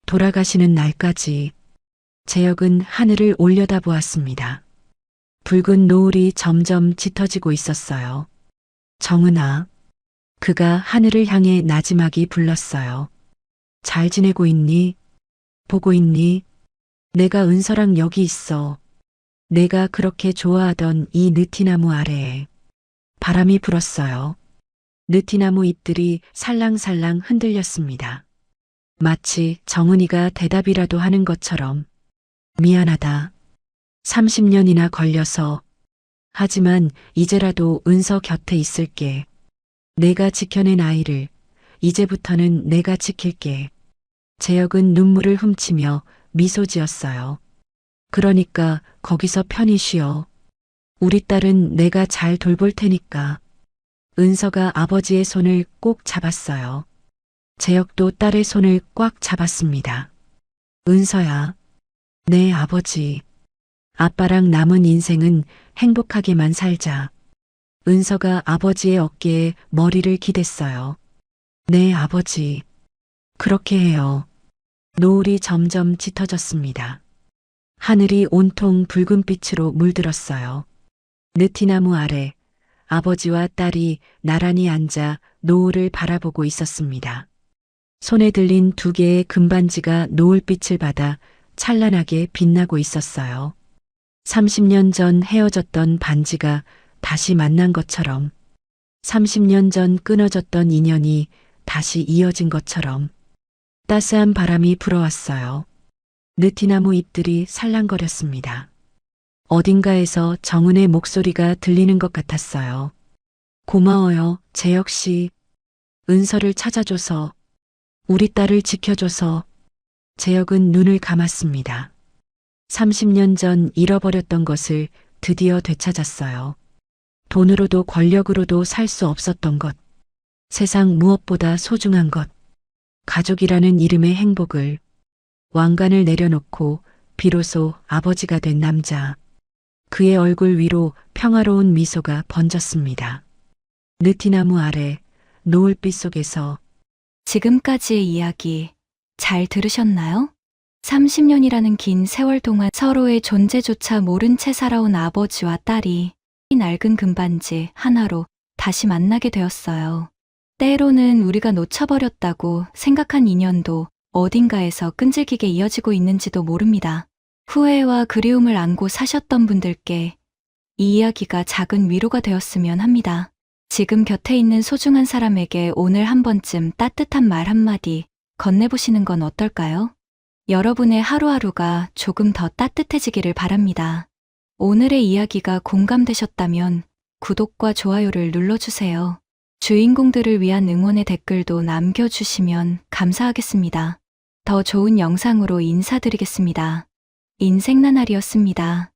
돌아가시는 날까지. 재혁은 하늘을 올려다보았습니다. 붉은 노을이 점점 짙어지고 있었어요. 정은아. 그가 하늘을 향해 나지막이 불렀어요. 잘 지내고 있니? 보고 있니? 내가 은서랑 여기 있어. 내가 그렇게 좋아하던 이 느티나무 아래에. 바람이 불었어요. 느티나무 잎들이 살랑살랑 흔들렸습니다. 마치 정은이가 대답이라도 하는 것처럼. 미안하다. 30년이나 걸려서. 하지만 이제라도 은서 곁에 있을게. 내가 지켜낸 아이를 이제부터는 내가 지킬게. 재혁은 눈물을 훔치며 미소 지었어요. 그러니까 거기서 편히 쉬어. 우리 딸은 내가 잘 돌볼 테니까. 은서가 아버지의 손을 꼭 잡았어요. 재혁도 딸의 손을 꽉 잡았습니다. 은서야. 네, 아버지. 아빠랑 남은 인생은 행복하게만 살자. 은서가 아버지의 어깨에 머리를 기댔어요. 네, 아버지. 그렇게 해요. 노을이 점점 짙어졌습니다. 하늘이 온통 붉은빛으로 물들었어요. 느티나무 아래 아버지와 딸이 나란히 앉아 노을을 바라보고 있었습니다. 손에 들린 두 개의 금반지가 노을빛을 받아 찬란하게 빛나고 있었어요. 30년 전 헤어졌던 반지가 다시 만난 것처럼, 30년 전 끊어졌던 인연이 다시 이어진 것처럼. 따스한 바람이 불어왔어요. 느티나무 잎들이 살랑거렸습니다. 어딘가에서 정은의 목소리가 들리는 것 같았어요. 고마워요, 재혁 씨. 은서를 찾아줘서, 우리 딸을 지켜줘서. 재혁은 눈을 감았습니다. 30년 전 잃어버렸던 것을 드디어 되찾았어요. 돈으로도 권력으로도 살 수 없었던 것. 세상 무엇보다 소중한 것. 가족이라는 이름의 행복을. 왕관을 내려놓고 비로소 아버지가 된 남자. 그의 얼굴 위로 평화로운 미소가 번졌습니다. 느티나무 아래 노을빛 속에서. 지금까지의 이야기 잘 들으셨나요? 30년이라는 긴 세월 동안 서로의 존재조차 모른 채 살아온 아버지와 딸이 이 낡은 금반지 하나로 다시 만나게 되었어요. 때로는 우리가 놓쳐버렸다고 생각한 인연도 어딘가에서 끈질기게 이어지고 있는지도 모릅니다. 후회와 그리움을 안고 사셨던 분들께 이 이야기가 작은 위로가 되었으면 합니다. 지금 곁에 있는 소중한 사람에게 오늘 한 번쯤 따뜻한 말 한마디 건네보시는 건 어떨까요? 여러분의 하루하루가 조금 더 따뜻해지기를 바랍니다. 오늘의 이야기가 공감되셨다면 구독과 좋아요를 눌러주세요. 주인공들을 위한 응원의 댓글도 남겨주시면 감사하겠습니다. 더 좋은 영상으로 인사드리겠습니다. 인생나날이었습니다.